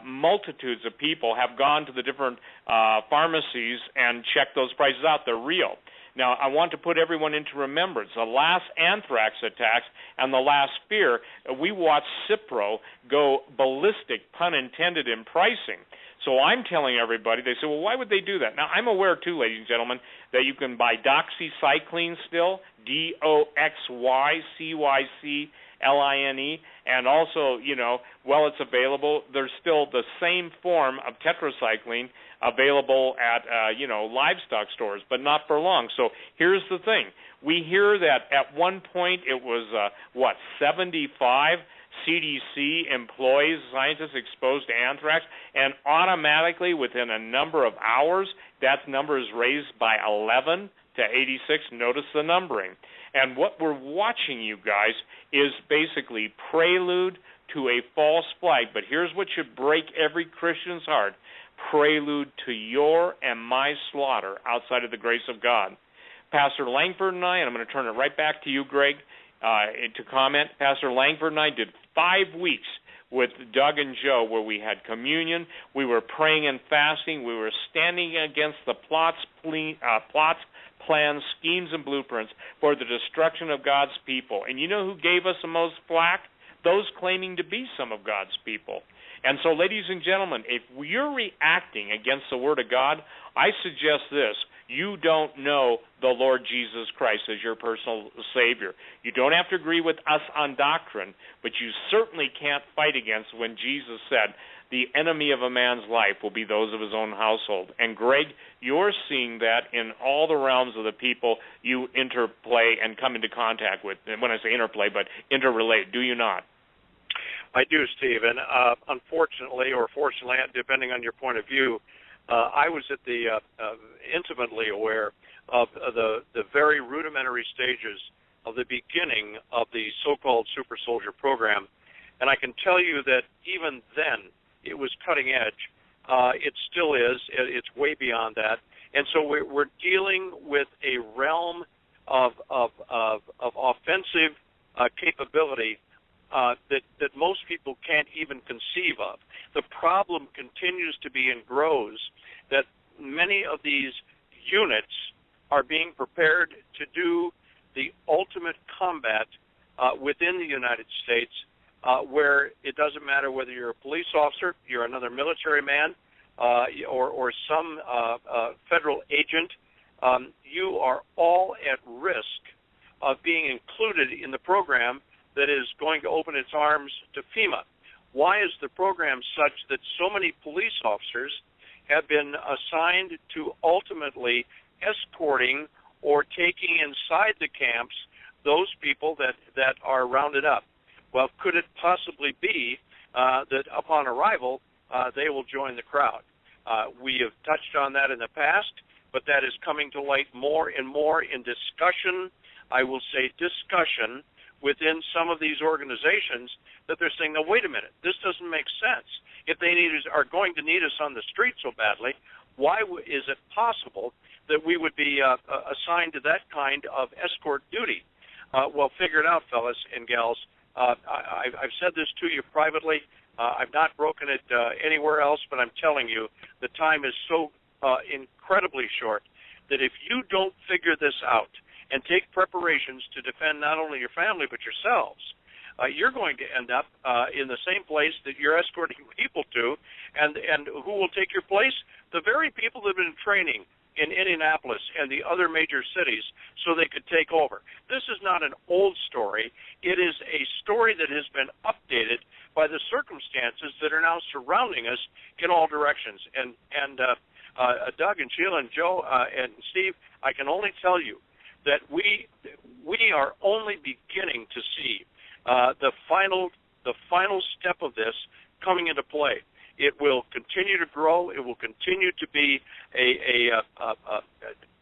multitudes of people have gone to the different pharmacies and checked those prices out. They're real. Now, I want to put everyone into remembrance. The last anthrax attacks and the last fear, we watched Cipro go ballistic, pun intended, in pricing. So I'm telling everybody, they say, well, why would they do that? Now, I'm aware, too, ladies and gentlemen, that you can buy doxycycline still, DOXYCYCLINE, and also, while it's available, there's still the same form of tetracycline available at, livestock stores, but not for long. So here's the thing. We hear that at one point it was, 75 CDC employees, scientists exposed to anthrax, and automatically within a number of hours, that number is raised by 11 to 86. Notice the numbering. And what we're watching, you guys, is basically prelude to a false flag. But here's what should break every Christian's heart. Prelude to your and my slaughter outside of the grace of God. Pastor Langford and I'm going to turn it right back to you, Greg, to comment. Pastor Langford and I did 5 weeks with Doug and Joe where we had communion, we were praying and fasting, we were standing against the plots, plans, schemes, and blueprints for the destruction of God's people. And you know who gave us the most flack? Those claiming to be some of God's people. And so, ladies and gentlemen, if you're reacting against the Word of God, I suggest this. You don't know the Lord Jesus Christ as your personal Savior. You don't have to agree with us on doctrine, but you certainly can't fight against when Jesus said, the enemy of a man's life will be those of his own household. And, Greg, you're seeing that in all the realms of the people you interplay and come into contact with. And when I say interplay, but interrelate, do you not? I do, Steve, and unfortunately, or fortunately, depending on your point of view, I was at the intimately aware of the very rudimentary stages of the beginning of the so-called super soldier program, and I can tell you that even then it was cutting edge. It still is. It's way beyond that, and so we're dealing with a realm of offensive capability that most people can't even conceive of. The problem continues to be and grows that many of these units are being prepared to do the ultimate combat within the United States where it doesn't matter whether you're a police officer, you're another military man, or some federal agent, you are all at risk of being included in the program that is going to open its arms to FEMA. Why is the program such that so many police officers have been assigned to ultimately escorting or taking inside the camps those people that are rounded up? Well, could it possibly be that upon arrival, they will join the crowd? We have touched on that in the past, but that is coming to light more and more in discussion, I will say discussion, within some of these organizations that they're saying, "No, wait a minute, this doesn't make sense. If they are going to need us on the street so badly, why is it possible that we would be assigned to that kind of escort duty?" Well, figure it out, fellas and gals. I've said this to you privately. I've not broken it anywhere else, but I'm telling you, the time is so incredibly short that if you don't figure this out and take preparations to defend not only your family but yourselves, you're going to end up in the same place that you're escorting people to, and who will take your place? The very people that have been training in Indianapolis and the other major cities so they could take over. This is not an old story. It is a story that has been updated by the circumstances that are now surrounding us in all directions. And Doug and Sheila and Joe and Steve, I can only tell you that we are only beginning to see the final step of this coming into play. It will continue to grow. It will continue to be a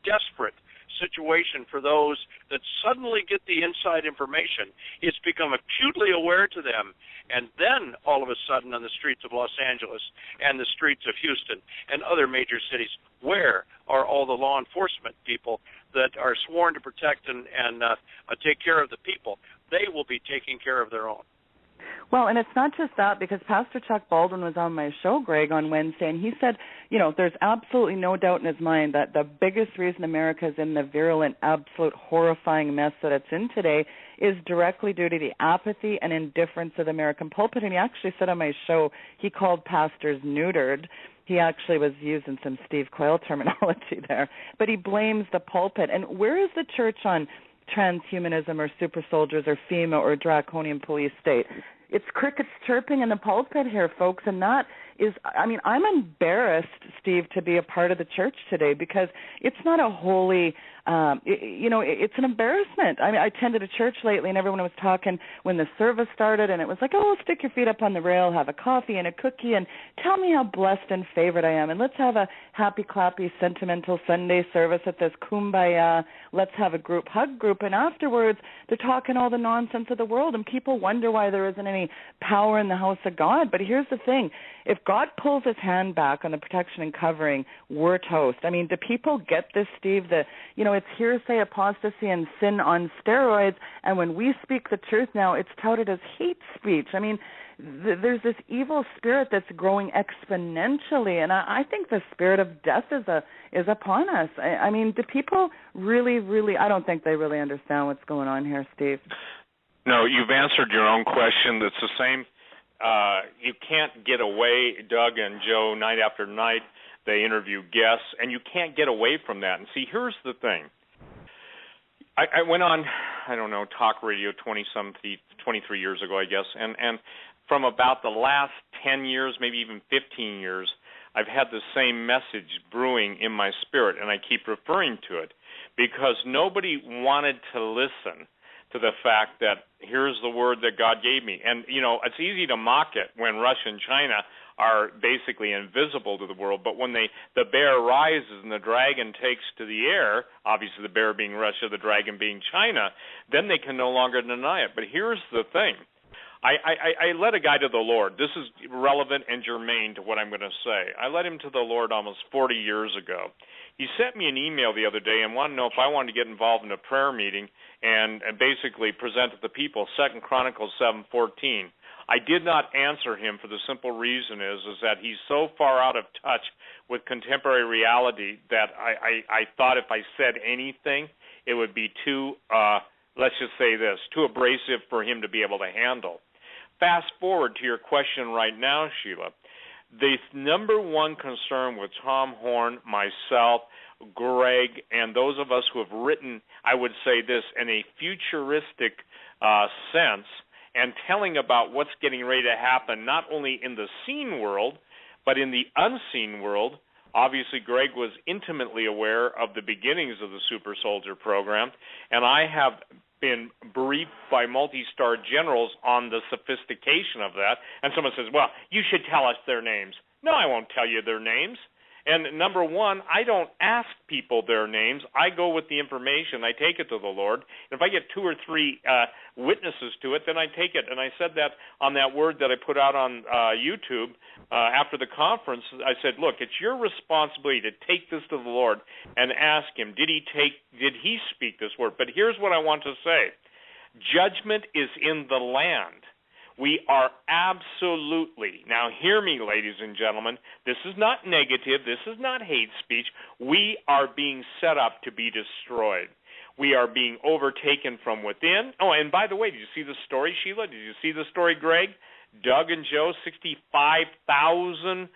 desperate situation for those that suddenly get the inside information. It's become acutely aware to them, and then all of a sudden on the streets of Los Angeles and the streets of Houston and other major cities, where are all the law enforcement people that are sworn to protect and take care of the people? They will be taking care of their own. Well, and it's not just that, because Pastor Chuck Baldwin was on my show, Greg, on Wednesday, and he said, there's absolutely no doubt in his mind that the biggest reason America is in the virulent, absolute, horrifying mess that it's in today is directly due to the apathy and indifference of the American pulpit. And he actually said on my show, he called pastors neutered. He actually was using some Steve Quayle terminology there. But he blames the pulpit. And where is the church on transhumanism or super soldiers or FEMA or draconian police state? It's crickets chirping in the pulpit here, folks, and that is, I'm embarrassed, Steve, to be a part of the church today, because it's not a holy, it's an embarrassment. I attended a church lately, and everyone was talking when the service started, and it was like, oh, stick your feet up on the rail, have a coffee and a cookie, and tell me how blessed and favored I am, and let's have a happy, clappy, sentimental Sunday service at this kumbaya. Let's have a group hug group, and afterwards they're talking all the nonsense of the world, and people wonder why there isn't any power in the house of God. But here's the thing. If God pulls his hand back on the protection and covering, we're toast. Do people get this, Steve? It's hearsay, apostasy, and sin on steroids, and when we speak the truth now, it's touted as hate speech. There's this evil spirit that's growing exponentially, and I think the spirit of death is upon us. Do people really, I don't think they really understand what's going on here, Steve. No, you've answered your own question. It's the same. You can't get away, Doug and Joe, night after night. They interview guests, and you can't get away from that. And see, here's the thing. I went on, talk radio 23 years ago, I guess, and from about the last 10 years, maybe even 15 years, I've had the same message brewing in my spirit, and I keep referring to it because nobody wanted to listen to the fact that here's the word that God gave me. And, it's easy to mock it when Russia and China are basically invisible to the world, but when the bear rises and the dragon takes to the air, obviously the bear being Russia, the dragon being China, then they can no longer deny it. But here's the thing. I led a guy to the Lord. This is relevant and germane to what I'm going to say. I led him to the Lord almost 40 years ago. He sent me an email the other day and wanted to know if I wanted to get involved in a prayer meeting and basically present to the people 2 Chronicles 7:14. I did not answer him for the simple reason is that he's so far out of touch with contemporary reality that I thought if I said anything, it would be too, let's just say this, too abrasive for him to be able to handle. Fast forward to your question right now, Sheila. The number one concern with Tom Horn, myself, Greg, and those of us who have written, I would say this, in a futuristic sense, and telling about what's getting ready to happen, not only in the seen world, but in the unseen world. Obviously, Greg was intimately aware of the beginnings of the Super Soldier program, and I have been briefed by multi-star generals on the sophistication of that. And someone says, well, you should tell us their names. No, I won't tell you their names. And number one, I don't ask people their names. I go with the information. I take it to the Lord. And if I get 2 or 3 witnesses to it, then I take it. And I said that on that word that I put out on YouTube after the conference. I said, look, it's your responsibility to take this to the Lord and ask him, did he speak this word? But here's what I want to say. Judgment is in the land. We are absolutely, now hear me, ladies and gentlemen, this is not negative, this is not hate speech. We are being set up to be destroyed. We are being overtaken from within. Oh, and by the way, did you see the story, Sheila? Did you see the story, Greg? Doug and Joe, 65,000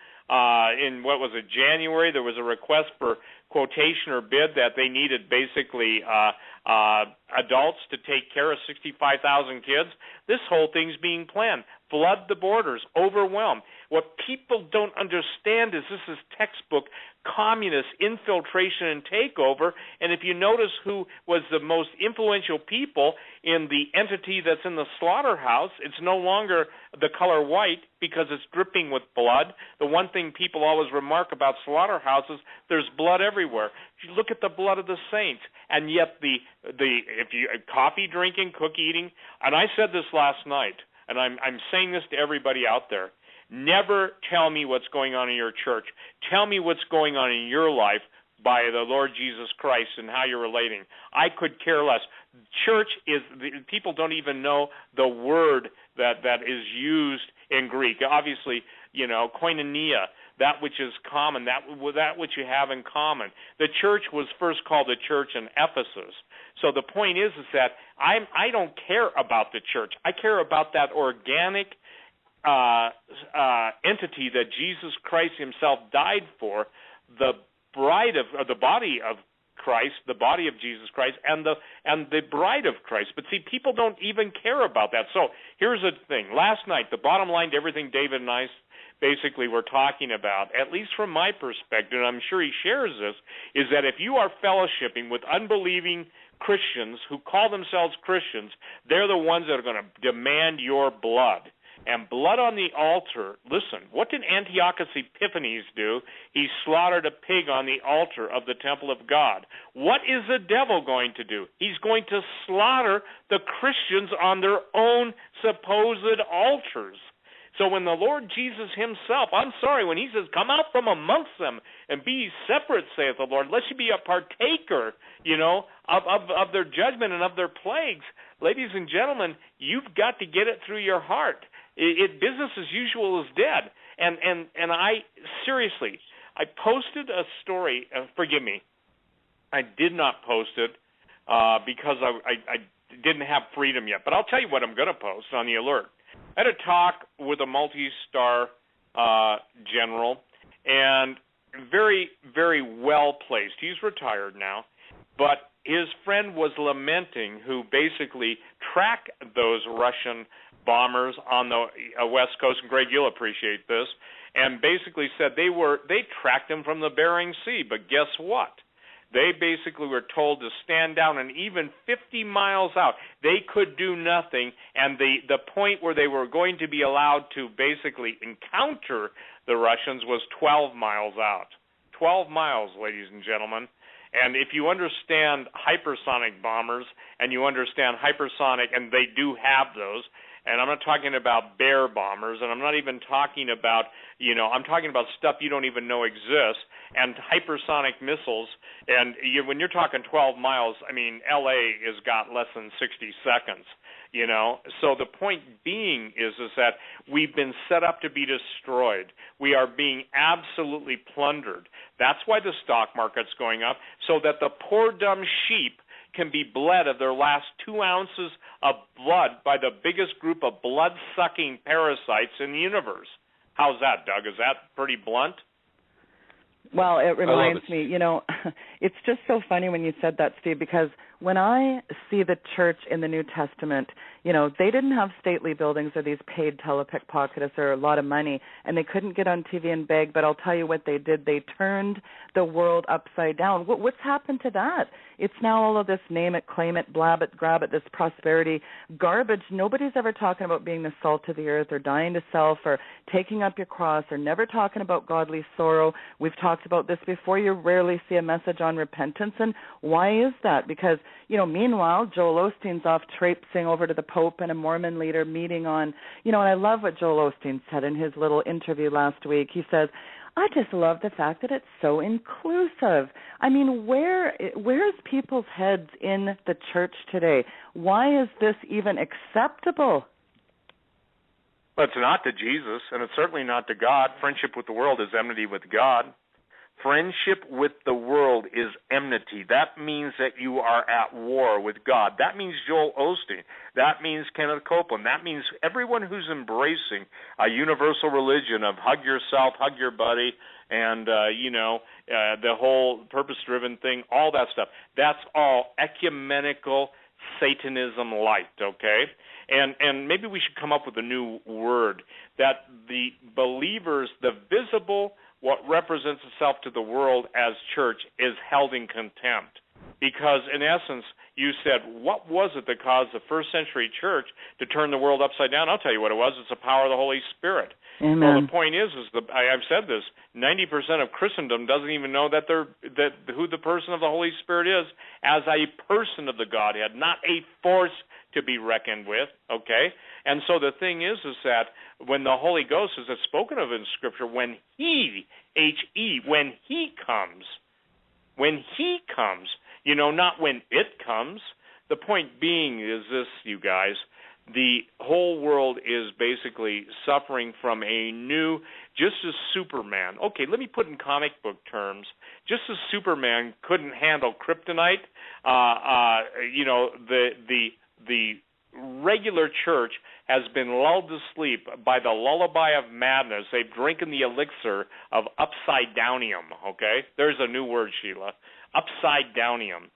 in, what was it, January? There was a request for quotation or bid that they needed basically adults to take care of 65,000 kids. This whole thing's being planned. Flood the borders, overwhelm. What people don't understand is this is textbook communist infiltration and takeover, and if you notice who was the most influential people in the entity that's in the slaughterhouse, it's no longer the color white because it's dripping with blood. The one thing people always remark about slaughterhouses, there's blood everywhere. You look at the blood of the saints, and yet if you coffee drinking, cookie eating, and I said this last night, and I'm saying this to everybody out there, never tell me what's going on in your church. Tell me what's going on in your life by the Lord Jesus Christ and how you're relating. I could care less. Church is, people don't even know the word that is used in Greek. Obviously, koinonia, that which is common, that which you have in common. The church was first called the church in Ephesus. So the point is that I don't care about the church. I care about that organic entity that Jesus Christ himself died for, the bride of the body of Christ, the body of Jesus Christ, and the bride of Christ. But see, people don't even care about that. So here's the thing. Last night, the bottom line to everything David and I basically were talking about, at least from my perspective, and I'm sure he shares this, is that if you are fellowshipping with unbelieving Christians who call themselves Christians, they're the ones that are going to demand your blood. And blood on the altar, listen, what did Antiochus Epiphanes do? He slaughtered a pig on the altar of the temple of God. What is the devil going to do? He's going to slaughter the Christians on their own supposed altars. So when the Lord Jesus himself, I'm sorry, when he says, come out from amongst them and be separate, saith the Lord, lest you be a partaker, of their judgment and of their plagues. Ladies and gentlemen, you've got to get it through your heart. Business as usual is dead. And I, seriously, I posted a story, forgive me, I did not post it because I didn't have freedom yet. But I'll tell you what I'm going to post on the alert. I had a talk with a multi-star general, and very, very well placed. He's retired now, but his friend was lamenting, who basically tracked those Russian bombers on the West Coast, and Greg, you'll appreciate this, and basically said they tracked them from the Bering Sea, but guess what? They basically were told to stand down, and even 50 miles out, they could do nothing, and the point where they were going to be allowed to basically encounter the Russians was 12 miles out. 12 miles, ladies and gentlemen. And if you understand hypersonic bombers, and you understand hypersonic, and they do have those, and I'm not talking about bear bombers, and I'm not even talking about, I'm talking about stuff you don't even know exists, and hypersonic missiles, and when you're talking 12 miles, I mean, L.A. has got less than 60 seconds, So the point being is that we've been set up to be destroyed. We are being absolutely plundered. That's why the stock market's going up, so that the poor dumb sheep can be bled of their last 2 ounces of blood by the biggest group of blood-sucking parasites in the universe. How's that, Doug? Is that pretty blunt? Well, it reminds me, it's just so funny when you said that, Steve, because when I see the church in the New Testament, you know, they didn't have stately buildings or these paid telepickpockets or a lot of money, and they couldn't get on TV and beg, but I'll tell you what they did. They turned the world upside down. What's happened to that? It's now all of this name it, claim it, blab it, grab it, this prosperity garbage. Nobody's ever talking about being the salt of the earth or dying to self or taking up your cross or never talking about godly sorrow. We've talked about this before. You rarely see a message on repentance. And why is that? Because, you know, meanwhile, Joel Osteen's off traipsing over to the Pope and a Mormon leader meeting on, you know, and I love what Joel Osteen said in his little interview last week. He says, I just love the fact that it's so inclusive. I mean, where's people's heads in the church today? Why is this even acceptable? Well, it's not to Jesus, and it's certainly not to God. Friendship with the world is enmity with God. Friendship with the world is enmity. That means that you are at war with God. That means Joel Osteen. That means Kenneth Copeland. That means everyone who's embracing a universal religion of hug yourself, hug your buddy, and, the whole purpose-driven thing, all that stuff. That's all ecumenical Satanism light, okay? And maybe we should come up with a new word, that the believers, the visible, what represents itself to the world as church, is held in contempt. Because, in essence, you said, what was it that caused the first century church to turn the world upside down? I'll tell you what it was. It's the power of the Holy Spirit. Amen. Well, the point is I've said this, 90% of Christendom doesn't even know who the person of the Holy Spirit is as a person of the Godhead, not a force to be reckoned with, okay? And so the thing is that when the Holy Ghost is spoken of in Scripture, when He, H-E, when He comes, not when it comes. The point being is this, you guys, the whole world is basically suffering from a new, just as Superman, okay, let me put in comic book terms, just as Superman couldn't handle kryptonite, the regular church has been lulled to sleep by the lullaby of madness. They've drinking the elixir of upside-downium, okay? There's a new word, Sheila, upside-downium,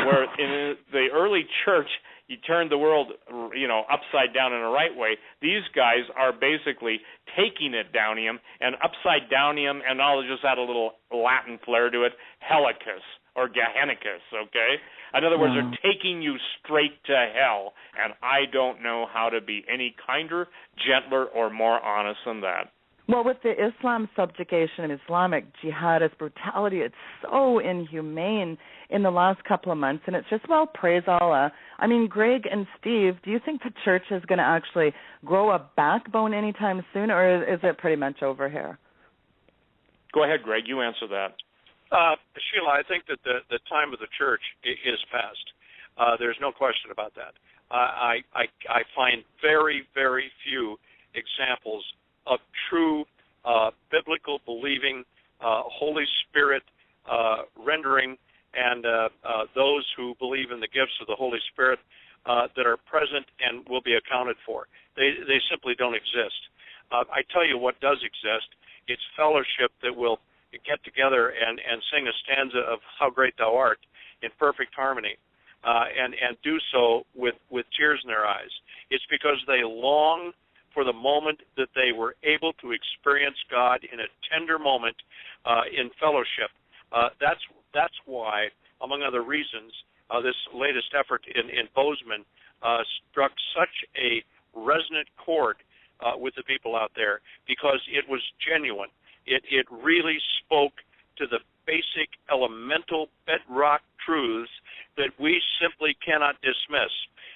where in the early church, you turned the world, upside down in the right way. These guys are basically taking it downium and upside downium, and I'll just add a little Latin flair to it, helicus or Gehennicus, okay? In other words, they're taking you straight to hell, and I don't know how to be any kinder, gentler, or more honest than that. Well, with the Islam subjugation and Islamic jihadist brutality, it's so inhumane in the last couple of months, and it's just, well, praise Allah. I mean, Greg and Steve, do you think the church is going to actually grow a backbone anytime soon, or is it pretty much over here? Go ahead, Greg. You answer that. Sheila, I think that the time of the church is past. There's no question about that. I find very, very few examples of true biblical believing, Holy Spirit rendering, and those who believe in the gifts of the Holy Spirit that are present and will be accounted for. They simply don't exist. I tell you what does exist. It's fellowship that will get together and sing a stanza of How Great Thou Art in perfect harmony, and do so with tears in their eyes. It's because they long for the moment that they were able to experience God in a tender moment in fellowship. That's why, among other reasons, this latest effort in Bozeman struck such a resonant chord with the people out there, because it was genuine. It really spoke to the basic elemental bedrock truths that we simply cannot dismiss.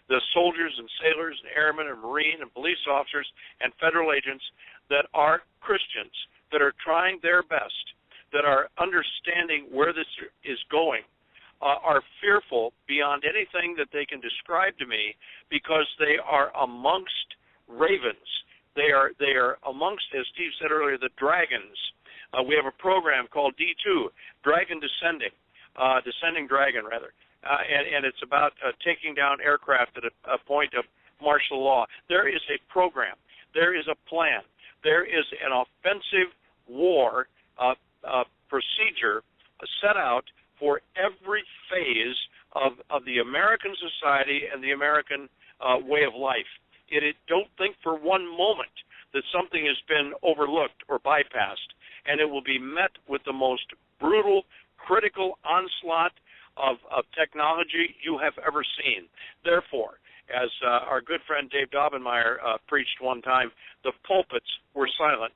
The soldiers and sailors and airmen and Marine and police officers and federal agents that are Christians, that are trying their best, that are understanding where this is going, are fearful beyond anything that they can describe to me, because they are amongst ravens. They are amongst, as Steve said earlier, the dragons. We have a program called D2, Dragon Descending, Descending Dragon, rather. And it's about taking down aircraft at a point of martial law. There is a program. There is a plan. There is an offensive war procedure set out for every phase of the American society and the American way of life. Don't think for one moment that something has been overlooked or bypassed, and it will be met with the most brutal, critical onslaught of technology you have ever seen. Therefore, as our good friend Dave Daubenmire preached one time, the pulpits were silent.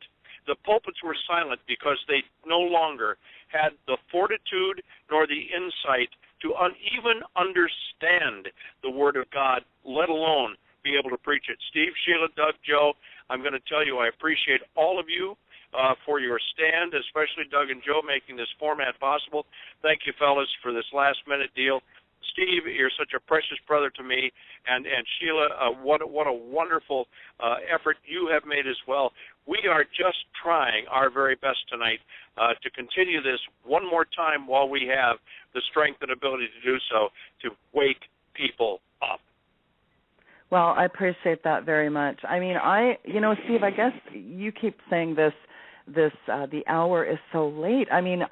The pulpits were silent because they no longer had the fortitude nor the insight to even understand the Word of God, let alone be able to preach it. Steve, Sheila, Doug, Joe, I'm going to tell you I appreciate all of you for your stand, especially Doug and Joe making this format possible. Thank you, fellas, for this last-minute deal. Steve, you're such a precious brother to me, and Sheila, what a wonderful effort you have made as well. We are just trying our very best tonight to continue this one more time while we have the strength and ability to do so, to wake people up. Well, I appreciate that very much. I mean, Steve, I guess you keep saying this, the hour is so late. I mean,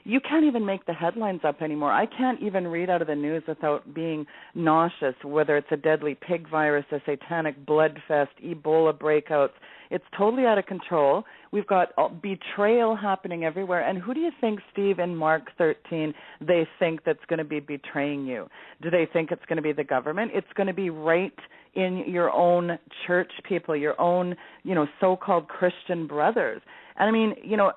you can't even make the headlines up anymore. I can't even read out of the news without being nauseous, whether it's a deadly pig virus, a satanic blood fest, Ebola breakouts. It's totally out of control. We've got betrayal happening everywhere. And who do you think, Steve, in Mark 13, they think that's going to be betraying you? Do they think it's going to be the government? It's going to be right in your own church people, your own, so-called Christian brothers. And I mean,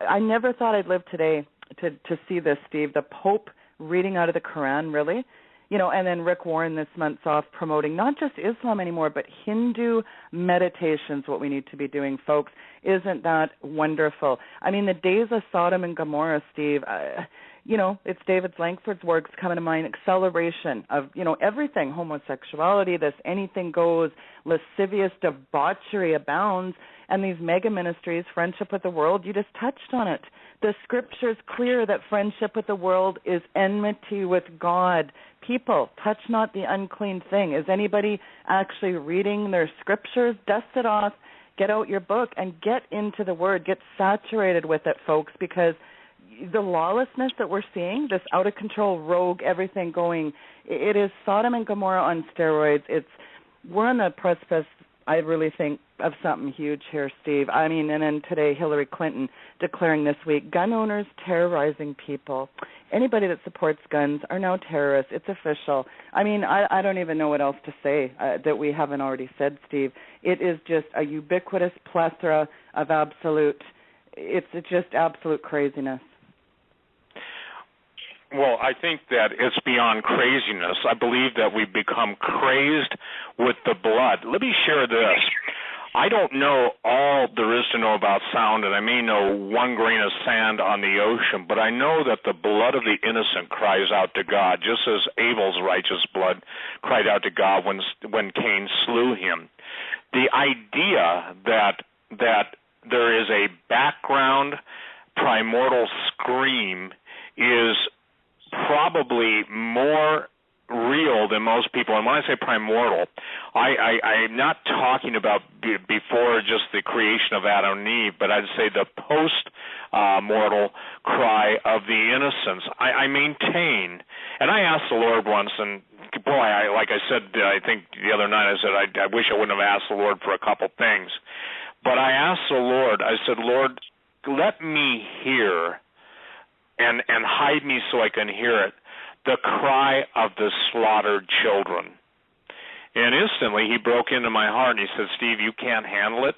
I never thought I'd live today to see this, Steve, the Pope reading out of the Quran, really, and then Rick Warren this month's off promoting not just Islam anymore, but Hindu meditation's what we need to be doing, folks. Isn't that wonderful? I mean, the days of Sodom and Gomorrah, Steve, it's David Langford's works coming to mind, acceleration of, everything, homosexuality, this anything goes, lascivious debauchery abounds, and these mega ministries, friendship with the world, you just touched on it. The scripture's clear that friendship with the world is enmity with God. People, touch not the unclean thing. Is anybody actually reading their scriptures? Dust it off, get out your book, and get into the Word. Get saturated with it, folks, because the lawlessness that we're seeing, this out-of-control rogue, everything going, it is Sodom and Gomorrah on steroids. We're on the precipice, I really think, of something huge here, Steve. I mean, and then today, Hillary Clinton declaring this week, gun owners terrorizing people. Anybody that supports guns are now terrorists. It's official. I mean, I don't even know what else to say that we haven't already said, Steve. It is just a ubiquitous plethora of it's just absolute craziness. Well, I think that it's beyond craziness. I believe that we've become crazed with the blood. Let me share this. I don't know all there is to know about sound, and I may know one grain of sand on the ocean, but I know that the blood of the innocent cries out to God, just as Abel's righteous blood cried out to God when Cain slew him. The idea that there is a background primordial scream is probably more real than most people. And when I say primordial, I'm not talking about before just the creation of Adam and Eve, but I'd say the post-mortal cry of the innocents. I maintain, and I asked the Lord once, and boy, like I said, I think the other night, I said, I wish I wouldn't have asked the Lord for a couple things. But I asked the Lord, I said, Lord, let me hear and hide me so I can hear it, the cry of the slaughtered children. And instantly he broke into my heart and he said, Steve, you can't handle it.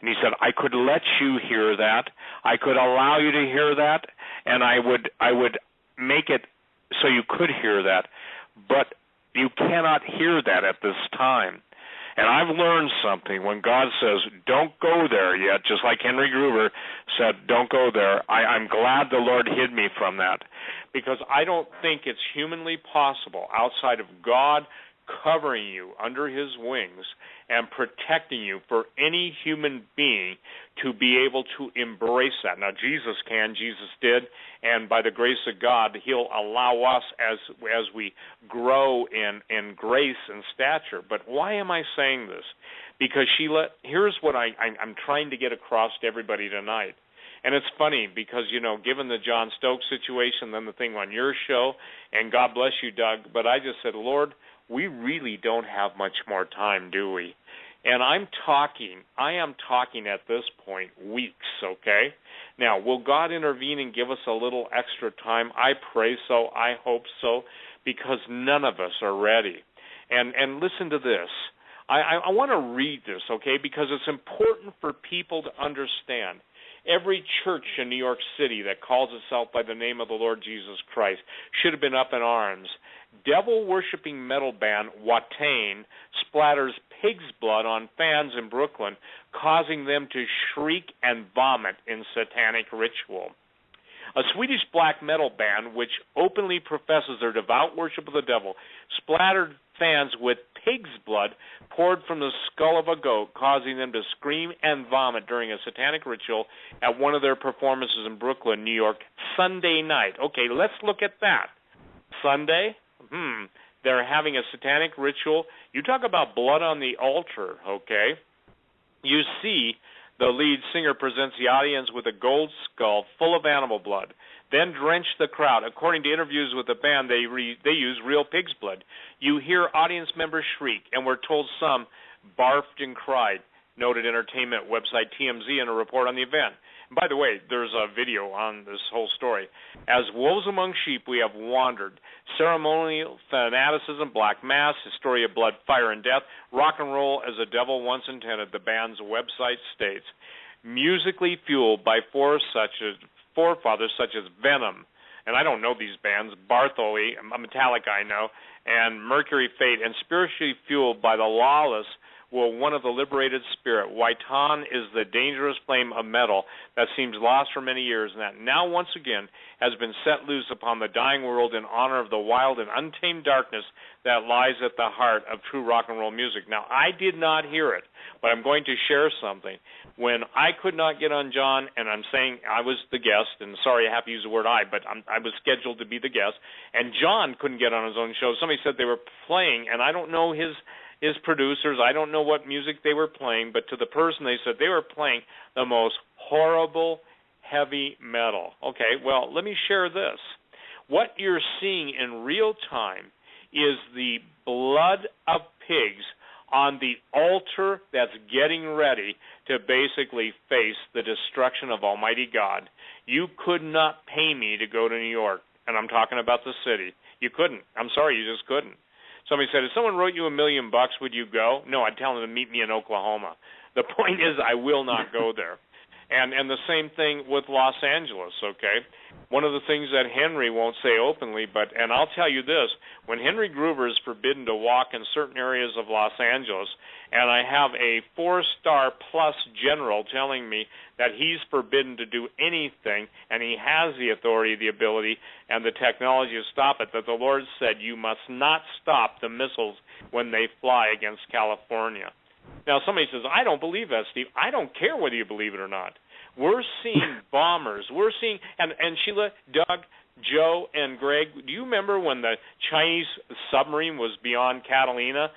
And he said, I could let you hear that. I could allow you to hear that, and I would make it so you could hear that. But you cannot hear that at this time. And I've learned something. When God says, don't go there yet, just like Henry Gruber said, don't go there, I'm glad the Lord hid me from that, because I don't think it's humanly possible outside of God covering you under his wings and protecting you for any human being to be able to embrace that. Now, Jesus can, Jesus did, and by the grace of God, he'll allow us as we grow in grace and stature. But why am I saying this? Because, Sheila, here's what I'm trying to get across to everybody tonight. And it's funny because, given the John Stokes situation, then the thing on your show, and God bless you, Doug, but I just said, Lord, we really don't have much more time, do we? And I am talking at this point weeks, okay? Now, will God intervene and give us a little extra time? I pray so. I hope so, because none of us are ready. And listen to this. I want to read this, okay, because it's important for people to understand. Every church in New York City that calls itself by the name of the Lord Jesus Christ should have been up in arms. Devil-worshipping metal band Watain splatters pig's blood on fans in Brooklyn, causing them to shriek and vomit in satanic ritual. A Swedish black metal band, which openly professes their devout worship of the devil, splattered fans with pig's blood poured from the skull of a goat, causing them to scream and vomit during a satanic ritual at one of their performances in Brooklyn, New York, Sunday night. Okay, let's look at that. Sunday? They're having a satanic ritual. You talk about blood on the altar, okay? You see the lead singer presents the audience with a gold skull full of animal blood, then drench the crowd. According to interviews with the band, they use real pig's blood. You hear audience members shriek, and we're told some barfed and cried, noted entertainment website TMZ in a report on the event. And by the way, there's a video on this whole story. As wolves among sheep, we have wandered. Ceremonial fanaticism, black mass, history of blood, fire, and death, rock and roll as the devil once intended, the band's website states. Musically fueled by forefathers such as Venom, and I don't know these bands, Bartholdi, Metallica I know, and Mercury Fate, and spiritually fueled by the lawless one of the liberated spirit. Waitan is the dangerous flame of metal that seems lost for many years, and that now once again has been set loose upon the dying world in honor of the wild and untamed darkness that lies at the heart of true rock and roll music. Now, I did not hear it, but I'm going to share something. When I could not get on John, and I'm saying I was the guest, and sorry I have to use the word I, but I was scheduled to be the guest, and John couldn't get on his own show. Somebody said they were playing, and I don't know his producers, I don't know what music they were playing, but to the person they said they were playing the most horrible heavy metal. Okay, well, let me share this. What you're seeing in real time is the blood of pigs on the altar that's getting ready to basically face the destruction of Almighty God. You could not pay me to go to New York, and I'm talking about the city. You couldn't. I'm sorry, you just couldn't. Somebody said, if someone wrote you $1 million, would you go? No, I'd tell them to meet me in Oklahoma. The point is I will not go there. And the same thing with Los Angeles, okay? One of the things that Henry won't say openly, and I'll tell you this, when Henry Gruver is forbidden to walk in certain areas of Los Angeles, and I have a 4-star plus general telling me that he's forbidden to do anything, and he has the authority, the ability, and the technology to stop it, that the Lord said you must not stop the missiles when they fly against California. Now, somebody says, I don't believe that, Steve. I don't care whether you believe it or not. We're seeing bombers. We're seeing, and Sheila, Doug, Joe, and Greg, do you remember when the Chinese submarine was beyond Catalina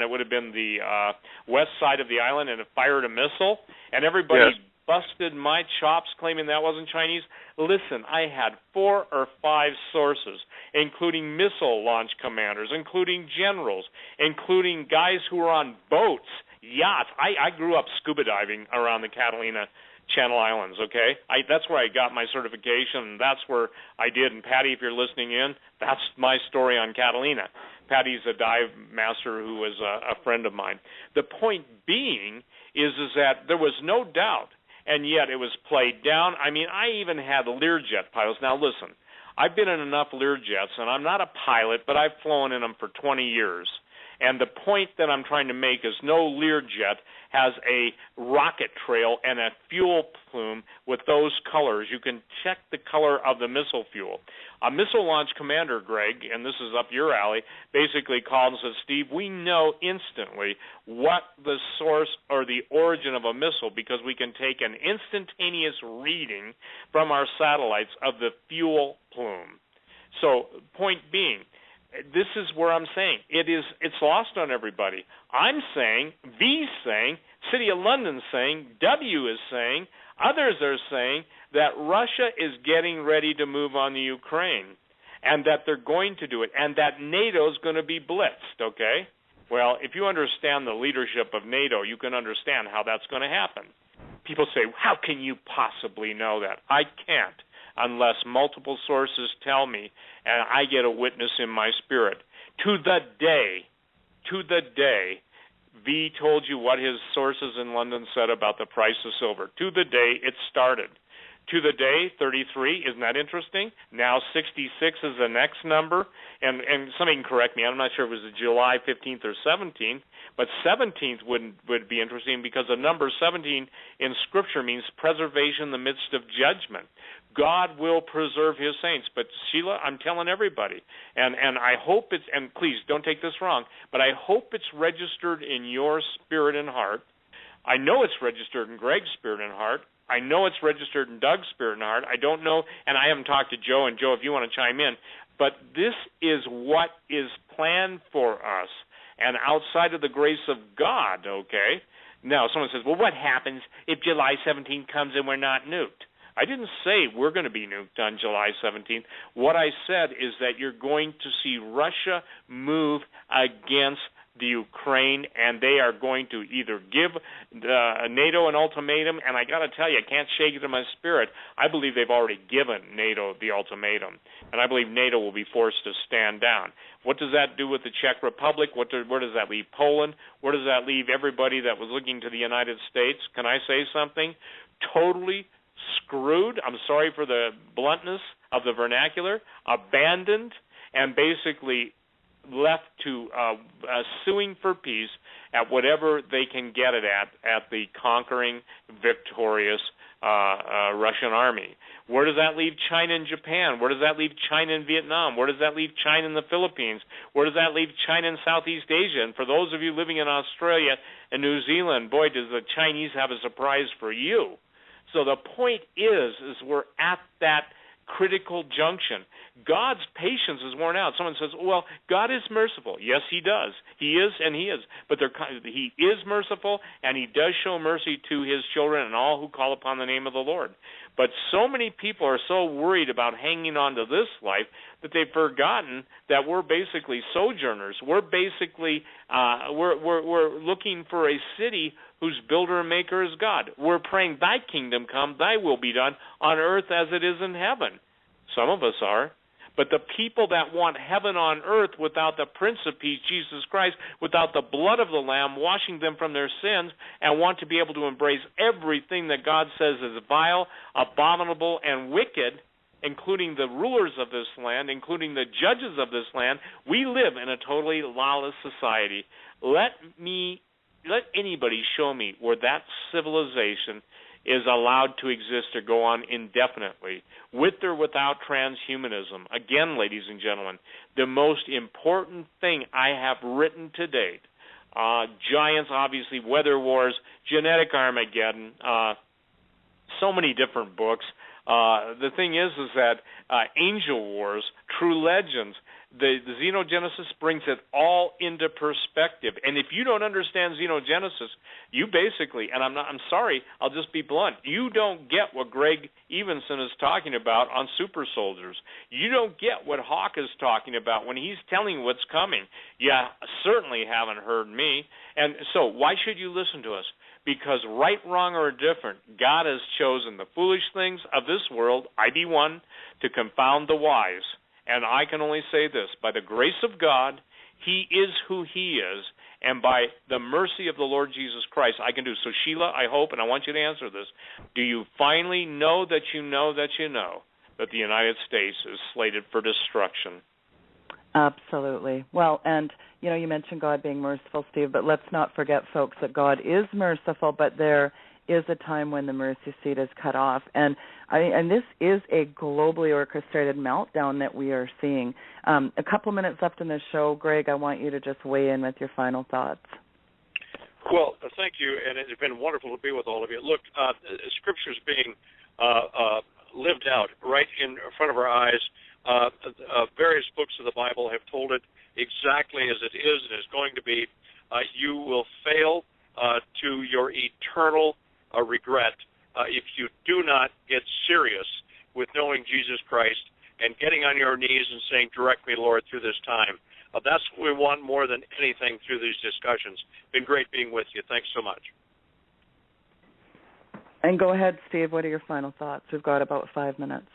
it would have been the west side of the island, and it fired a missile? And everybody busted my chops claiming that wasn't Chinese. Listen, I had 4 or 5 sources, including missile launch commanders, including generals, including guys who were on boats, yachts. I grew up scuba diving around the Catalina Channel Islands, okay? That's where I got my certification, and that's where I did. And Patty, if you're listening in, that's my story on Catalina. Patty's a dive master who was a friend of mine. The point being is that there was no doubt, and yet it was played down. I mean, I even had Learjet pilots. Now, listen, I've been in enough Learjets, and I'm not a pilot, but I've flown in them for 20 years. And the point that I'm trying to make is no Learjet has a rocket trail and a fuel plume with those colors. You can check the color of the missile fuel. A missile launch commander, Greg, and this is up your alley, basically called and said, Steve, we know instantly what the source or the origin of a missile because we can take an instantaneous reading from our satellites of the fuel plume. So, point being, this is where I'm saying it's lost on everybody. I'm saying, V's saying, City of London's saying, W is saying, Others are saying that Russia is getting ready to move on the Ukraine, and that they're going to do it, and that NATO's going to be blitzed, okay? Well, if you understand the leadership of NATO, you can understand how that's going to happen. People say, how can you possibly know that? I can't unless multiple sources tell me, and I get a witness in my spirit. To the day, V told you what his sources in London said about the price of silver. To the day it started. To the day, 33, isn't that interesting? Now 66 is the next number, and somebody can correct me, I'm not sure if it was July 15th or 17th, but 17th would be interesting because the number 17 in Scripture means preservation in the midst of judgment. God will preserve his saints. But Sheila, I'm telling everybody, and I hope it's, and please don't take this wrong, but I hope it's registered in your spirit and heart. I know it's registered in Greg's spirit and heart. I know it's registered in Doug's spirit and heart. I don't know, and I haven't talked to Joe, and Joe, if you want to chime in, but this is what is planned for us, and outside of the grace of God, okay? Now, someone says, well, what happens if July 17th comes and we're not nuked? I didn't say we're going to be nuked on July 17th. What I said is that you're going to see Russia move against the Ukraine, and they are going to either give NATO an ultimatum, and I got to tell you, I can't shake it in my spirit. I believe they've already given NATO the ultimatum, and I believe NATO will be forced to stand down. What does that do with the Czech Republic? Where does that leave Poland? Where does that leave everybody that was looking to the United States? Can I say something? Totally screwed. I'm sorry for the bluntness of the vernacular. Abandoned, and basically left to suing for peace at whatever they can get it at the conquering, victorious Russian army. Where does that leave China and Japan? Where does that leave China and Vietnam? Where does that leave China and the Philippines? Where does that leave China and Southeast Asia? And for those of you living in Australia and New Zealand, boy, does the Chinese have a surprise for you. So the point is we're at that critical junction. God's patience is worn out. Someone says, well, God is merciful. Yes, he does. He is, and he is. But he is merciful, and he does show mercy to his children and all who call upon the name of the Lord. But so many people are so worried about hanging on to this life that they've forgotten that we're basically sojourners. We're basically we're looking for a city whose builder and maker is God. We're praying, thy kingdom come, thy will be done on earth as it is in heaven. Some of us are. But the people that want heaven on earth without the Prince of Peace, Jesus Christ, without the blood of the Lamb washing them from their sins, and want to be able to embrace everything that God says is vile, abominable, and wicked, including the rulers of this land, including the judges of this land, we live in a totally lawless society. Let anybody show me where that civilization is allowed to exist or go on indefinitely, with or without transhumanism. Again, ladies and gentlemen, the most important thing I have written to date, giants, obviously, weather wars, genetic Armageddon, so many different books. The thing is that angel wars, true legends, the xenogenesis brings it all into perspective. And if you don't understand xenogenesis, you basically, and I'm sorry, I'll just be blunt, you don't get what Greg Evenson is talking about on super soldiers. You don't get what Hawk is talking about when he's telling what's coming. You certainly haven't heard me. And so why should you listen to us? Because right, wrong, or indifferent, God has chosen the foolish things of this world, IB1, to confound the wise. And I can only say this, by the grace of God, he is who he is, and by the mercy of the Lord Jesus Christ, I can do. So, Sheila, I hope, and I want you to answer this, do you finally know that you know that you know that the United States is slated for destruction? Absolutely. Well, and, you know, you mentioned God being merciful, Steve, but let's not forget, folks, that God is merciful, but there is a time when the mercy seat is cut off. And this is a globally orchestrated meltdown that we are seeing. A couple minutes left in the show, Greg, I want you to just weigh in with your final thoughts. Well, thank you, and it's been wonderful to be with all of you. Look, Scripture is being lived out right in front of our eyes. Various books of the Bible have told it exactly as it is and is going to be. You will fail to your eternal regret if you do not get serious with knowing Jesus Christ and getting on your knees and saying, direct me, Lord, through this time. That's what we want more than anything through these discussions. Been great being with you. Thanks so much. And go ahead, Steve. What are your final thoughts? We've got about 5 minutes.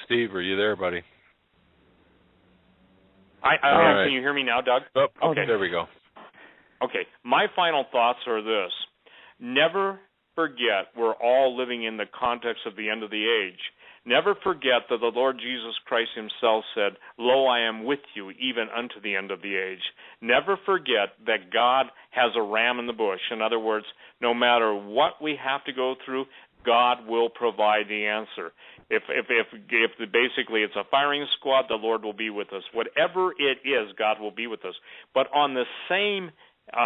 Steve, are you there, buddy? Right. Can you hear me now, Doug? Oh, okay. There we go. Okay. My final thoughts are this. Never forget we're all living in the context of the end of the age. Never forget that the Lord Jesus Christ himself said, "Lo, I am with you even unto the end of the age." Never forget that God has a ram in the bush. In other words, no matter what we have to go through, God will provide the answer. If basically it's a firing squad, the Lord will be with us. Whatever it is, God will be with us. But on the same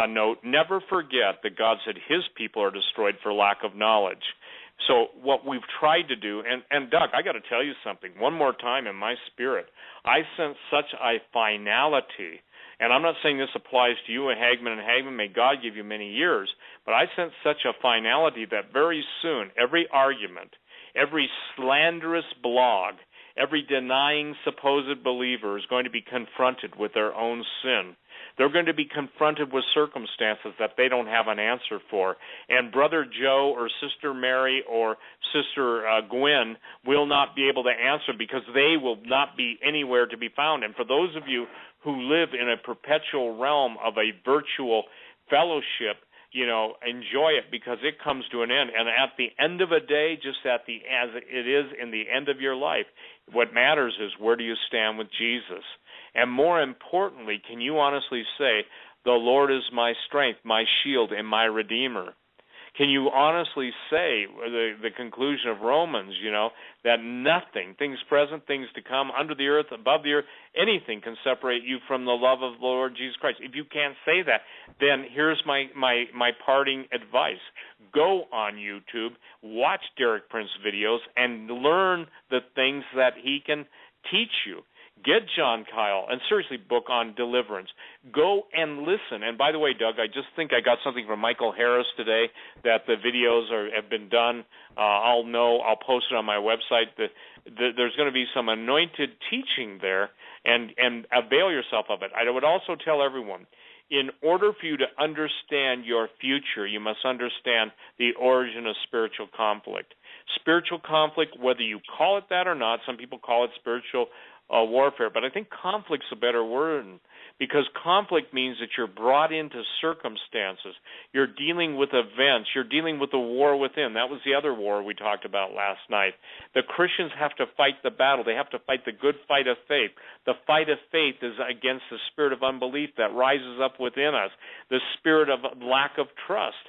note, never forget that God said his people are destroyed for lack of knowledge. So what we've tried to do, and Doug, I got to tell you something, one more time in my spirit, I sense such a finality, and I'm not saying this applies to you and Hagmann, may God give you many years, but I sense such a finality that very soon every argument, every slanderous blog, every denying supposed believer is going to be confronted with their own sin. They're going to be confronted with circumstances that they don't have an answer for. And Brother Joe or Sister Mary or Sister Gwen will not be able to answer because they will not be anywhere to be found. And for those of you who live in a perpetual realm of a virtual fellowship, enjoy it because it comes to an end. And at the end of a day, just as it is in the end of your life, what matters is where do you stand with Jesus? And more importantly, can you honestly say, the Lord is my strength, my shield, and my redeemer? Can you honestly say, the conclusion of Romans, that nothing, things present, things to come, under the earth, above the earth, anything can separate you from the love of the Lord Jesus Christ? If you can't say that, then here's my parting advice. Go on YouTube, watch Derek Prince videos, and learn the things that he can teach you. Get John Kyle, and seriously, book on deliverance. Go and listen. And by the way, Doug, I just think I got something from Michael Harris today that the videos have been done. I'll post it on my website. There's going to be some anointed teaching there, and avail yourself of it. I would also tell everyone, in order for you to understand your future, you must understand the origin of spiritual conflict. Spiritual conflict, whether you call it that or not, some people call it spiritual warfare, but I think conflict's a better word because conflict means that you're brought into circumstances. You're dealing with events. You're dealing with the war within. That was the other war we talked about last night. The Christians have to fight the battle. They have to fight the good fight of faith. The fight of faith is against the spirit of unbelief that rises up within us, the spirit of lack of trust.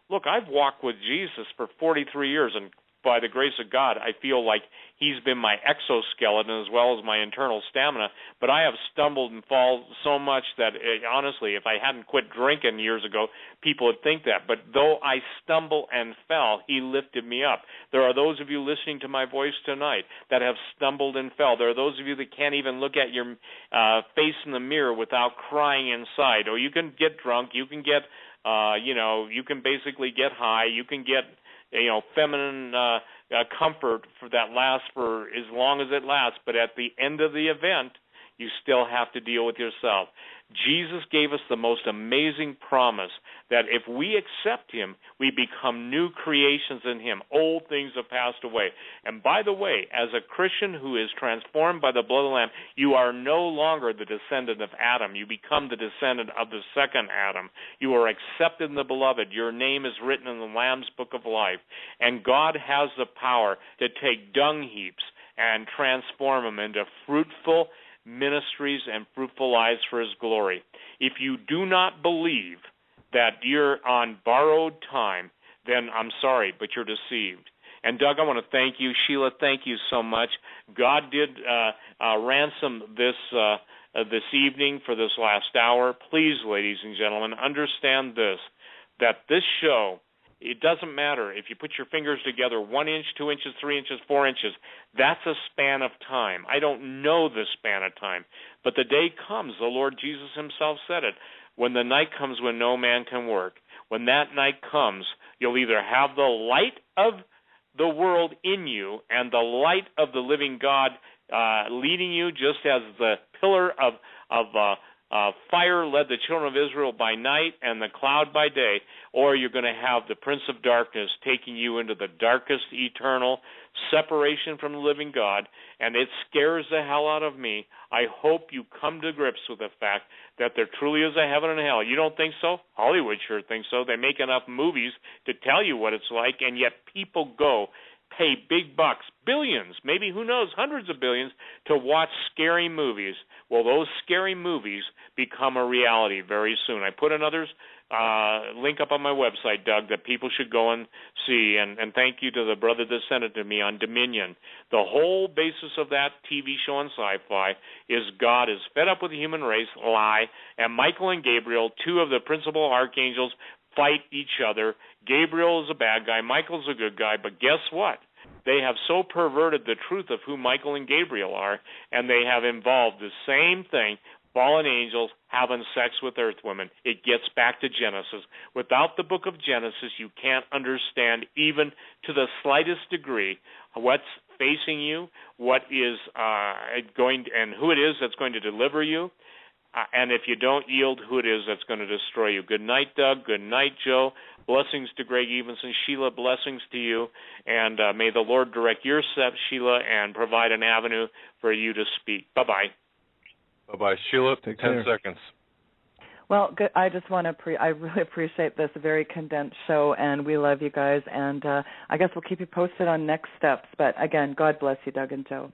Look, I've walked with Jesus for 43 years, and by the grace of God, I feel like he's been my exoskeleton as well as my internal stamina, but I have stumbled and fallen so much that, honestly, if I hadn't quit drinking years ago, people would think that. But though I stumble and fell, he lifted me up. There are those of you listening to my voice tonight that have stumbled and fell. There are those of you that can't even look at your face in the mirror without crying inside. Or you can get drunk, you can get, you can basically get high, you can get feminine comfort that lasts for as long as it lasts, but at the end of the event, you still have to deal with yourself. Jesus gave us the most amazing promise that if we accept him, we become new creations in him. Old things have passed away. And by the way, as a Christian who is transformed by the blood of the Lamb, you are no longer the descendant of Adam. You become the descendant of the second Adam. You are accepted in the beloved. Your name is written in the Lamb's book of life. And God has the power to take dung heaps and transform them into fruitful ministries and fruitful lives for his glory. If you do not believe that you're on borrowed time, then I'm sorry, but you're deceived. And Doug, I want to thank you. Sheila, thank you so much. God did ransom this evening for this last hour. Please, ladies and gentlemen, understand this, that this show, it doesn't matter if you put your fingers together 1 inch, 2 inches, 3 inches, 4 inches. That's a span of time. I don't know the span of time. But the day comes, the Lord Jesus himself said it, when the night comes when no man can work. When that night comes, you'll either have the light of the world in you and the light of the living God leading you, just as the pillar of fire led the children of Israel by night and the cloud by day, or you're going to have the Prince of Darkness taking you into the darkest eternal separation from the living God, and it scares the hell out of me. I hope you come to grips with the fact that there truly is a heaven and a hell. You don't think so? Hollywood sure thinks so. They make enough movies to tell you what it's like, and yet people go pay big bucks, billions, maybe, who knows, hundreds of billions, to watch scary movies. Well, those scary movies become a reality very soon. I put another link up on my website, Doug, that people should go and see, and thank you to the brother that sent it to me on Dominion. The whole basis of that TV show on Sci-Fi is God is fed up with the human race, lie, and Michael and Gabriel, two of the principal archangels, fight each other. Gabriel is a bad guy, Michael's a good guy, but guess what? They have so perverted the truth of who Michael and Gabriel are, and they have involved the same thing, fallen angels having sex with earth women. It gets back to Genesis. Without the book of Genesis, you can't understand even to the slightest degree what's facing you, what is going, and who it is that's going to deliver you. And if you don't yield, who it is that's going to destroy you. Good night, Doug. Good night, Joe. Blessings to Greg Evenson. Sheila, blessings to you. And may the Lord direct your steps, Sheila, and provide an avenue for you to speak. Bye-bye. Bye-bye. Sheila, Take 10 care. seconds. Well, good. I just want to I really appreciate this very condensed show, and we love you guys. And I guess we'll keep you posted on next steps. But again, God bless you, Doug and Joe.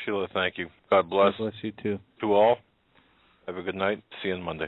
Sheila, thank you. God bless. God bless you too. To all. Have a good night. See you on Monday.